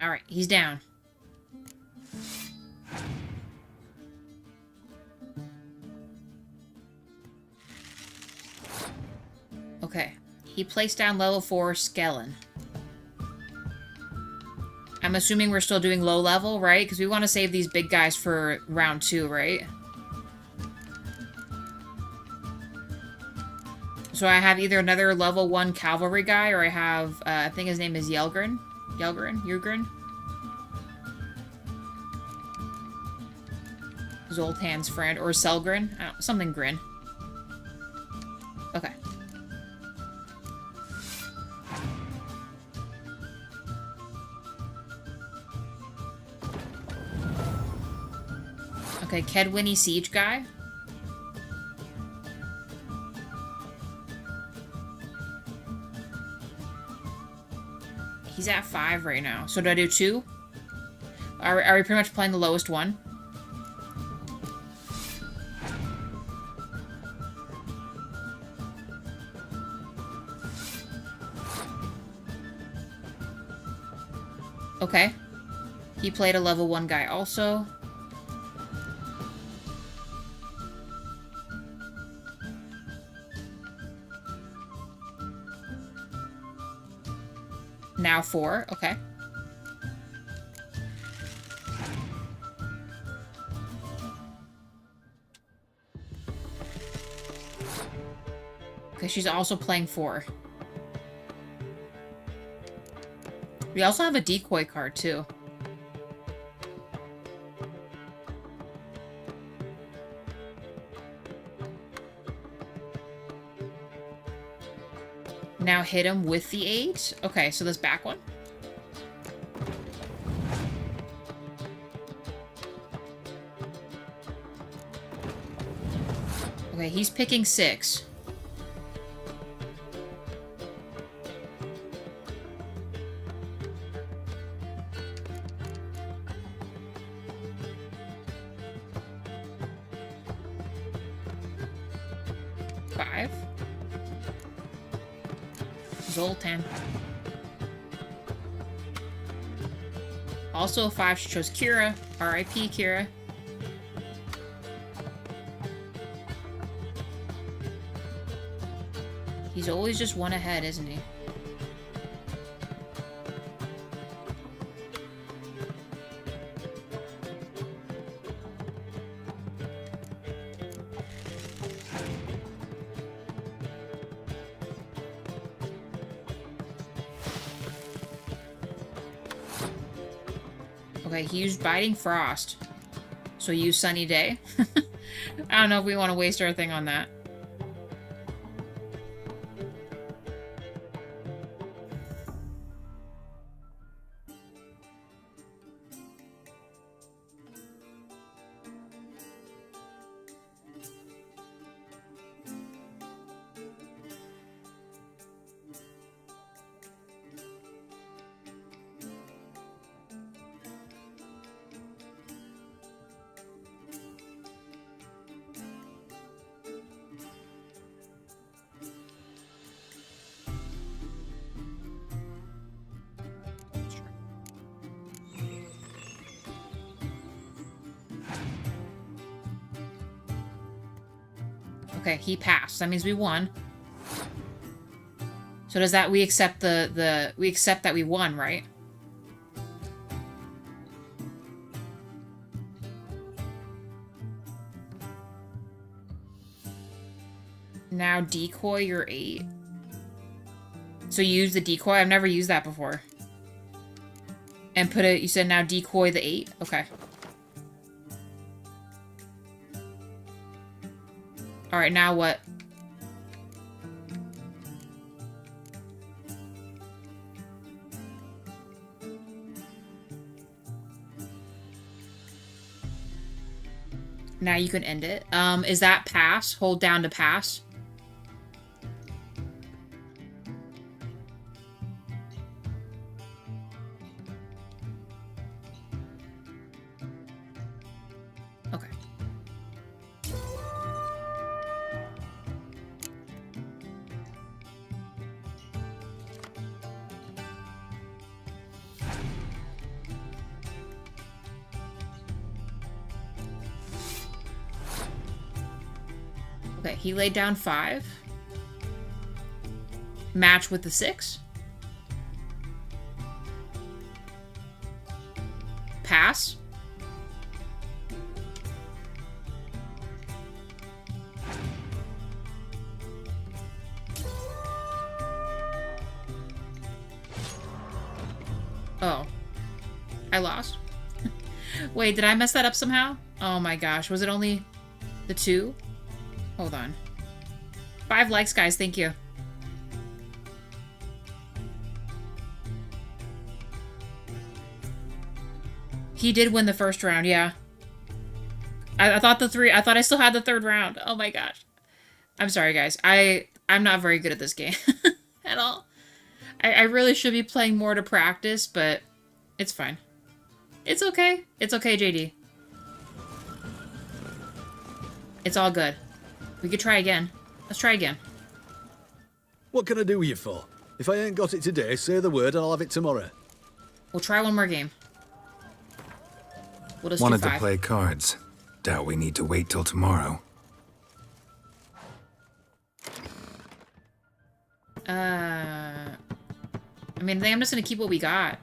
Alright, he's down. Okay. He placed down level 4 Skellen. I'm assuming we're still doing low level, right? Because we want to save these big guys for round 2, right? So I have either another level 1 cavalry guy, or I have, I think his name is Yelgren. Yurgren? Zoltan's friend, or Selgren. I don't, something Grin. Okay. Okay, Kedwinny Siege guy. He's at 5 right now. So do I do 2? Are we pretty much playing the lowest one? Okay. He played a level 1 guy also. Now 4, okay. Okay, she's also playing 4. We also have a decoy card, too. Now hit him with the 8. Okay, so this back one. Okay, he's picking 6. Zoltan. Also a 5, she chose Kira. R.I.P. Kira. He's always just one ahead, isn't he? Okay, he used Biting Frost. So use Sunny Day. I don't know if we want to waste our thing on that. Okay, he passed. That means we won. So does that we accept we accept that we won, right? Now decoy your 8. So you use the decoy? I've never used that before. And put it, you said now decoy the 8? Okay. Alright, now what? Now you can end it. Is that pass? Hold down to pass. Okay. Okay, he laid down 5. Match with the 6. Pass. Oh. I lost? Wait, did I mess that up somehow? Oh my gosh, was it only the 2? Hold on. 5 likes, guys. Thank you. He did win the first round, yeah. I thought I thought I still had the 3rd round. Oh my gosh. I'm sorry, guys. I'm not very good at this game at all. I really should be playing more to practice, but it's fine. It's okay. It's okay, JD. It's all good. We could try again. Let's try again. What can I do with you for? If I ain't got it today, say the word and I'll have it tomorrow. We'll try one more game. We'll just Wanted do 5. to play cards. Doubt we need to wait till tomorrow. I mean, I think I'm just gonna keep what we got.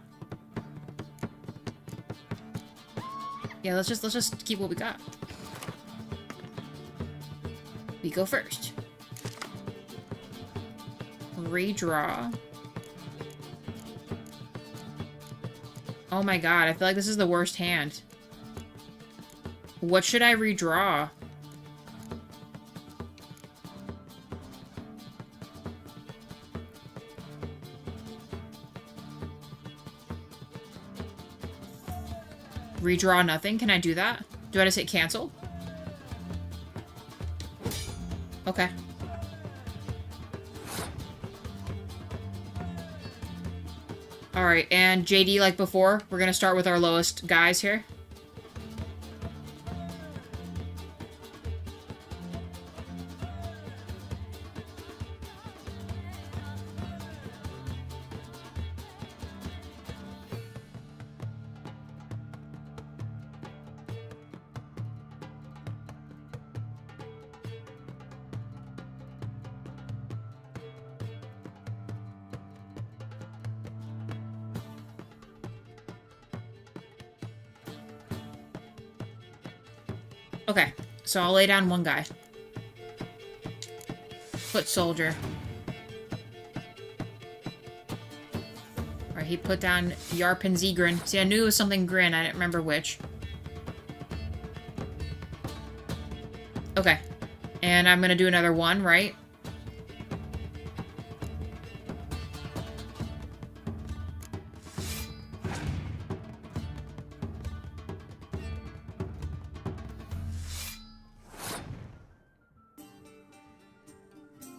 Yeah, let's just keep what we got. We go first. Redraw. Oh my god, I feel like this is the worst hand. What should I redraw? Redraw nothing? Can I do that? Do I just hit cancel? Okay. Alright, and JD, like before, we're gonna start with our lowest guys here. Okay, so I'll lay down one guy. Foot soldier. Alright, he put down Yarp and Zegrin. See, I knew it was something Grin, I didn't remember which. Okay. And I'm gonna do another one, right?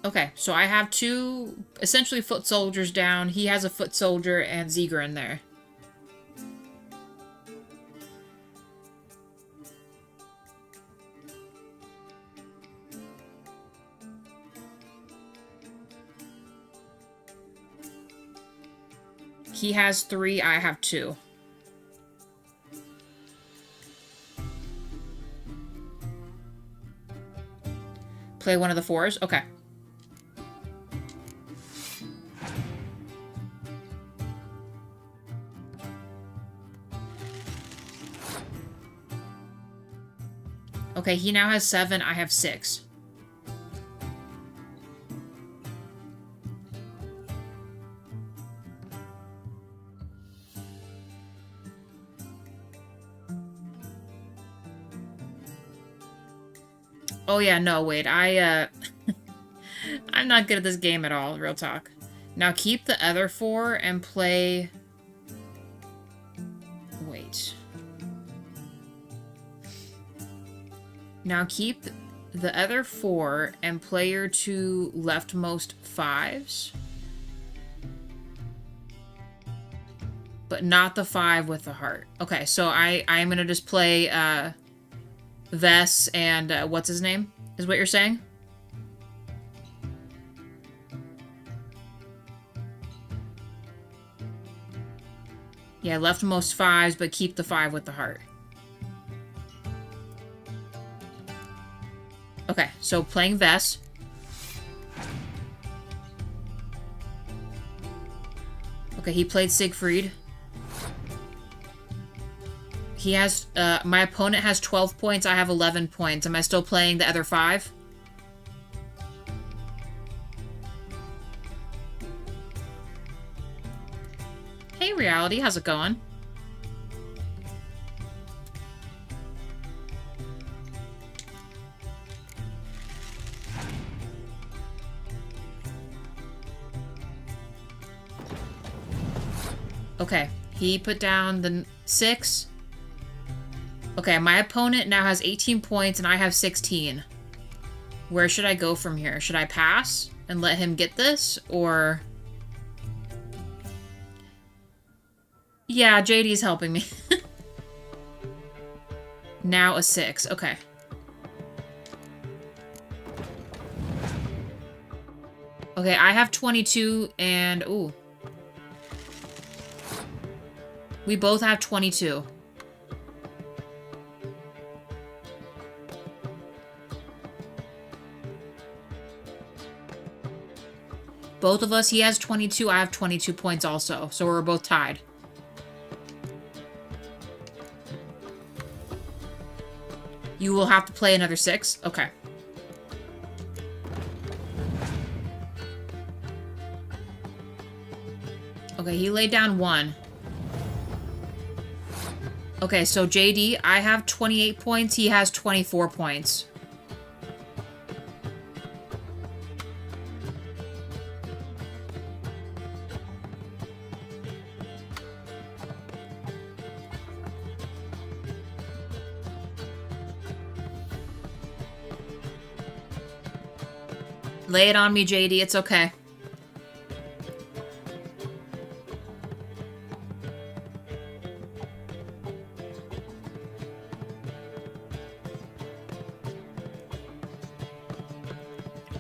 Okay, so I have two, essentially, foot soldiers down. He has a foot soldier and Zeger in there. He has 3, I have 2. Play one of the 4s? Okay. Okay, he now has 7, I have 6. Oh yeah, no, wait, I'm not good at this game at all, real talk. Now keep the other 4 and play... Wait. Now keep the other 4 and play your 2 leftmost 5s. But not the 5 with the heart. Okay, so I'm gonna just play Vess and what's his name? Is what you're saying? Yeah, leftmost 5s, but keep the 5 with the heart. Okay, so playing Vess. Okay, he played Siegfried. He has, my opponent has 12 points, I have 11 points. Am I still playing the other 5? Hey, Reality, how's it going? Okay, he put down the 6. Okay, my opponent now has 18 points and I have 16. Where should I go from here? Should I pass and let him get this, or... Yeah, JD's helping me. Now a 6, okay. Okay, I have 22 and... Ooh. We both have 22. Both of us, he has 22, I have 22 points also, so we're both tied. You will have to play another 6? Okay. Okay, he laid down 1. Okay, so JD, I have 28 points. He has 24 points. Lay it on me, JD. It's okay.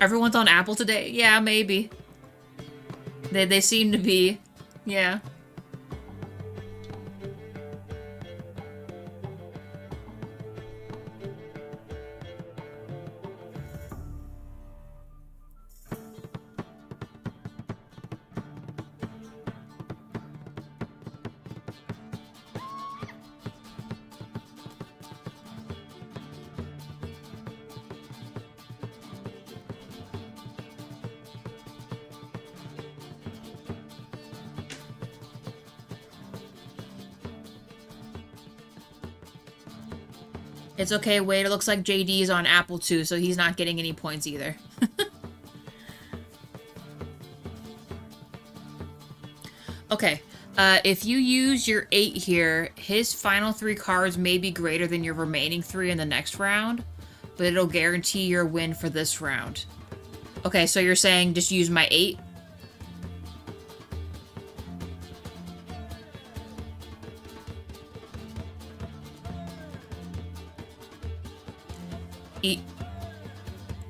Everyone's on Apple today? Yeah, maybe. They seem to be. Yeah. It's okay, wait, it looks like JD is on Apple too, so he's not getting any points either. Okay, if you use your 8 here, his final 3 cards may be greater than your remaining 3 in the next round, but it'll guarantee your win for this round. Okay, so you're saying just use my 8?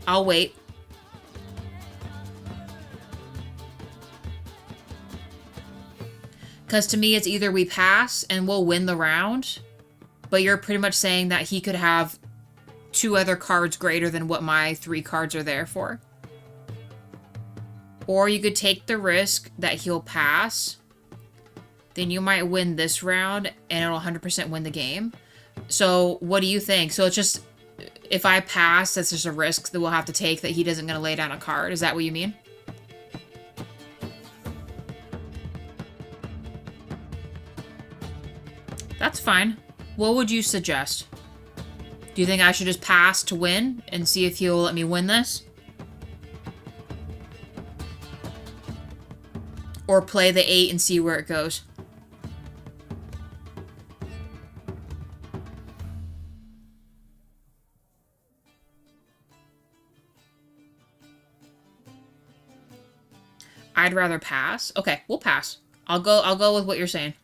I'll wait. Because to me, it's either we pass and we'll win the round, but you're pretty much saying that he could have 2 other cards greater than what my 3 cards are there for. Or you could take the risk that he'll pass. Then you might win this round and it'll 100% win the game. So what do you think? So it's just... If I pass, that's just a risk that we'll have to take that he doesn't going to lay down a card. Is that what you mean? That's fine. What would you suggest? Do you think I should just pass to win and see if he'll let me win this? Or play the 8 and see where it goes? I'd rather pass. Okay, we'll pass. I'll go with what you're saying.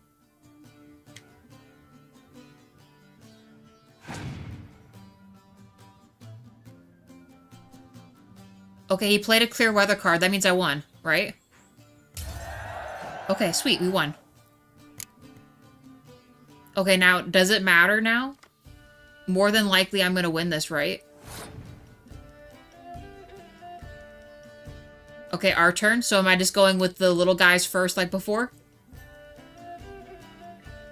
Okay, he played a clear weather card. That means I won, right? Okay, sweet, we won. Okay, now, does it matter now? More than likely, I'm gonna win this, right? Okay, our turn. So am I just going with the little guys first like before?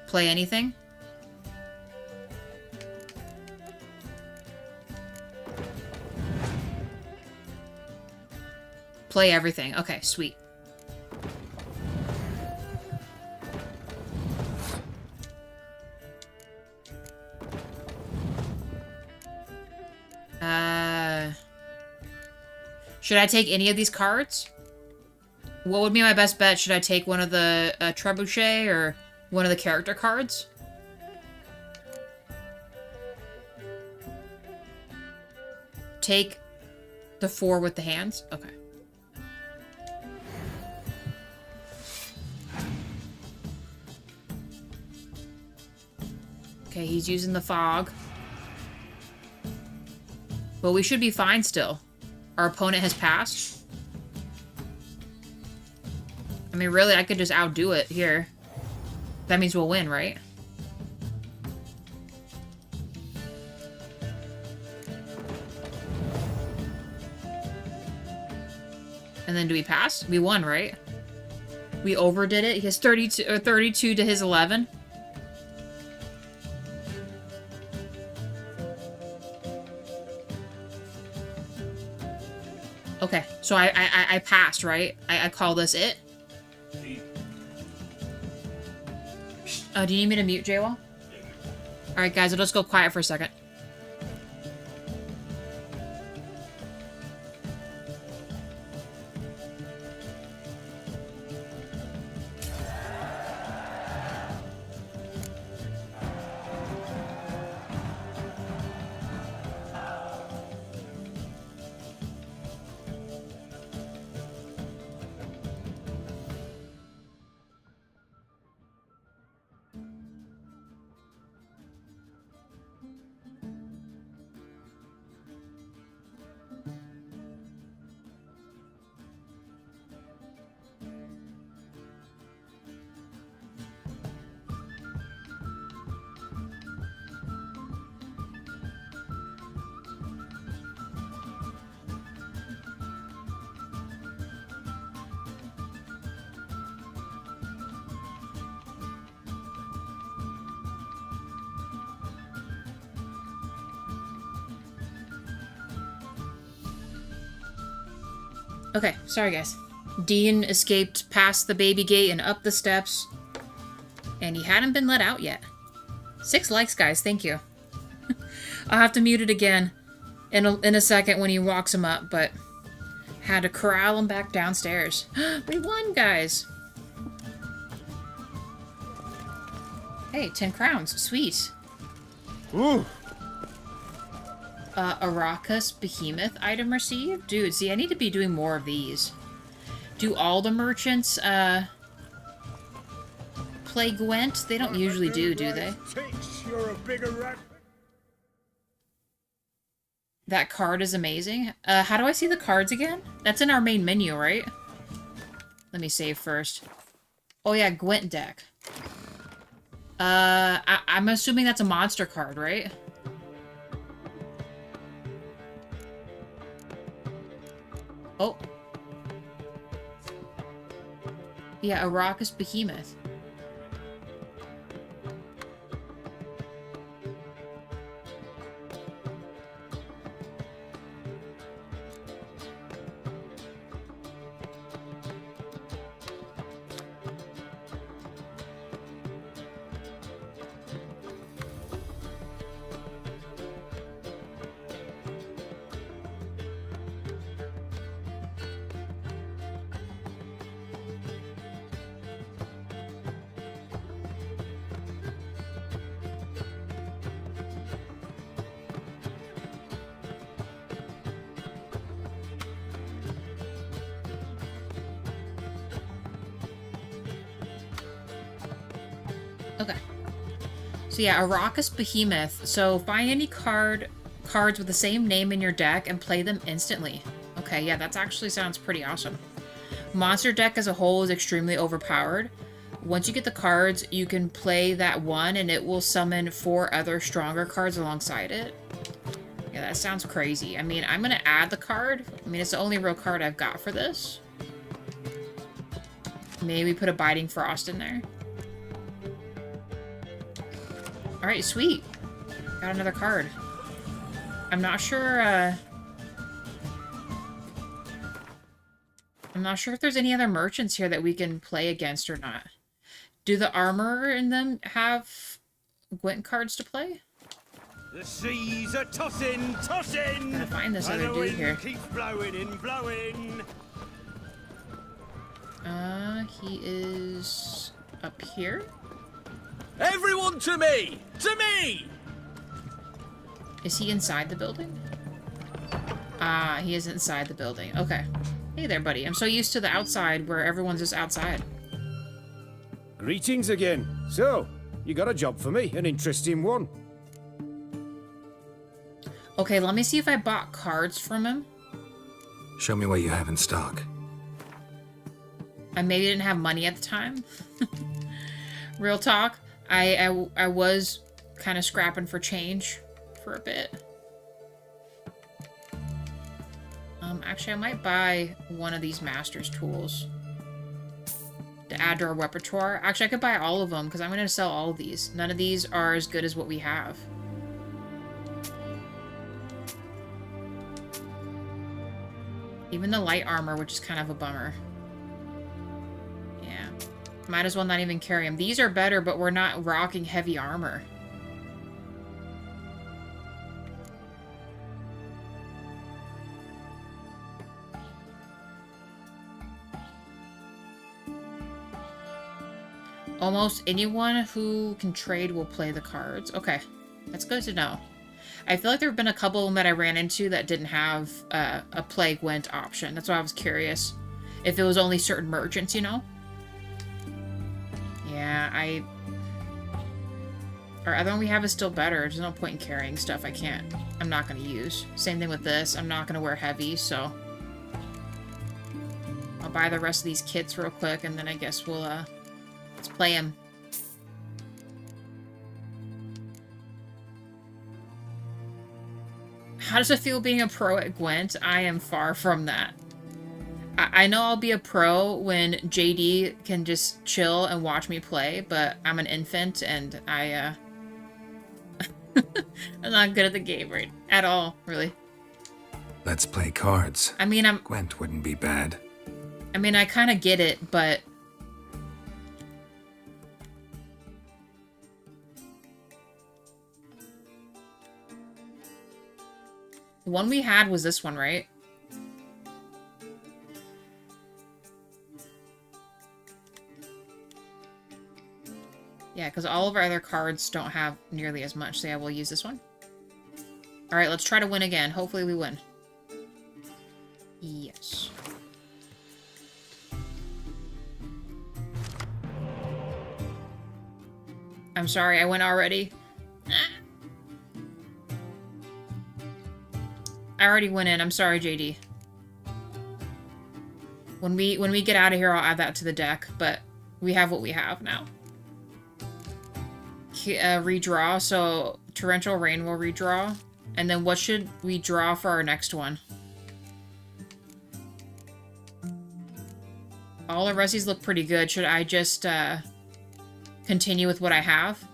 Play anything? Play everything. Okay, sweet. Should I take any of these cards? What would be my best bet? Should I take one of the trebuchet or one of the character cards? Take the 4 with the hands? Okay. Okay, he's using the fog. But we should be fine still. Our opponent has passed. I mean, really, I could just outdo it here. That means we'll win, right? And then do we pass? We won, right? We overdid it. He has 32 to his 11. Okay, so I passed, right? I call this it? Do you need me to mute Jaywall? Alright, guys, I'll just go quiet for a second. Okay, sorry guys. Dean escaped past the baby gate and up the steps, and he hadn't been let out yet. 6 likes, guys, thank you. I'll have to mute it again in a second when he walks him up, but had to corral him back downstairs. We won, guys! Hey, 10 crowns, sweet. Ooh. Arrakis Behemoth item received? Dude, see, I need to be doing more of these. Do all the merchants, play Gwent? They don't usually do they? You're a bigger rat. That card is amazing. How do I see the cards again? That's in our main menu, right? Let me save first. Oh yeah, Gwent deck. I'm assuming that's a monster card, right? Oh. Yeah, Arrakis Behemoth. Okay. So yeah, Arrakis Behemoth. So find any cards with the same name in your deck and play them instantly. Okay, yeah, that actually sounds pretty awesome. Monster deck as a whole is extremely overpowered. Once you get the cards, you can play that one and it will summon 4 other stronger cards alongside it. Yeah, that sounds crazy. I mean, I'm gonna add the card. I mean, it's the only real card I've got for this. Maybe put a Biting Frost in there. Alright, sweet. Got another card. I'm not sure, I'm not sure if there's any other merchants here that we can play against or not. Do the armor in them have Gwent cards to play? The seas are tossing, tossing! Gotta find this other And the dude wind here. keeps blowing and blowing. He is up here? Everyone to me! To me! Is he inside the building? Ah, he is inside the building. Okay. Hey there, buddy. I'm so used to the outside where everyone's just outside. Greetings again. So, you got a job for me, an interesting one. Okay, let me see if I bought cards from him. Show me what you have in stock. I maybe didn't have money at the time. Real talk. I was kind of scrapping for change for a bit. Actually, I might buy one of these master's tools to add to our repertoire. Actually, I could buy all of them because I'm going to sell all of these. None of these are as good as what we have. Even the light armor, which is kind of a bummer. Yeah. Might as well not even carry them. These are better, but we're not rocking heavy armor. Almost anyone who can trade will play the cards. Okay, that's good to know. I feel like there have been a couple of them that I ran into that didn't have a play Gwent option. That's why I was curious. If it was only certain merchants, you know? Yeah, Our other one we have is still better. There's no point in carrying stuff I'm not going to use. Same thing with this. I'm not going to wear heavy, so... I'll buy the rest of these kits real quick, and then I guess we'll, let's play them. How does it feel being a pro at Gwent? I am far from that. I know I'll be a pro when JD can just chill and watch me play, but I'm an infant and I'm not good at the game right at all, really. Let's play cards. I mean, Gwent wouldn't be bad. I mean, I kind of get it, but... The one we had was this one, right? Yeah, because all of our other cards don't have nearly as much, so yeah, we'll use this one. Alright, let's try to win again. Hopefully we win. Yes. I'm sorry, I went already. I already went in. I'm sorry, JD. When we get out of here, I'll add that to the deck, but we have what we have now. Redraw, so Torrential Rain will redraw. And then what should we draw for our next one? All the resties look pretty good. Should I just continue with what I have?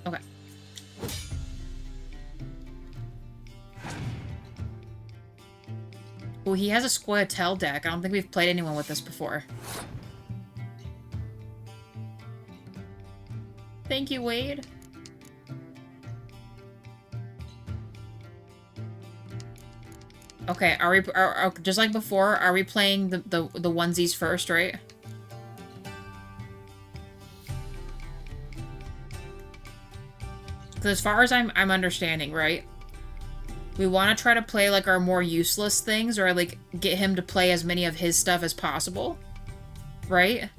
Okay. Well, he has a Scoia'tael deck. I don't think we've played anyone with this before. Thank you, Wade. Okay, are we just like before? Are we playing the onesies first, right? Because as far as I'm understanding, right? We want to try to play like our more useless things, or like get him to play as many of his stuff as possible, right?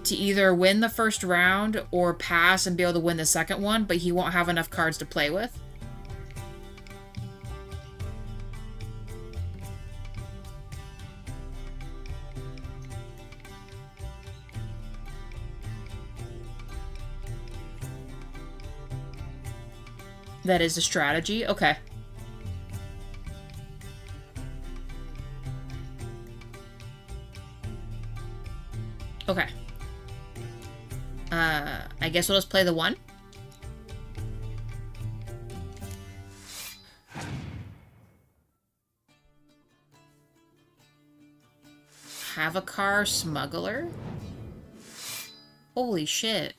To either win the first round or pass and be able to win the second one, but he won't have enough cards to play with. That is a strategy. Okay. Okay. I guess we'll just play the one. Have a car smuggler? Holy shit.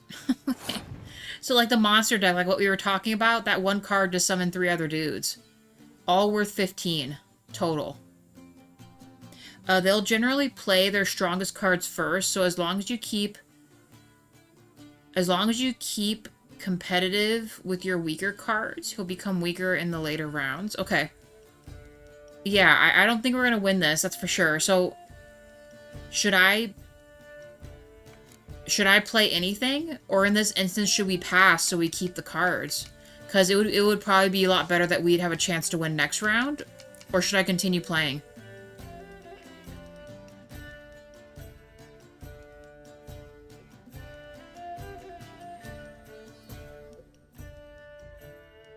So like the monster deck, like what we were talking about, that one card just summoned 3 other dudes. All worth 15 total. They'll generally play their strongest cards first, so as long as you keep competitive with your weaker cards, he'll become weaker in the later rounds. Okay. Yeah, I don't think we're gonna win this, that's for sure. So should I play anything? Or in this instance, should we pass so we keep the cards? Because it would probably be a lot better that we'd have a chance to win next round. Or should I continue playing?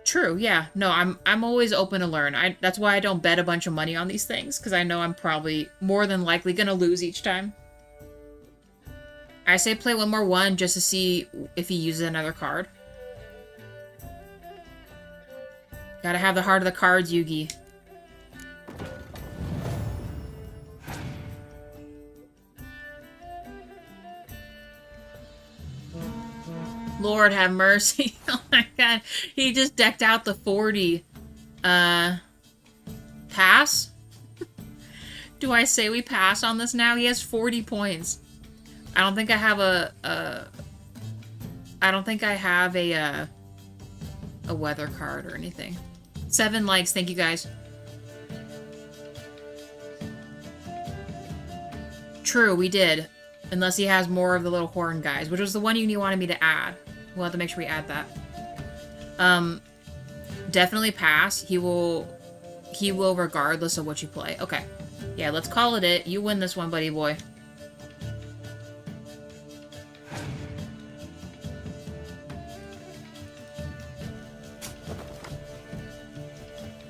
True, yeah. No, I'm always open to learn. That's why I don't bet a bunch of money on these things, because I know I'm probably more than likely gonna lose each time. I say play one more one just to see if he uses another card. Gotta have the heart of the cards, Yugi. Lord have mercy. Oh my god. He just decked out the 40. Pass? Do I say we pass on this now? He has 40 points. I don't think I have I don't think I have a weather card or anything. 7 likes, thank you guys. True, we did. Unless he has more of the little horn guys, which was the one you wanted me to add. We'll have to make sure we add that. Definitely pass. He will regardless of what you play. Okay. Yeah, let's call it. You win this one, buddy boy.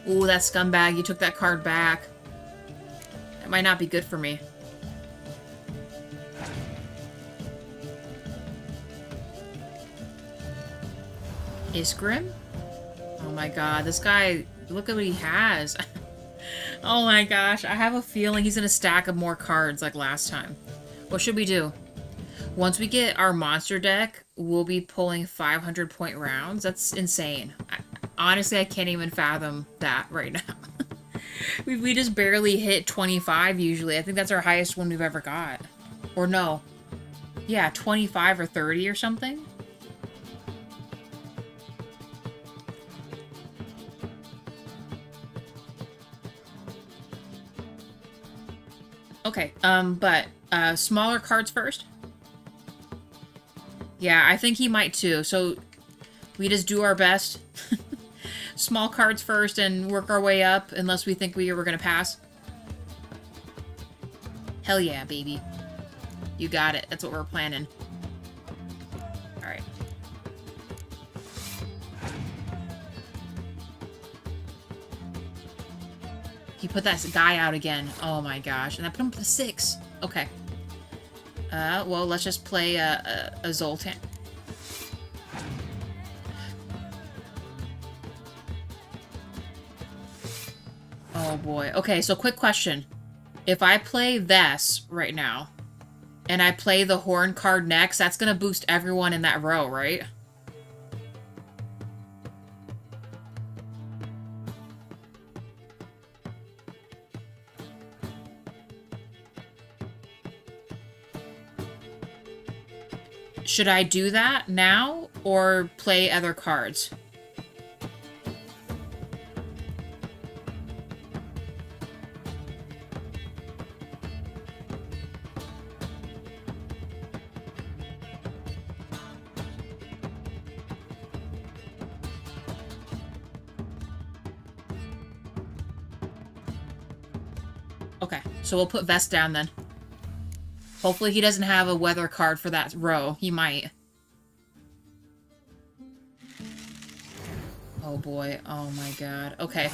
Ooh, that scumbag. You took that card back. That might not be good for me. Isgrim? Oh my god, this guy, look at what he has. Oh my gosh, I have a feeling he's gonna stack up more cards like last time. What should we do? Once we get our monster deck, we'll be pulling 500 point rounds. That's insane. Honestly, I can't even fathom that right now. we just barely hit 25 usually. I think that's our highest one we've ever got. Or no. Yeah, 25 or 30 or something. Okay, but smaller cards first? Yeah, I think he might too, so we just do our best. Small cards first and work our way up, unless we think we were gonna pass. Hell yeah, baby. You got it, that's what we're planning. Alright. He put that guy out again. Oh my gosh. And I put him to 6. Okay. Well, let's just play a Zoltan. Oh boy. Okay, so quick question. If I play this right now, and I play the horn card next, that's gonna boost everyone in that row, right? Should I do that now, or play other cards? Okay, so we'll put Vest down then. Hopefully he doesn't have a weather card for that row. He might. Oh boy. Oh my god. Okay.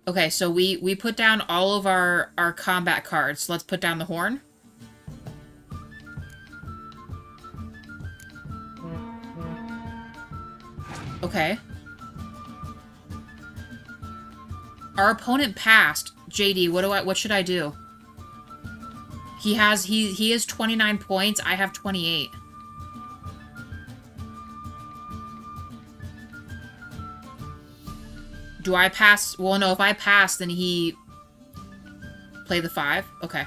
Okay, so we put down all of our combat cards. Let's put down the horn. Okay. Our opponent passed. JD, what should I do? He has 29 points. I have 28. Do I pass? Well, no, if I pass, then he play the 5. Okay.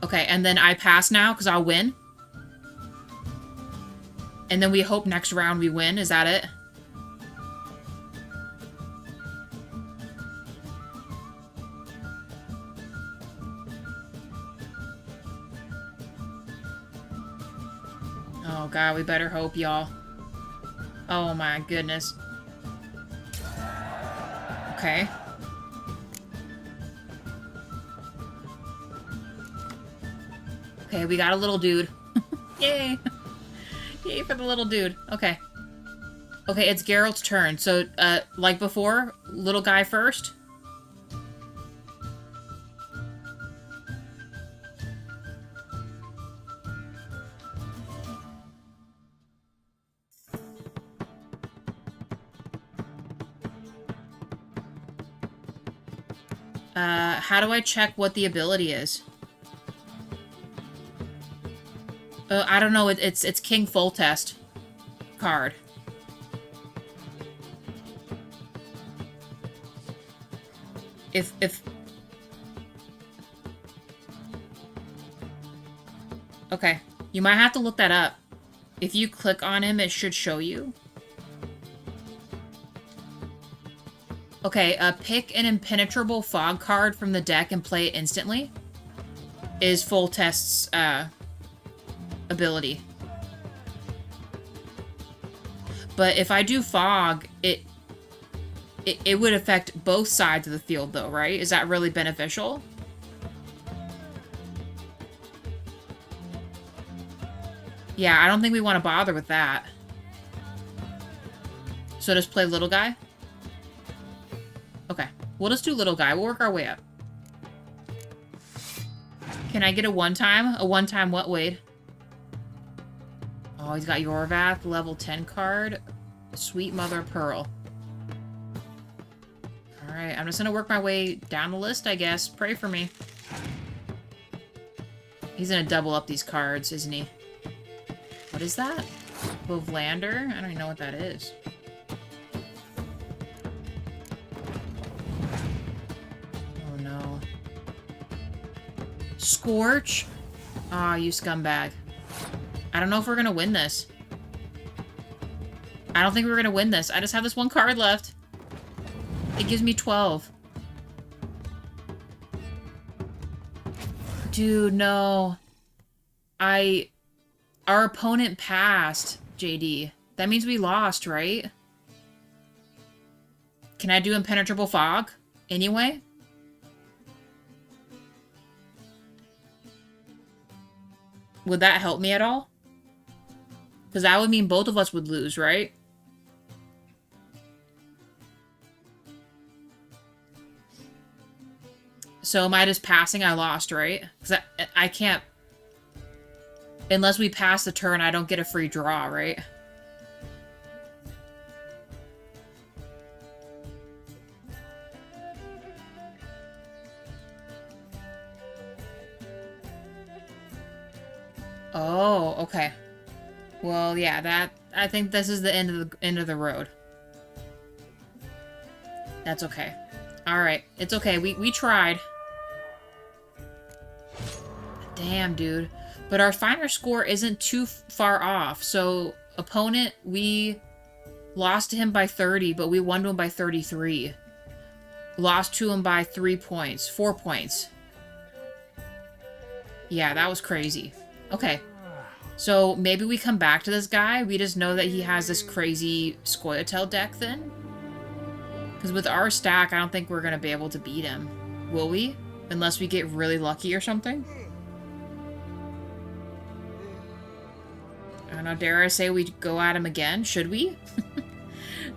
Okay, and then I pass now because I'll win. And then we hope next round we win. Is that it? Oh god, we better hope, y'all. Oh my goodness. Okay. Okay, we got a little dude. Yay! Yay for the little dude. Okay. Okay, it's Geralt's turn. So, like before, little guy first. How do I check what the ability is? I don't know. It's King Foltest card. If okay, you might have to look that up. If you click on him, it should show you. Okay, pick an impenetrable fog card from the deck and play it instantly. Is Foltest's ability. But if I do fog, it would affect both sides of the field, though, right? Is that really beneficial? Yeah, I don't think we want to bother with that. So just play little guy? Okay, we'll just do little guy. We'll work our way up. Can I get a one-time? A one-time what, Wade? Oh, he's got Yorvath, level 10 card. Sweet Mother of Pearl. Alright, I'm just gonna work my way down the list, I guess. Pray for me. He's gonna double up these cards, isn't he? What is that? Bovlander? I don't even know what that is. Oh no. Scorch? Aw, you scumbag. I don't know if we're gonna win this. I don't think we're gonna win this. I just have this one card left. It gives me 12. Dude, no. Our opponent passed, JD. That means we lost, right? Can I do Impenetrable Fog? Anyway? Would that help me at all? Because that would mean both of us would lose, right? So am I just passing? I lost, right? Because I can't... Unless we pass the turn, I don't get a free draw, right? Oh, okay. Well, yeah, I think this is the end of the road. That's okay. All right, it's okay. We tried. Damn, dude. But our final score isn't too far off. So, opponent, we lost to him by 30, but we won to him by 33. Lost to him by 3 points. 4 points. Yeah, that was crazy. Okay. So, maybe we come back to this guy. We just know that he has this crazy Scoia'tael deck then. Because with our stack, I don't think we're going to be able to beat him. Will we? Unless we get really lucky or something? I don't know, dare I say we go at him again? Should we?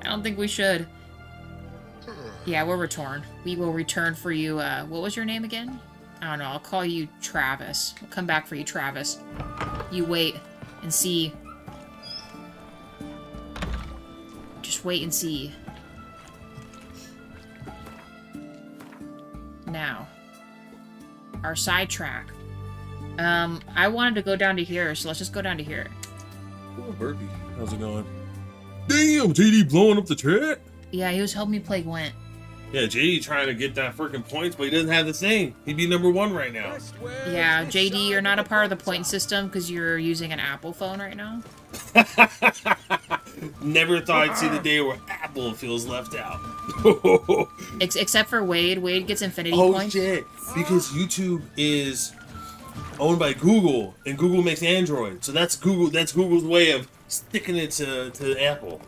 I don't think we should. Yeah, we'll return. We will return for you, what was your name again? I don't know, I'll call you Travis. We'll come back for you, Travis. You wait and see. Just wait and see. Now. Our sidetrack. I wanted to go down to here, so let's just go down to here. Oh, Burpee. How's it going? Damn, JD blowing up the chat? Yeah, he was helping me play Gwent. Yeah, JD trying to get that freaking points, but he doesn't have the same. He'd be number 1 right now. Yeah, JD, you're not a part of the point system because you're using an Apple phone right now. Never thought I'd see the day where Apple feels left out. Except for Wade. Wade gets infinity points. Oh, shit. Because YouTube is owned by Google, and Google makes Android. So that's Google's way of sticking it to Apple.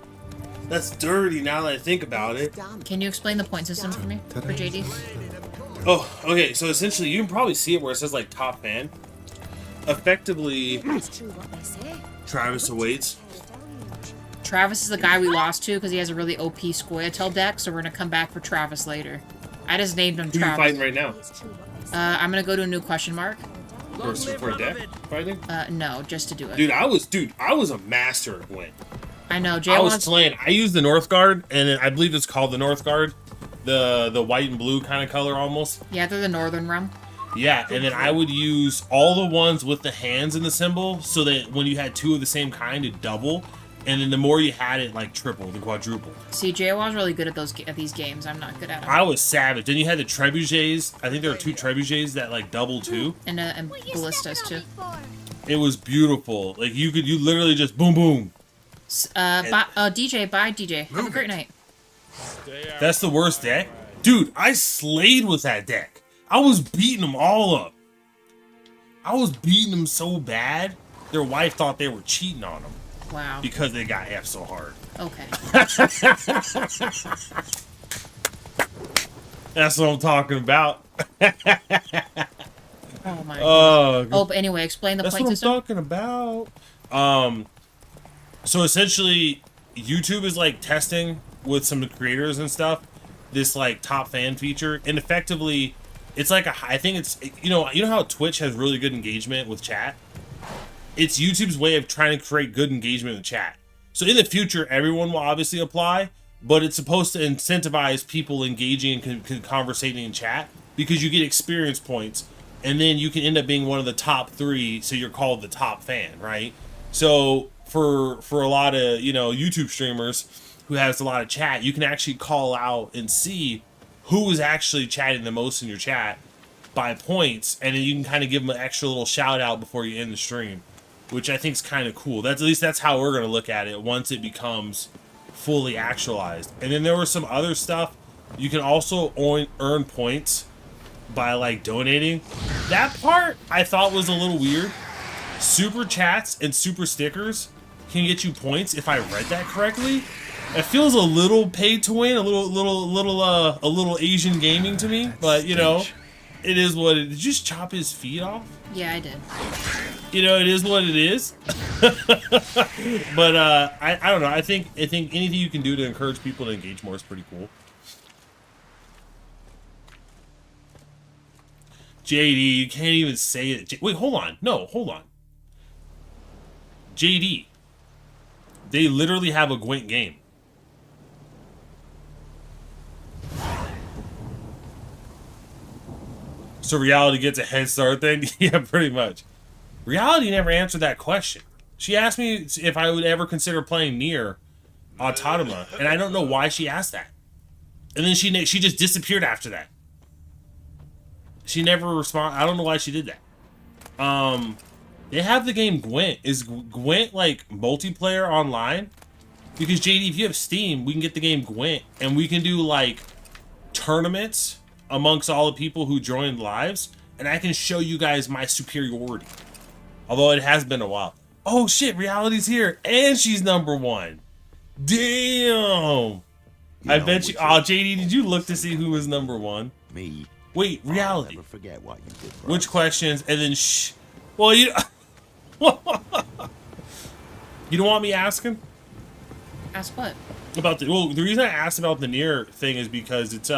That's dirty now that I think about it. Can you explain the point system for me, for JD? Oh, okay. So essentially, you can probably see it where it says like top fan. Effectively, Travis awaits. Travis is the guy we lost to because he has a really OP Scoia'tael deck, so we're gonna come back for Travis later. I just named him Who are you Travis. fighting right now? I'm gonna go to a new question mark. For a deck fighting? No, just to do it. Dude, I was a master at Gwent. I know, Jay I wants... was slaying. I used the North Guard, and I believe it's called the North Guard. the white and blue kind of color almost. Yeah, they're the northern realm. Yeah, and then I would use all the ones with the hands in the symbol so that when you had two of the same kind, it double. And then the more you had it, like tripled and quadrupled. See, JWoww's really good at these games. I'm not good at them. I was savage. Then you had the trebuchets. I think there were 2 trebuchets that like double too. And ballistas too. It was beautiful. Like you literally just boom boom. DJ, bye DJ. Have a great night. That's the worst deck, dude. I slayed with that deck. I was beating them all up. I was beating them so bad. Their wife thought they were cheating on them. Wow. Because they got F so hard. Okay. That's what I'm talking about. Oh my god. Oh, but anyway, explain the that's point what system. I'm talking about. So essentially, YouTube is like testing with some creators and stuff this like top fan feature, and effectively, it's like I think it's you know how Twitch has really good engagement with chat. It's YouTube's way of trying to create good engagement with chat. So in the future, everyone will obviously apply, but it's supposed to incentivize people engaging and conversating in chat because you get experience points, and then you can end up being one of the top 3, so you're called the top fan, right? So for a lot of YouTube streamers who has a lot of chat, you can actually call out and see who is actually chatting the most in your chat by points, and then you can kind of give them an extra little shout out before you end the stream, which I think is kind of cool. At least that's how we're going to look at it once it becomes fully actualized. And then there was some other stuff. You can also earn points by like donating. That part I thought was a little weird. Super chats and super stickers can get you points if I read that correctly. It feels a little paid to win, a little Asian gaming to me, but it is what it is. Did you just chop his feet off? Yeah, I did. It is what it is. But I don't know. I think anything you can do to encourage people to engage more is pretty cool. JD, you can't even say it. Wait, hold on. No, hold on. JD. They literally have a Gwent game. So Reality gets a head start then? Yeah, pretty much. Reality never answered that question. She asked me if I would ever consider playing Nier Automata, and I don't know why she asked that. And then she just disappeared after that. She never responded. I don't know why she did that. They have the game Gwent. Is Gwent like multiplayer online? Because JD, if you have Steam, we can get the game Gwent, and we can do like tournaments amongst all the people who joined lives, and I can show you guys my superiority. Although it has been a while. Oh shit, Reality's here, and she's #1. Damn. I bet you. Oh, JD, did you look to see who was #1? Me. Wait, Reality. Never forget what you did for Which us. questions? And then shh. Well, you. You don't want me asking Ask what? about the? Well, the reason I asked about the Nier thing is because it's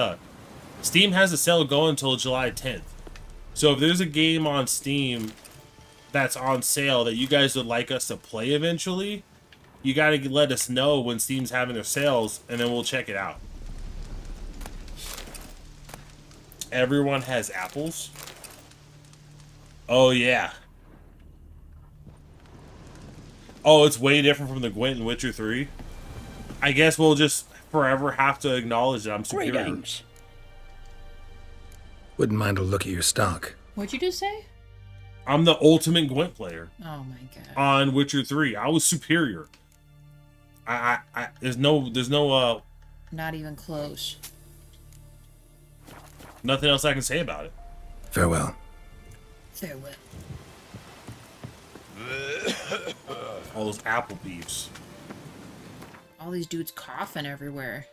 Steam has a sale going until July 10th. So if there's a game on Steam that's on sale that you guys would like us to play eventually, you got to let us know when Steam's having their sales, and then we'll check it out. Everyone has apples. Oh, yeah. Oh, it's way different from the Gwent in Witcher 3. I guess we'll just forever have to acknowledge that I'm superior. Greetings. Wouldn't mind a look at your stock. What'd you just say? I'm the ultimate Gwent player. Oh my god. On Witcher 3. I was superior. There's no Not even close. nothing else I can say about it. Farewell. Farewell. All those apple beefs. All these dudes coughing everywhere.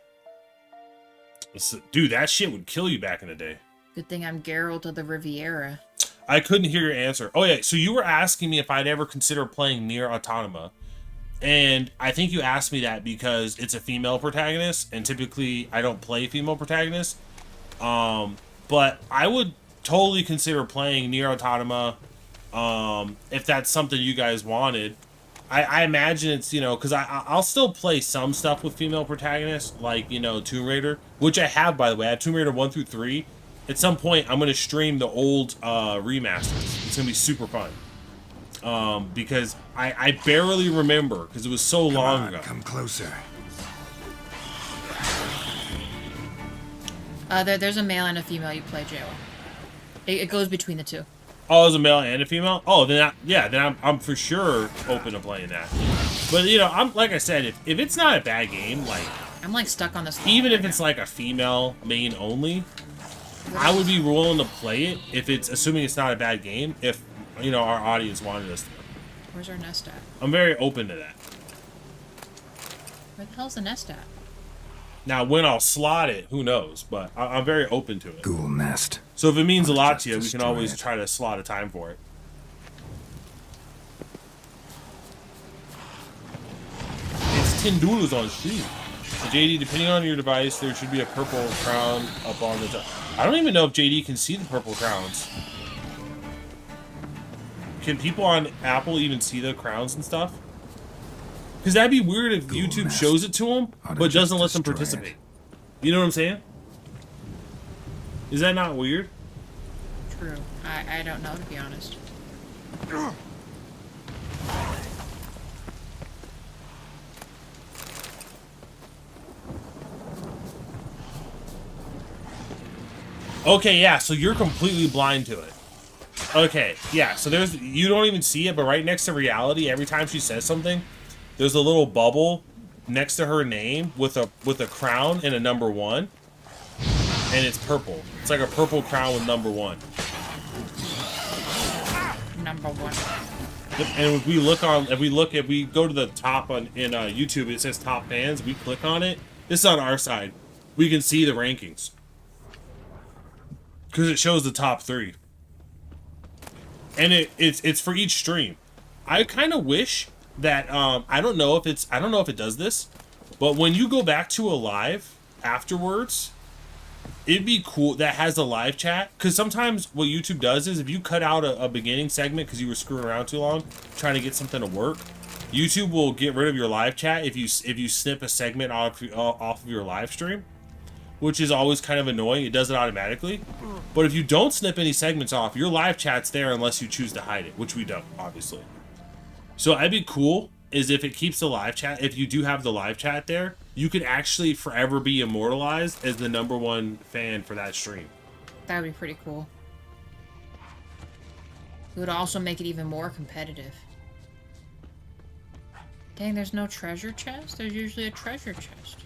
Dude, that shit would kill you back in the day. Good thing I'm Geralt of the Riviera. I couldn't hear your answer. Oh yeah, so you were asking me if I'd ever consider playing Nier Automata. And I think you asked me that because it's a female protagonist, and typically I don't play female protagonists. But I would totally consider playing Nier Automata if that's something you guys wanted. I imagine it's, you know, because I'll still play some stuff with female protagonists, like, you know, Tomb Raider, which I have, by the way. I have Tomb Raider 1 through 3. At some point, I'm going to stream the old remasters. It's going to be super fun. Because I barely remember, because it was so long ago. Come closer. There's a male and a female you play, Joe. It goes between the two. Oh, there's a male and a female? Oh, then I'm for sure open to playing that. But, you know, I'm like I said, if it's not a bad game, like... I'm, like, stuck on this... Even if it's, like, a female main only, I would be willing to play it if it's... Assuming it's not a bad game, if, you know, our audience wanted us to. Where's our nest at? I'm very open to that. Where the hell's the nest at? Now, when I'll slot it, who knows? But I'm very open to it. Ghoul nest. So if it means a lot to you, we Just can destroy always it. try to slot a time for it. It's $10 on Steam. So JD, depending on your device, there should be a purple crown up on the top. I don't even know if JD can see the purple crowns. Can people on Apple even see the crowns and stuff? Because that'd be weird if Ghoul YouTube nest. shows it to them, Ought to but just doesn't let them destroy it. participate. You know what I'm saying? Is that not weird? True. I don't know, to be honest. Okay, yeah, so you're completely blind to it. Okay, yeah, so you don't even see it, but right next to reality, every time she says something, there's a little bubble next to her name with a crown and a number 1. And it's purple. It's like a purple crown with number 1. Number 1. And if we go to the top in YouTube, it says top fans. We click on it. This is on our side. We can see the rankings because it shows the top 3, and it's for each stream. I kind of wish that I don't know if it does this, but when you go back to a live afterwards, it'd be cool that has a live chat, because sometimes what YouTube does is if you cut out a beginning segment because you were screwing around too long trying to get something to work, YouTube will get rid of your live chat if you snip a segment off of your live stream, which is always kind of annoying. It does it automatically. But if you don't snip any segments off, your live chat's there unless you choose to hide it, which we don't, obviously. So that'd be cool, is if it keeps the live chat, if you do have the live chat there, you could actually forever be immortalized as the number 1 fan for that stream. That would be pretty cool. It would also make it even more competitive. Dang, there's no treasure chest? There's usually a treasure chest.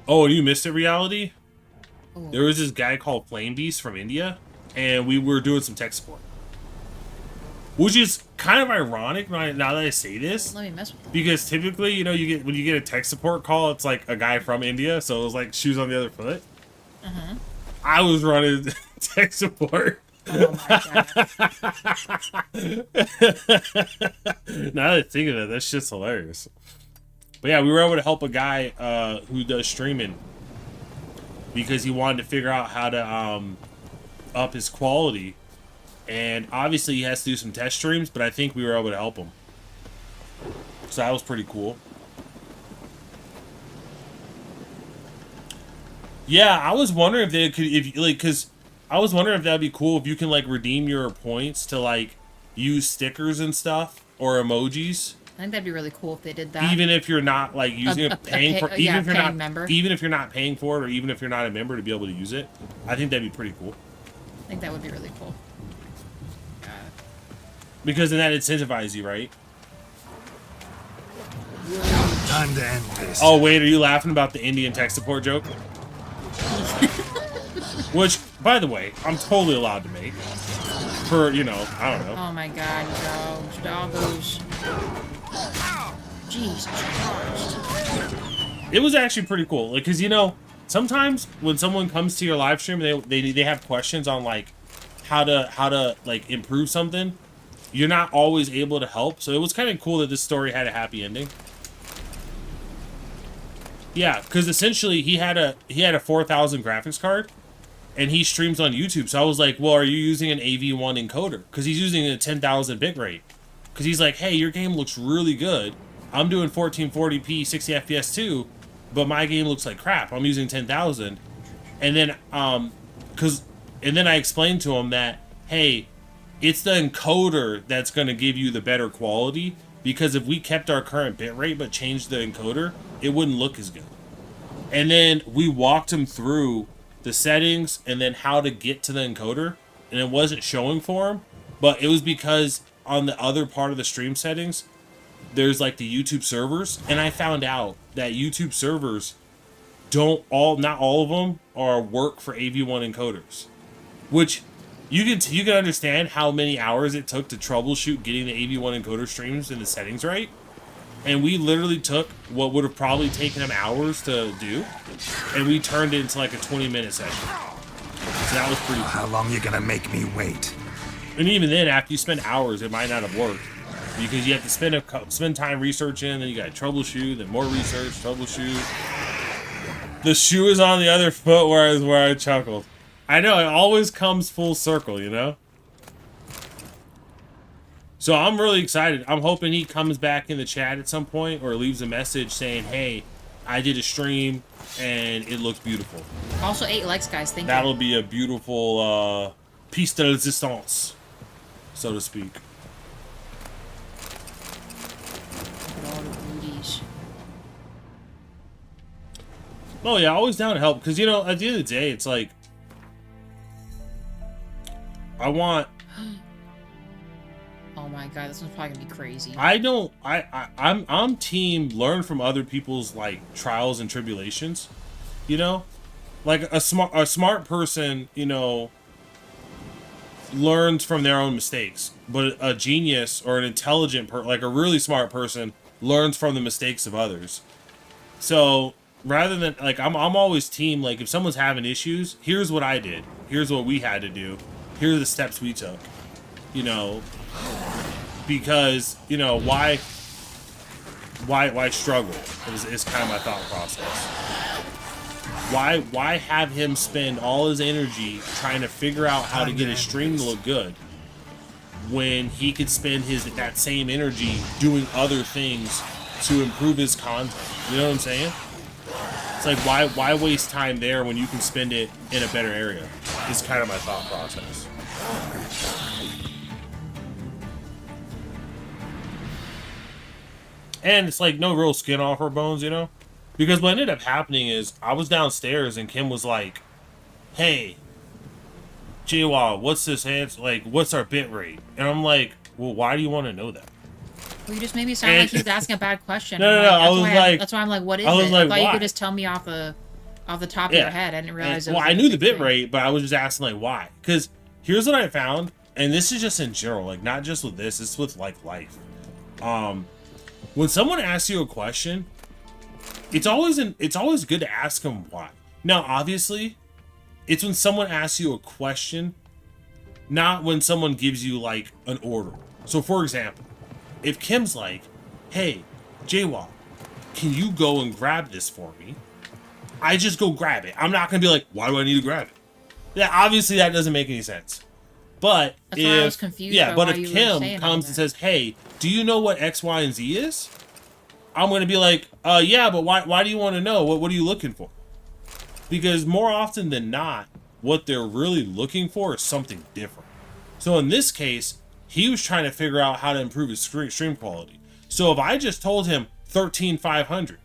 Oh, you missed it, Reality? Ooh. There was this guy called Flame Beast from India, and we were doing some tech support. Which is kind of ironic now that I say this. Let me mess with them. Because typically, you know, when you get a tech support call, it's like a guy from India, so it was like shoes on the other foot. Uh-huh. I was running tech support. Oh my god. Now that I think of it, that's just hilarious. But yeah, we were able to help a guy who does streaming because he wanted to figure out how to up his quality. And obviously he has to do some test streams, but I think we were able to help him. So that was pretty cool. Yeah, I was wondering if they could, because I was wondering if that'd be cool if you can like redeem your points to like use stickers and stuff or emojis. I think that'd be really cool if they did that. Even if you're not like using it, paying for, even if you're not, member. even if you're not paying for it, or even if you're not a member to be able to use it, I think that'd be pretty cool. I think that would be really cool. Because then that incentivizes you, right? Time to end this. Oh wait, are you laughing about the Indian tech support joke? Which, by the way, I'm totally allowed to make. For, you know, I don't know. Oh my god, doggos. Jesus Christ. It was actually pretty cool, like, cause you know, sometimes when someone comes to your live stream, they have questions on like how to like improve something. You're not always able to help, so it was kind of cool that this story had a happy ending. Yeah, because essentially he had a 4000 graphics card, and he streams on YouTube. So I was like, well, are you using an AV1 encoder? Because he's using a 10,000 bit rate. because he's like, hey, your game looks really good. I'm doing 1440p 60 FPS too, but my game looks like crap. I'm using 10,000. And then I explained to him that, hey, it's the encoder that's going to give you the better quality, because if we kept our current bitrate but changed the encoder, it wouldn't look as good. And then we walked him through the settings and then how to get to the encoder, and it wasn't showing for him, but it was because on the other part of the stream settings, there's like the YouTube servers, and I found out that YouTube servers not all of them work for AV1 encoders, which you can understand how many hours it took to troubleshoot getting the AV1 encoder streams in the settings right. And we literally took what would have probably taken him hours to do, and we turned it into like a 20-minute session. So that was pretty cool. How long you gonna make me wait? And even then, after you spend hours, it might not have worked, because you have to spend time researching, then you got to troubleshoot, then more research, troubleshoot. The shoe is on the other foot where I chuckled. I know, it always comes full circle, you know? So I'm really excited. I'm hoping he comes back in the chat at some point or leaves a message saying, hey, I did a stream and it looks beautiful. Also 8 likes, guys. Thank you. That'll be a beautiful piece de resistance, so to speak. Look at all the booties. Oh yeah, always down to help, because you know, at the end of the day, it's like Oh my god, this one's probably gonna be crazy. I'm team learn from other people's like trials and tribulations, you know, like a smart person, you know, learns from their own mistakes, but a genius or an intelligent like a really smart person learns from the mistakes of others. So rather than like, I'm always team, like if someone's having issues, here's what I did, here's what we had to do, here are the steps we took, you know. Because, you know, why struggle is kind of my thought process. Why have him spend all his energy trying to figure out how to get his stream to look good when he could spend that same energy doing other things to improve his content? You know what I'm saying? It's like, why waste time there when you can spend it in a better area? Is kind of my thought process. And it's like no real skin off our bones, you know? Because what ended up happening is I was downstairs and Kim was like, hey, J-Wall, what's this answer? Like, what's our bit rate? And I'm like, well, why do you want to know that? Well, you just made me sound like he was asking a bad question. No, I was like, that's why I'm like, what is it? I thought why? You could just tell me off the top of your head. I didn't realize it was I knew the bit rate, but I was just asking like why. Because here's what I found, and this is just in general, like not just with this, it's with like life. When someone asks you a question, it's always good to ask them why. Now, obviously, it's when someone asks you a question, not when someone gives you like an order. So, for example, if Kim's like, "Hey, J-Wall, can you go and grab this for me?" I just go grab it. I'm not gonna be like, "Why do I need to grab it?" Yeah, obviously that doesn't make any sense. But that's why I was confused. Yeah, but if Kim comes and says, "Hey, do you know what X, Y, and Z is?" I'm gonna be like, yeah, but why do you want to know? What are you looking for? Because more often than not, what they're really looking for is something different. So in this case, he was trying to figure out how to improve his stream quality. So if I just told him 13,500,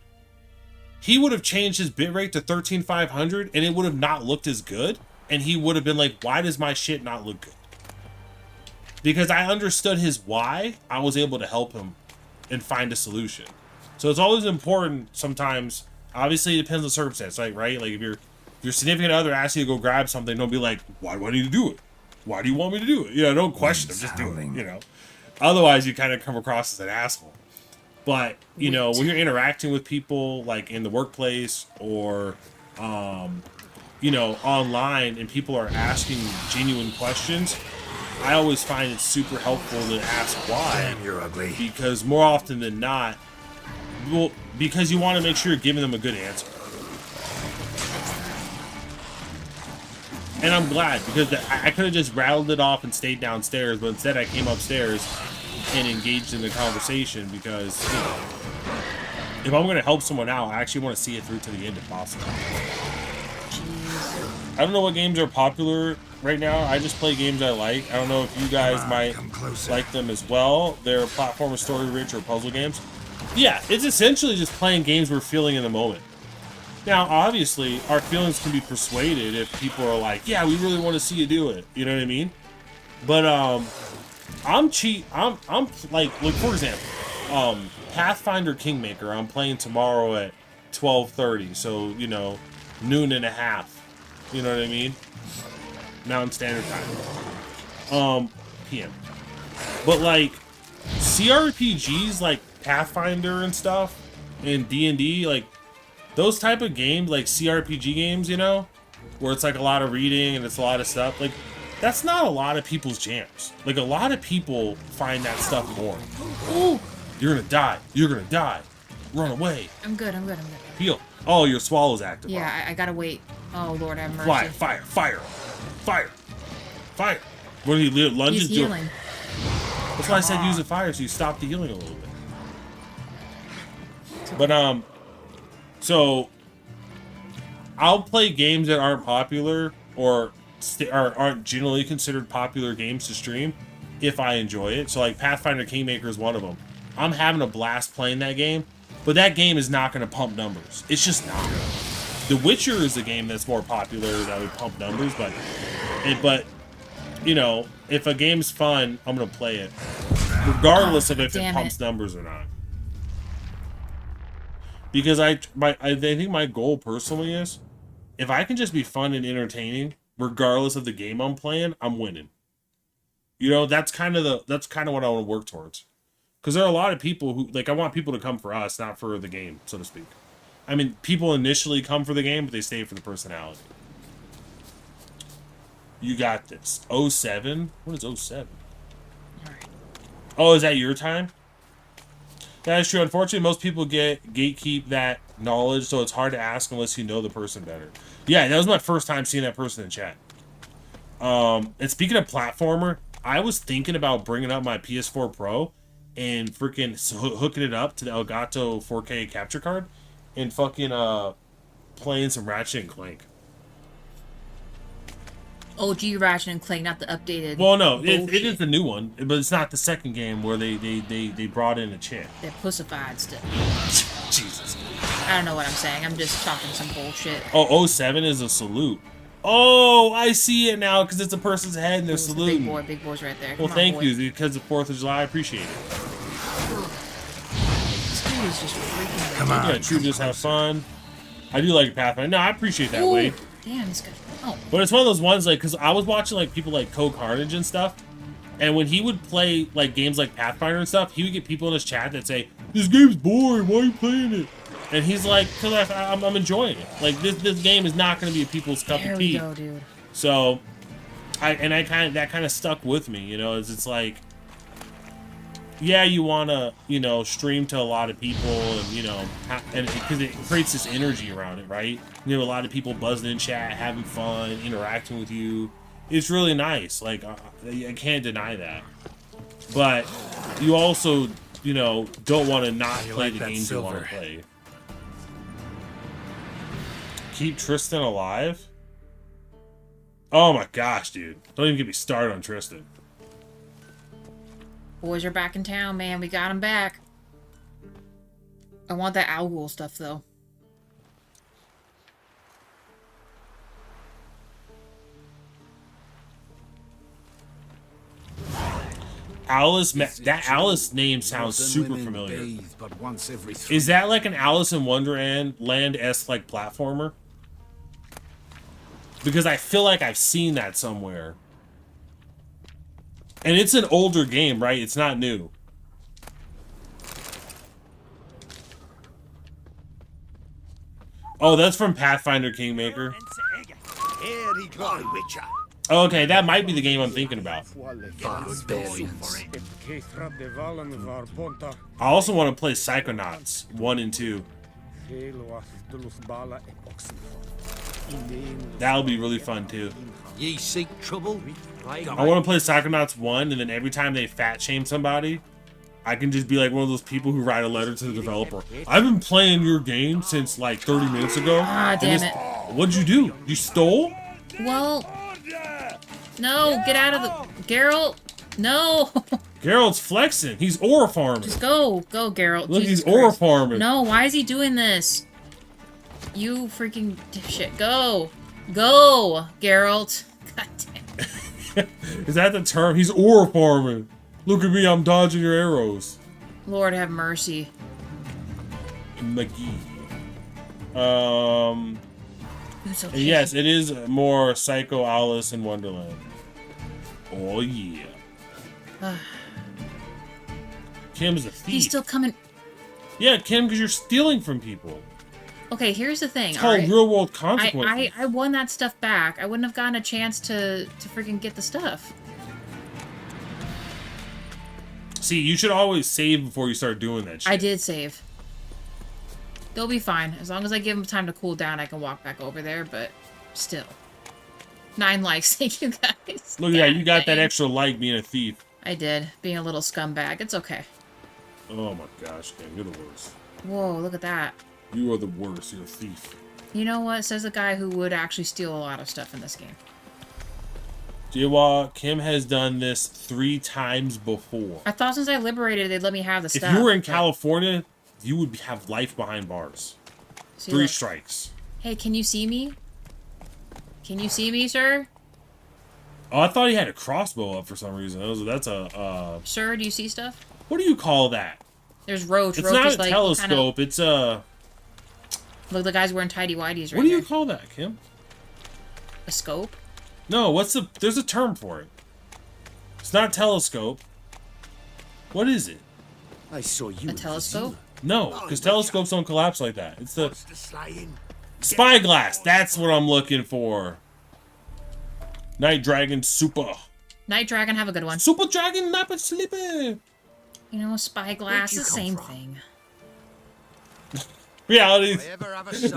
he would have changed his bitrate to 13,500 and it would have not looked as good. And he would have been like, why does my shit not look good? Because I understood his why, I was able to help him and find a solution. So it's always important sometimes, obviously it depends on the circumstance, like, right? Like if your significant other asks you to go grab something, don't be like, why do I need to do it? Why do you want me to do it? You know, don't question them, just do it, you know. Otherwise you kind of come across as an asshole. But, you know, when you're interacting with people like in the workplace or, you know, online and people are asking genuine questions, I always find it super helpful to ask why. Damn, you're ugly. Because more often than not, well, because you want to make sure you're giving them a good answer. And I'm glad, because I could have just rattled it off and stayed downstairs, but instead I came upstairs and engaged in the conversation because, you know, if I'm going to help someone out, I actually want to see it through to the end if possible. I don't know what games are popular right now. I just play games I like. I don't know if you guys might like them as well. They're platformer, story-rich, or puzzle games. Yeah, it's essentially just playing games we're feeling in the moment. Now, obviously, our feelings can be persuaded if people are like, yeah, we really want to see you do it. You know what I mean? But, I'm like, for example, Pathfinder Kingmaker, I'm playing tomorrow at 12:30, so, you know, noon and a half. You know what I mean? Mountain Standard Time. PM. But, like, CRPGs like Pathfinder and stuff, and D&D, like, those type of games, like CRPG games, you know, where it's like a lot of reading and it's a lot of stuff, like, that's not a lot of people's jams. Like, a lot of people find that stuff boring. Ooh, you're gonna die. You're gonna die. Run away. I'm good. Heal. Oh, your swallow's active. Yeah, I gotta wait. Oh, Lord have mercy. Fire. When he lunges, He's healing. that's why I said use the fire, so you stop the healing a little bit. But, so, I'll play games that aren't popular or aren't generally considered popular games to stream if I enjoy it. So, like, Pathfinder Kingmaker is one of them. I'm having a blast playing that game, but that game is not going to pump numbers. It's just not. The Witcher is a game that's more popular that would pump numbers, but you know, if a game's fun, I'm going to play it, regardless of if it pumps numbers or not. Because I think my goal personally is, if I can just be fun and entertaining, regardless of the game I'm playing, I'm winning. You know, that's kind of what I want to work towards. Because there are a lot of people who, like, I want people to come for us, not for the game, so to speak. I mean, people initially come for the game, but they stay for the personality. You got this. 07? What is 07? Alright. Oh, is that your time? That is true. Unfortunately, most people gatekeep that knowledge, so it's hard to ask unless you know the person better. Yeah, that was my first time seeing that person in chat. And speaking of platformer, I was thinking about bringing up my PS4 Pro and freaking hooking it up to the Elgato 4K capture card and fucking playing some Ratchet and Clank. OG Ratchet and Clank, not the updated. Well, no, it is the new one, but it's not the second game where they brought in a chick. They're pussified still. Jesus. I don't know what I'm saying. I'm just talking some bullshit. Oh, 07 is a salute. Oh, I see it now because it's a person's head and they're saluting. Big boy's right there. Well, thank you because of 4th of July. I appreciate it. This dude is just freaking. Come on. Yeah, true. Just have fun. I do like Pathfinder. No, I appreciate that, Ooh, Wade. damn, this guy. Oh. But it's one of those ones, like, because I was watching, like, people like Coke Carnage and stuff, and when he would play, like, games like Pathfinder and stuff, he would get people in his chat that say, this game's boring, why are you playing it? And he's like, because I'm enjoying it. Like, this game is not going to be people's cup of tea. There we go, dude. So, that kind of stuck with me, you know, it's like, yeah, you want to, you know, stream to a lot of people and, you know, and because it creates this energy around it, right? You know, a lot of people buzzing in chat, having fun, interacting with you. It's really nice. Like, I can't deny that. But you also, you know, don't want to not play the games you want to play. Keep Tristan alive? Oh my gosh, dude. Don't even get me started on Tristan. Boys are back in town, man. We got them back. I want that Alghoul stuff, though. Alice, that Alice name sounds super familiar. Is that like an Alice in Wonderland-esque like platformer? Because I feel like I've seen that somewhere. And it's an older game, right? It's not new. Oh, that's from Pathfinder Kingmaker. Oh, okay, that might be the game I'm thinking about. I also want to play Psychonauts 1 and 2. That'll be really fun too. Ye seek trouble? I want to play Psychonauts 1, and then every time they fat shame somebody, I can just be like one of those people who write a letter to the developer. I've been playing your game since like 30 minutes ago. Ah, damn it. What'd you do? You stole? Well, no, get out of the... Geralt, no. Geralt's flexing. He's ore farming. Just go, Geralt. Look, Jesus he's ore Christ. farming. No, why is he doing this? You freaking dipshit. Go, Geralt. God damn. Is that the term? He's ore farming. Look at me, I'm dodging your arrows. Lord have mercy. McGee. It's okay. Yes, it is more Psycho Alice in Wonderland. Oh yeah. Kim's a thief. He's still coming. Yeah, Kim, because you're stealing from people. Okay, here's the thing. It's called alright? real world consequences. I won that stuff back. I wouldn't have gotten a chance to freaking get the stuff. See, you should always save before you start doing that shit. I did save. They'll be fine. As long as I give them time to cool down, I can walk back over there, but still. 9 likes. Thank you, guys. Look at that. You got that extra like being a thief. I did. Being a little scumbag. It's okay. Oh my gosh, Kim. You're the worst. Whoa, look at that. You are the worst. You're a thief. You know what? Says the guy who would actually steal a lot of stuff in this game. Jiwa, Kim has done this 3 times before. I thought since I liberated, they'd let me have the If stuff. you were in but- California, you would have life behind bars. See, 3 look. strikes. Hey, can you see me? Can you see me, sir? Oh, I thought he had a crossbow up for some reason. That's a, Sir, do you see stuff? what do you call that? There's Roach. It's Roach not is a like telescope. Kinda... It's a... Look, the guy's wearing tidy whities right What do you here. call that, Kim? A scope? No, what's the... There's a term for it. It's not telescope. What is it? I saw you. A telescope? No, because telescopes don't collapse like that. It's the... Spyglass. That's what I'm looking for. Night Dragon Super. Night Dragon, have a good one. Super Dragon Napa Sleepy. You know, spyglass, the same thing. Reality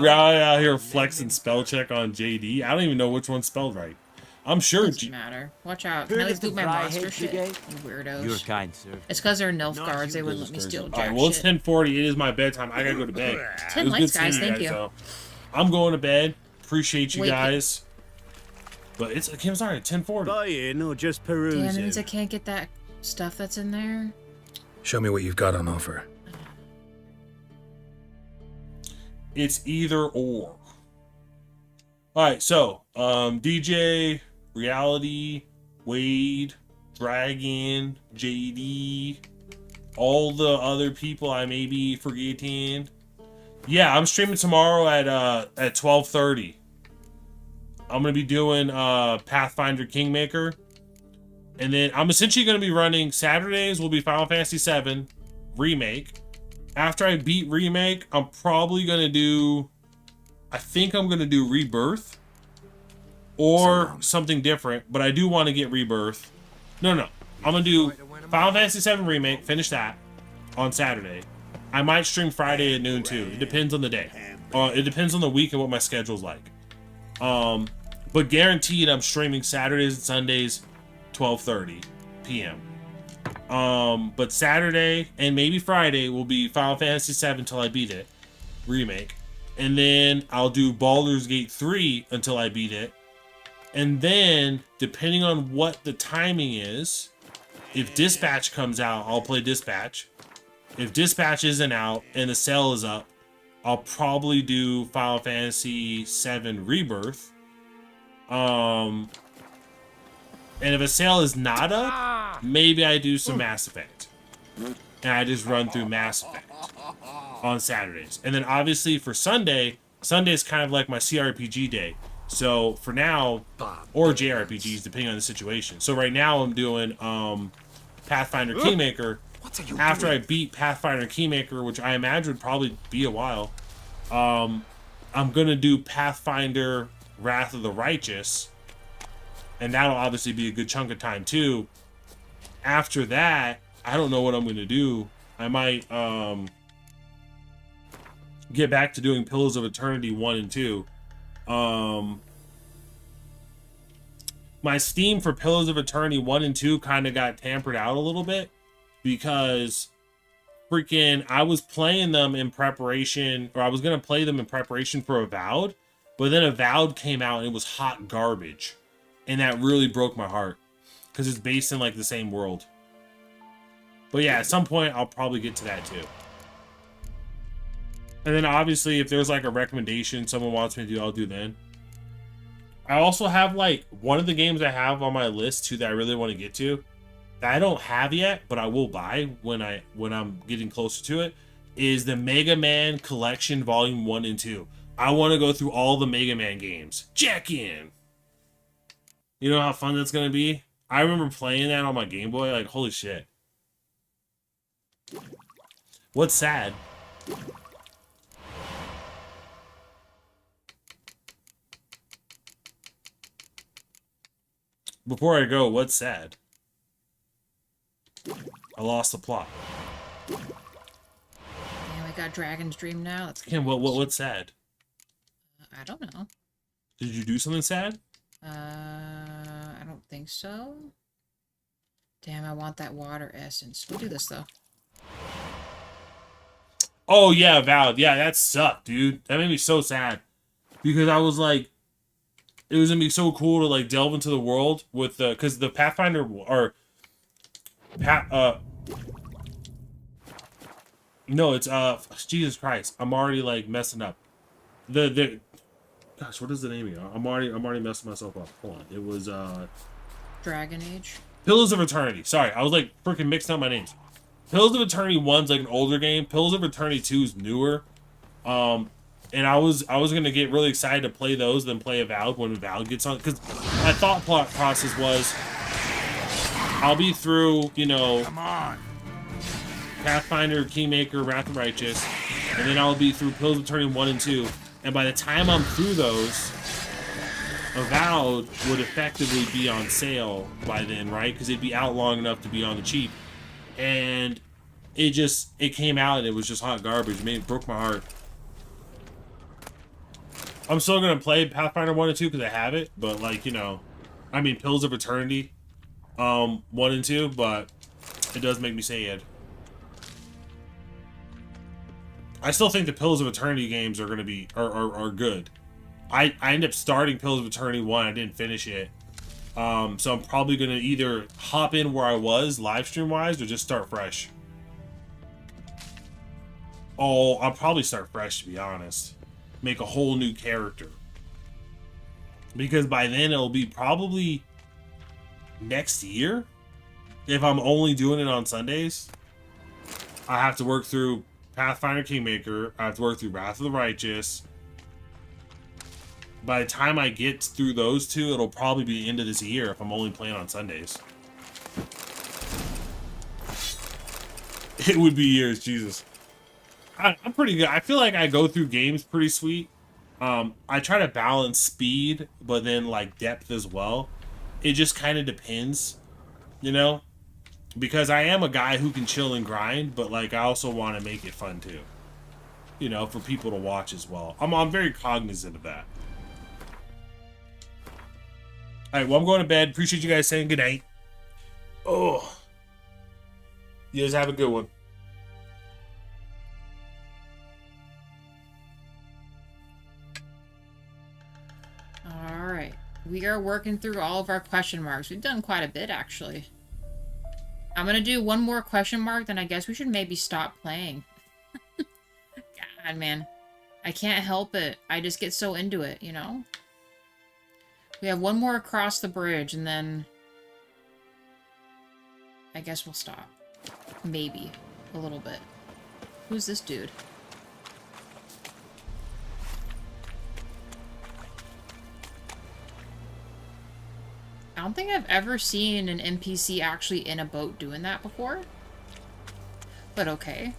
out here flexing spell check on JD. I don't even know which one's spelled right. I'm sure. Doesn't matter. Watch out. Can I at least do my monster shit? You weirdos. You're kind, sir. It's because they're NILF guards. They wouldn't let me steal jack Alright, well, it's shit. 10:40. It is my bedtime. I gotta go to bed. 10 It was likes, good seeing guys. Thank you. so I'm going to bed. Appreciate you Wait, guys. But it's Kim's already at 10:40. Buying or just Damn, it perusing? means I can't get that stuff that's in there. Show me what you've got on offer. It's either or. Alright, so DJ, Reality, Wade, Dragon, JD, all the other people I may be forgetting. Yeah, I'm streaming tomorrow at 12:30. I'm gonna be doing Pathfinder Kingmaker. And then I'm essentially gonna be running Saturdays will be Final Fantasy VII Remake. After I beat Remake, I'm probably gonna do, I think I'm gonna do Rebirth or something different, but I do want to get Rebirth. No, I'm gonna do Final Fantasy VII Remake, finish that on Saturday. I might stream Friday at noon too. It depends on the day. It depends on the week and what my schedule's like. But guaranteed I'm streaming Saturdays and Sundays, 12:30 p.m. But Saturday and maybe Friday will be Final Fantasy VII until I beat it, Remake. And then I'll do Baldur's Gate 3 until I beat it. And then, depending on what the timing is, if Dispatch comes out, I'll play Dispatch. If Dispatch isn't out and the sale is up, I'll probably do Final Fantasy VII Rebirth. And if a sale is not up, maybe I do some Mass Effect. And I just run through Mass Effect on Saturdays. And then obviously for Sunday is kind of like my CRPG day. So for now, or JRPGs, depending on the situation. So right now I'm doing Pathfinder Kingmaker. After I beat Pathfinder Kingmaker, which I imagine would probably be a while, I'm gonna do Pathfinder Wrath of the Righteous. And that'll obviously be a good chunk of time too. After that, I don't know what I'm gonna do. I might get back to doing Pillars of Eternity 1 and 2. My Steam for Pillars of Eternity 1 and 2 kind of got tampered out a little bit because freaking, I was playing them in preparation, or I was going to play them in preparation for Avowed, but then Avowed came out and it was hot garbage. And that really broke my heart because it's based in like the same world. But yeah, at some point I'll probably get to that too. And then obviously if there's like a recommendation someone wants me to do, I'll do then. I also have like one of the games I have on my list too that I really want to get to that I don't have yet, but I will buy when I'm getting closer to it, is the Mega Man Collection Volume 1 and 2. I want to go through all the Mega Man games. Check in. You know how fun that's going to be? I remember playing that on my Game Boy, like holy shit. What's sad? Before I go, what's sad? I lost the plot. Damn, I got Dragon's Dream now. That's Kim, what's sad? I don't know. Did you do something sad? I don't think so. Damn, I want that water essence. We'll do this though. Oh yeah, Valid. Yeah, that sucked, dude. That made me so sad. Because I was like, it was gonna be so cool to like delve into the world with the, because the Pathfinder or no, it's Jesus Christ, I'm already like messing up. The gosh, what is the name again? I'm already messing myself up. Hold on. It was Dragon Age. Pillars of Eternity. Sorry, I was like freaking mixing up my names. Pillars of Eternity 1's like an older game. Pillars of Eternity 2 is newer. And I was gonna get really excited to play those, then play Avowed when Avowed gets on. Because my thought process was, I'll be through, you know, Come on. Pathfinder, Kingmaker, Wrath of Righteous, and then I'll be through Pillars of Eternity 1 and 2. And by the time I'm through those, Avowed would effectively be on sale by then, right? Because it'd be out long enough to be on the cheap. And it came out and it was just hot garbage. It broke my heart. I'm still gonna play Pathfinder 1 and 2 because I have it, but like, you know, I mean Pillars of Eternity 1 and 2, but it does make me sad. I still think the Pillars of Eternity games are gonna be are good. I ended up starting Pillars of Eternity 1, I didn't finish it. So I'm probably gonna either hop in where I was live stream wise or just start fresh. Oh, I'll probably start fresh to be honest. Make a whole new character. Because by then it'll be probably next year. If I'm only doing it on Sundays. I have to work through Pathfinder Kingmaker. I have to work through Wrath of the Righteous. By the time I get through those two, it'll probably be the end of this year if I'm only playing on Sundays. It would be years, Jesus. I'm pretty good. I feel like I go through games pretty sweet. I try to balance speed, but then like depth as well. It just kind of depends, you know? Because I am a guy who can chill and grind, but like I also want to make it fun too. You know, for people to watch as well. I'm very cognizant of that. Alright, well I'm going to bed. Appreciate you guys saying goodnight. Oh. You guys have a good one. Alright. We are working through all of our question marks. We've done quite a bit, actually. I'm gonna do one more question mark, then I guess we should maybe stop playing. God, man. I can't help it. I just get so into it, you know? We have one more across the bridge, and then... I guess we'll stop. Maybe. A little bit. Who's this dude? I don't think I've ever seen an NPC actually in a boat doing that before. But okay.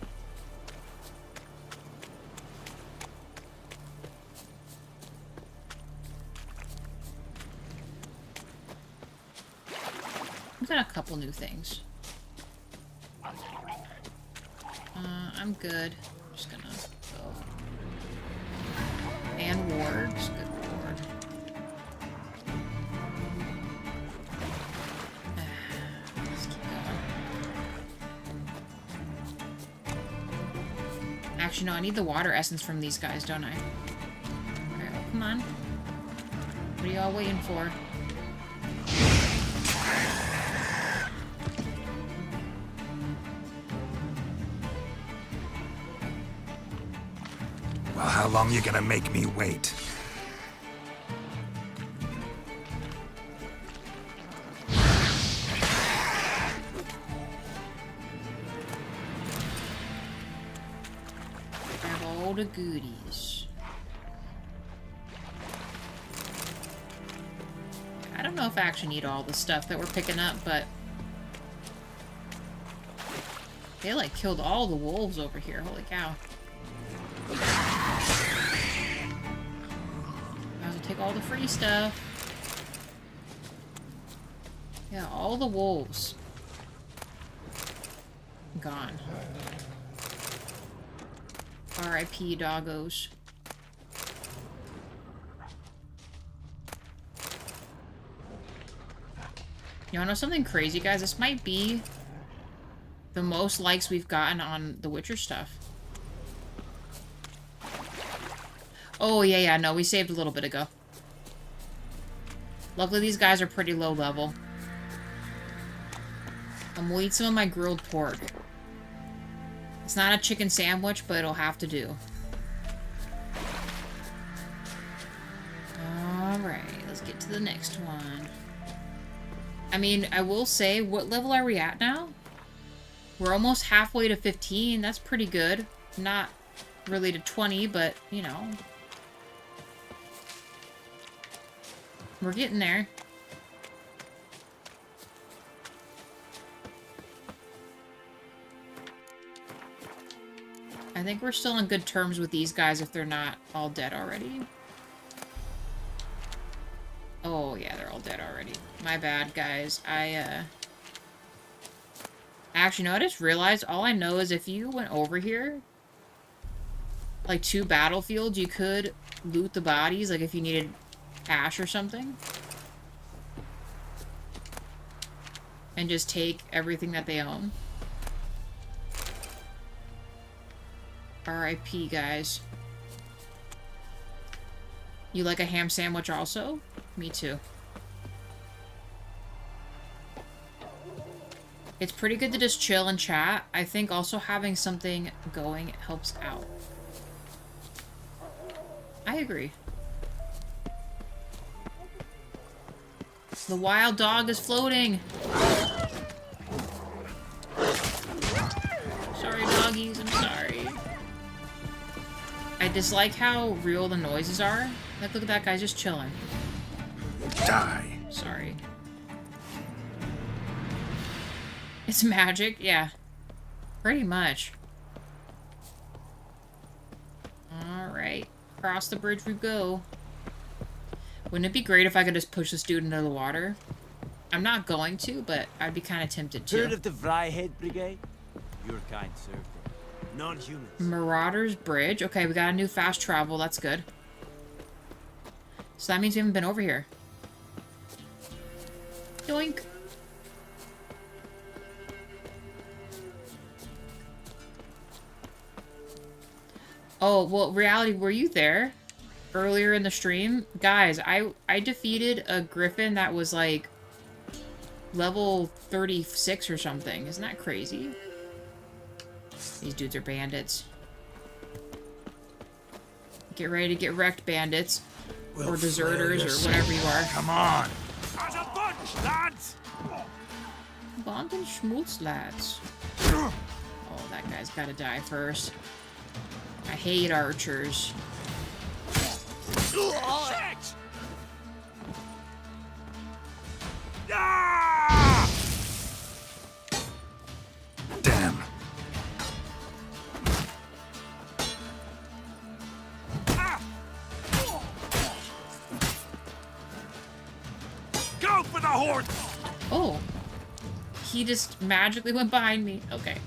I've done a couple new things. I'm good. I'm just gonna go. And wards. Good lord. Let's keep going. Actually, no, I need the water essence from these guys, don't I? Alright, well, come on. What are y'all waiting for? Well, how long you gonna make me wait? Grab all the goodies. I don't know if I actually need all the stuff that we're picking up, but they like killed all the wolves over here. Holy cow. Might as well take all the free stuff. Yeah, all the wolves. Gone. R.I.P. doggos. You wanna know something crazy, guys? This might be the most likes we've gotten on the Witcher stuff. Oh, yeah, no, we saved a little bit ago. Luckily, these guys are pretty low level. I'm gonna eat some of my grilled pork. It's not a chicken sandwich, but it'll have to do. Alright, let's get to the next one. I mean, I will say, what level are we at now? We're almost halfway to 15. That's pretty good. Not really to 20, but, you know. We're getting there. I think we're still on good terms with these guys if they're not all dead already. Oh, yeah, they're all dead already. My bad, guys. Actually, no, I just realized all I know is if you went over here, like 2 battlefields, you could loot the bodies, like if you needed ash or something. And just take everything that they own. R.I.P. guys. You like a ham sandwich also? Me too. It's pretty good to just chill and chat. I think also having something going helps out. I agree. The wild dog is floating. Sorry, doggies. I'm sorry. I dislike how real the noises are. Like, look at that guy just chilling. Die. Sorry. It's magic? Yeah. Pretty much. Alright. Across the bridge we go. Wouldn't it be great if I could just push this dude into the water? I'm not going to, but I'd be kind of tempted to. Heard of the Vryhead Brigade? Your kind served them. Non-humans. Marauders Bridge. Okay, we got a new fast travel. That's good. So that means we haven't been over here. Yoink. Oh, well, Reality, were you there earlier in the stream? Guys, I defeated a griffin that was like level 36 or something. Isn't that crazy? These dudes are bandits. Get ready to get wrecked, bandits. Or deserters, or whatever you are. Come on. As a bunch, lads! Bond and Schmutz, lads. Oh, that guy's gotta die first. I hate archers. Shit! Ah! Damn. Go for the horse! Oh. He just magically went behind me. Okay.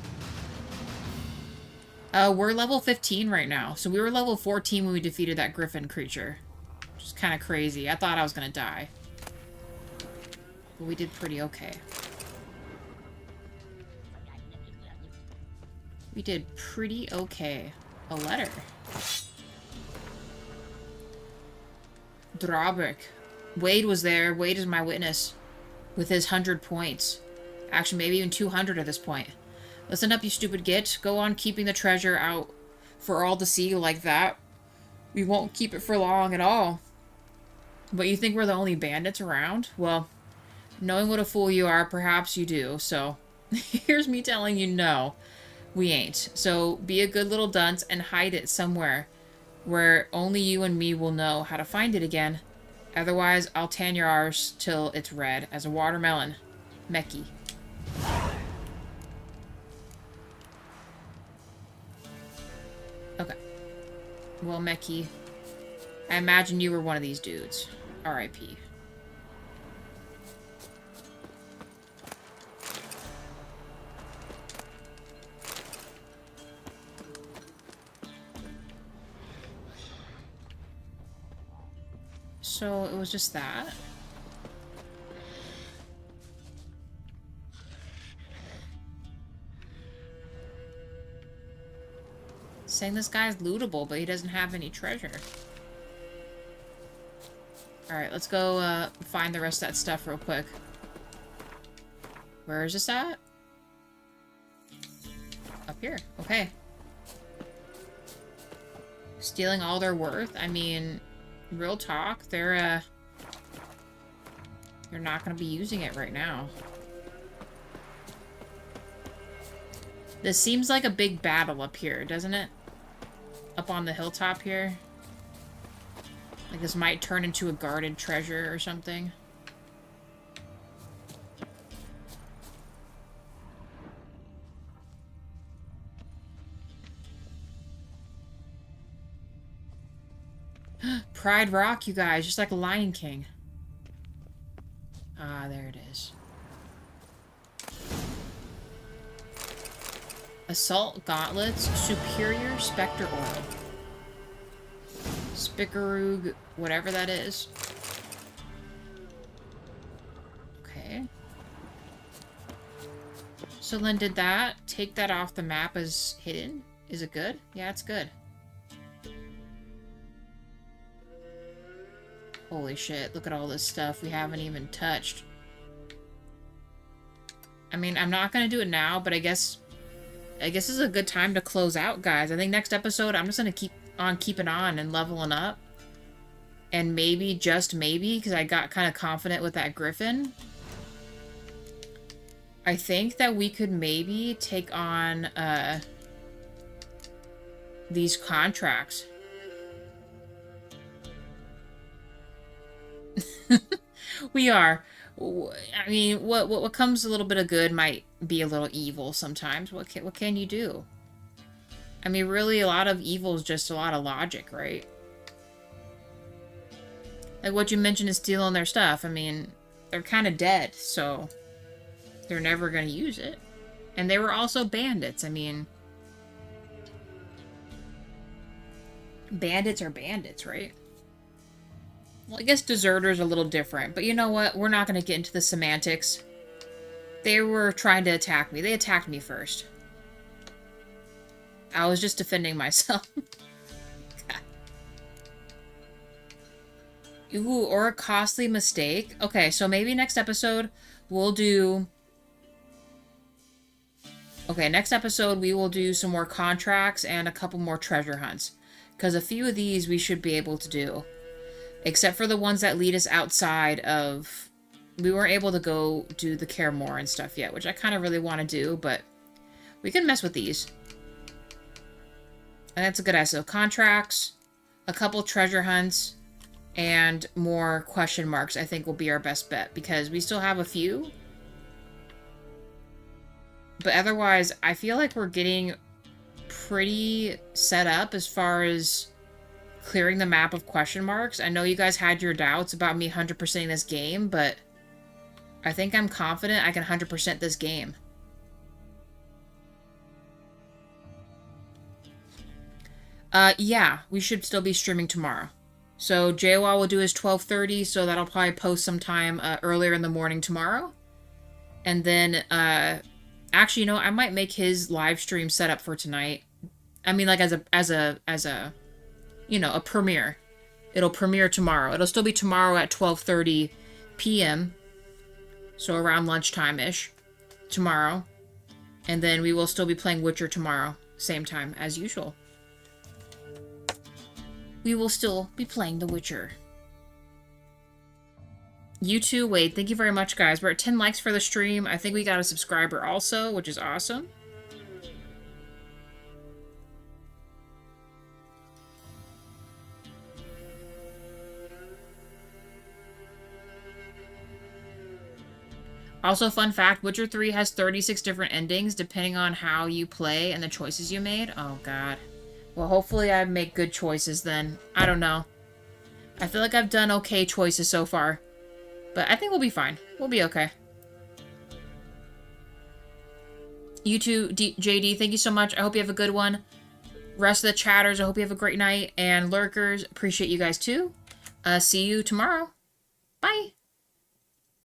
We're level 15 right now. So we were level 14 when we defeated that griffin creature. Which is kind of crazy. I thought I was gonna die. But we did pretty okay. We did pretty okay. A letter. Drawbrick. Wade was there. Wade is my witness. With his 100 points. Actually, maybe even 200 at this point. Listen up, you stupid git. Go on keeping the treasure out for all to see like that. We won't keep it for long at all. But you think we're the only bandits around? Well, knowing what a fool you are, perhaps you do. So, here's me telling you no. We ain't. So, be a good little dunce and hide it somewhere where only you and me will know how to find it again. Otherwise, I'll tan your arse till it's red as a watermelon. Mecky. Okay. Well, Mecky, I imagine you were one of these dudes. R.I.P. So, it was just that? Saying this guy's lootable, but he doesn't have any treasure. Alright, let's go find the rest of that stuff real quick. Where is this at? Up here. Okay. Stealing all their worth? I mean, real talk, they're not gonna be using it right now. This seems like a big battle up here, doesn't it? Up on the hilltop here. Like this might turn into a guarded treasure or something. Pride Rock, you guys, just like Lion King. Ah, there it is. Assault Gauntlets, Superior Spectre Oil. Spickeroog, whatever that is. Okay. So then did that take that off the map as hidden? Is it good? Yeah, it's good. Holy shit, look at all this stuff we haven't even touched. I mean, I'm not gonna do it now, but I guess this is a good time to close out, guys. I think next episode, I'm just gonna keep on keeping on and leveling up. And maybe, just maybe, because I got kind of confident with that griffin, I think that we could maybe take on these contracts. We are. I mean, what comes a little bit of good might be a little evil sometimes. What can you do? I mean, really, a lot of evil is just a lot of logic, right? Like what you mentioned is stealing their stuff. I mean, they're kind of dead, so they're never going to use it. And they were also bandits. I mean, bandits are bandits, right? Well, I guess deserters are a little different, but you know what? We're not going to get into the semantics. They were trying to attack me. They attacked me first. I was just defending myself. Ooh, or a costly mistake. Okay, so maybe next episode we'll do... Okay, next episode we will do some more contracts and a couple more treasure hunts. Because a few of these we should be able to do. Except for the ones that lead us outside of... We weren't able to go do the Caremore and stuff yet, which I kind of really want to do, but we can mess with these. And that's a good idea. So contracts, a couple treasure hunts, and more question marks I think will be our best bet, because we still have a few. But otherwise, I feel like we're getting pretty set up as far as clearing the map of question marks. I know you guys had your doubts about me 100%ing this game, but I think I'm confident I can 100% this game. Yeah, we should still be streaming tomorrow. So JWoww will do his 12:30, so that'll probably post sometime earlier in the morning tomorrow. And then, actually, you know, I might make his live stream set up for tonight. I mean, like, as a, you know, a premiere. It'll premiere tomorrow. It'll still be tomorrow at 12:30 p.m. So around lunchtime-ish tomorrow. And then we will still be playing Witcher tomorrow. Same time as usual. We will still be playing The Witcher. You too, Wade. Thank you very much, guys. We're at 10 likes for the stream. I think we got a subscriber also, which is awesome. Also, fun fact, Witcher 3 has 36 different endings depending on how you play and the choices you made. Oh, God. Well, hopefully I make good choices then. I don't know. I feel like I've done okay choices so far. But I think we'll be fine. We'll be okay. You too, JD, thank you so much. I hope you have a good one. Rest of the chatters, I hope you have a great night. And lurkers, appreciate you guys too. See you tomorrow. Bye.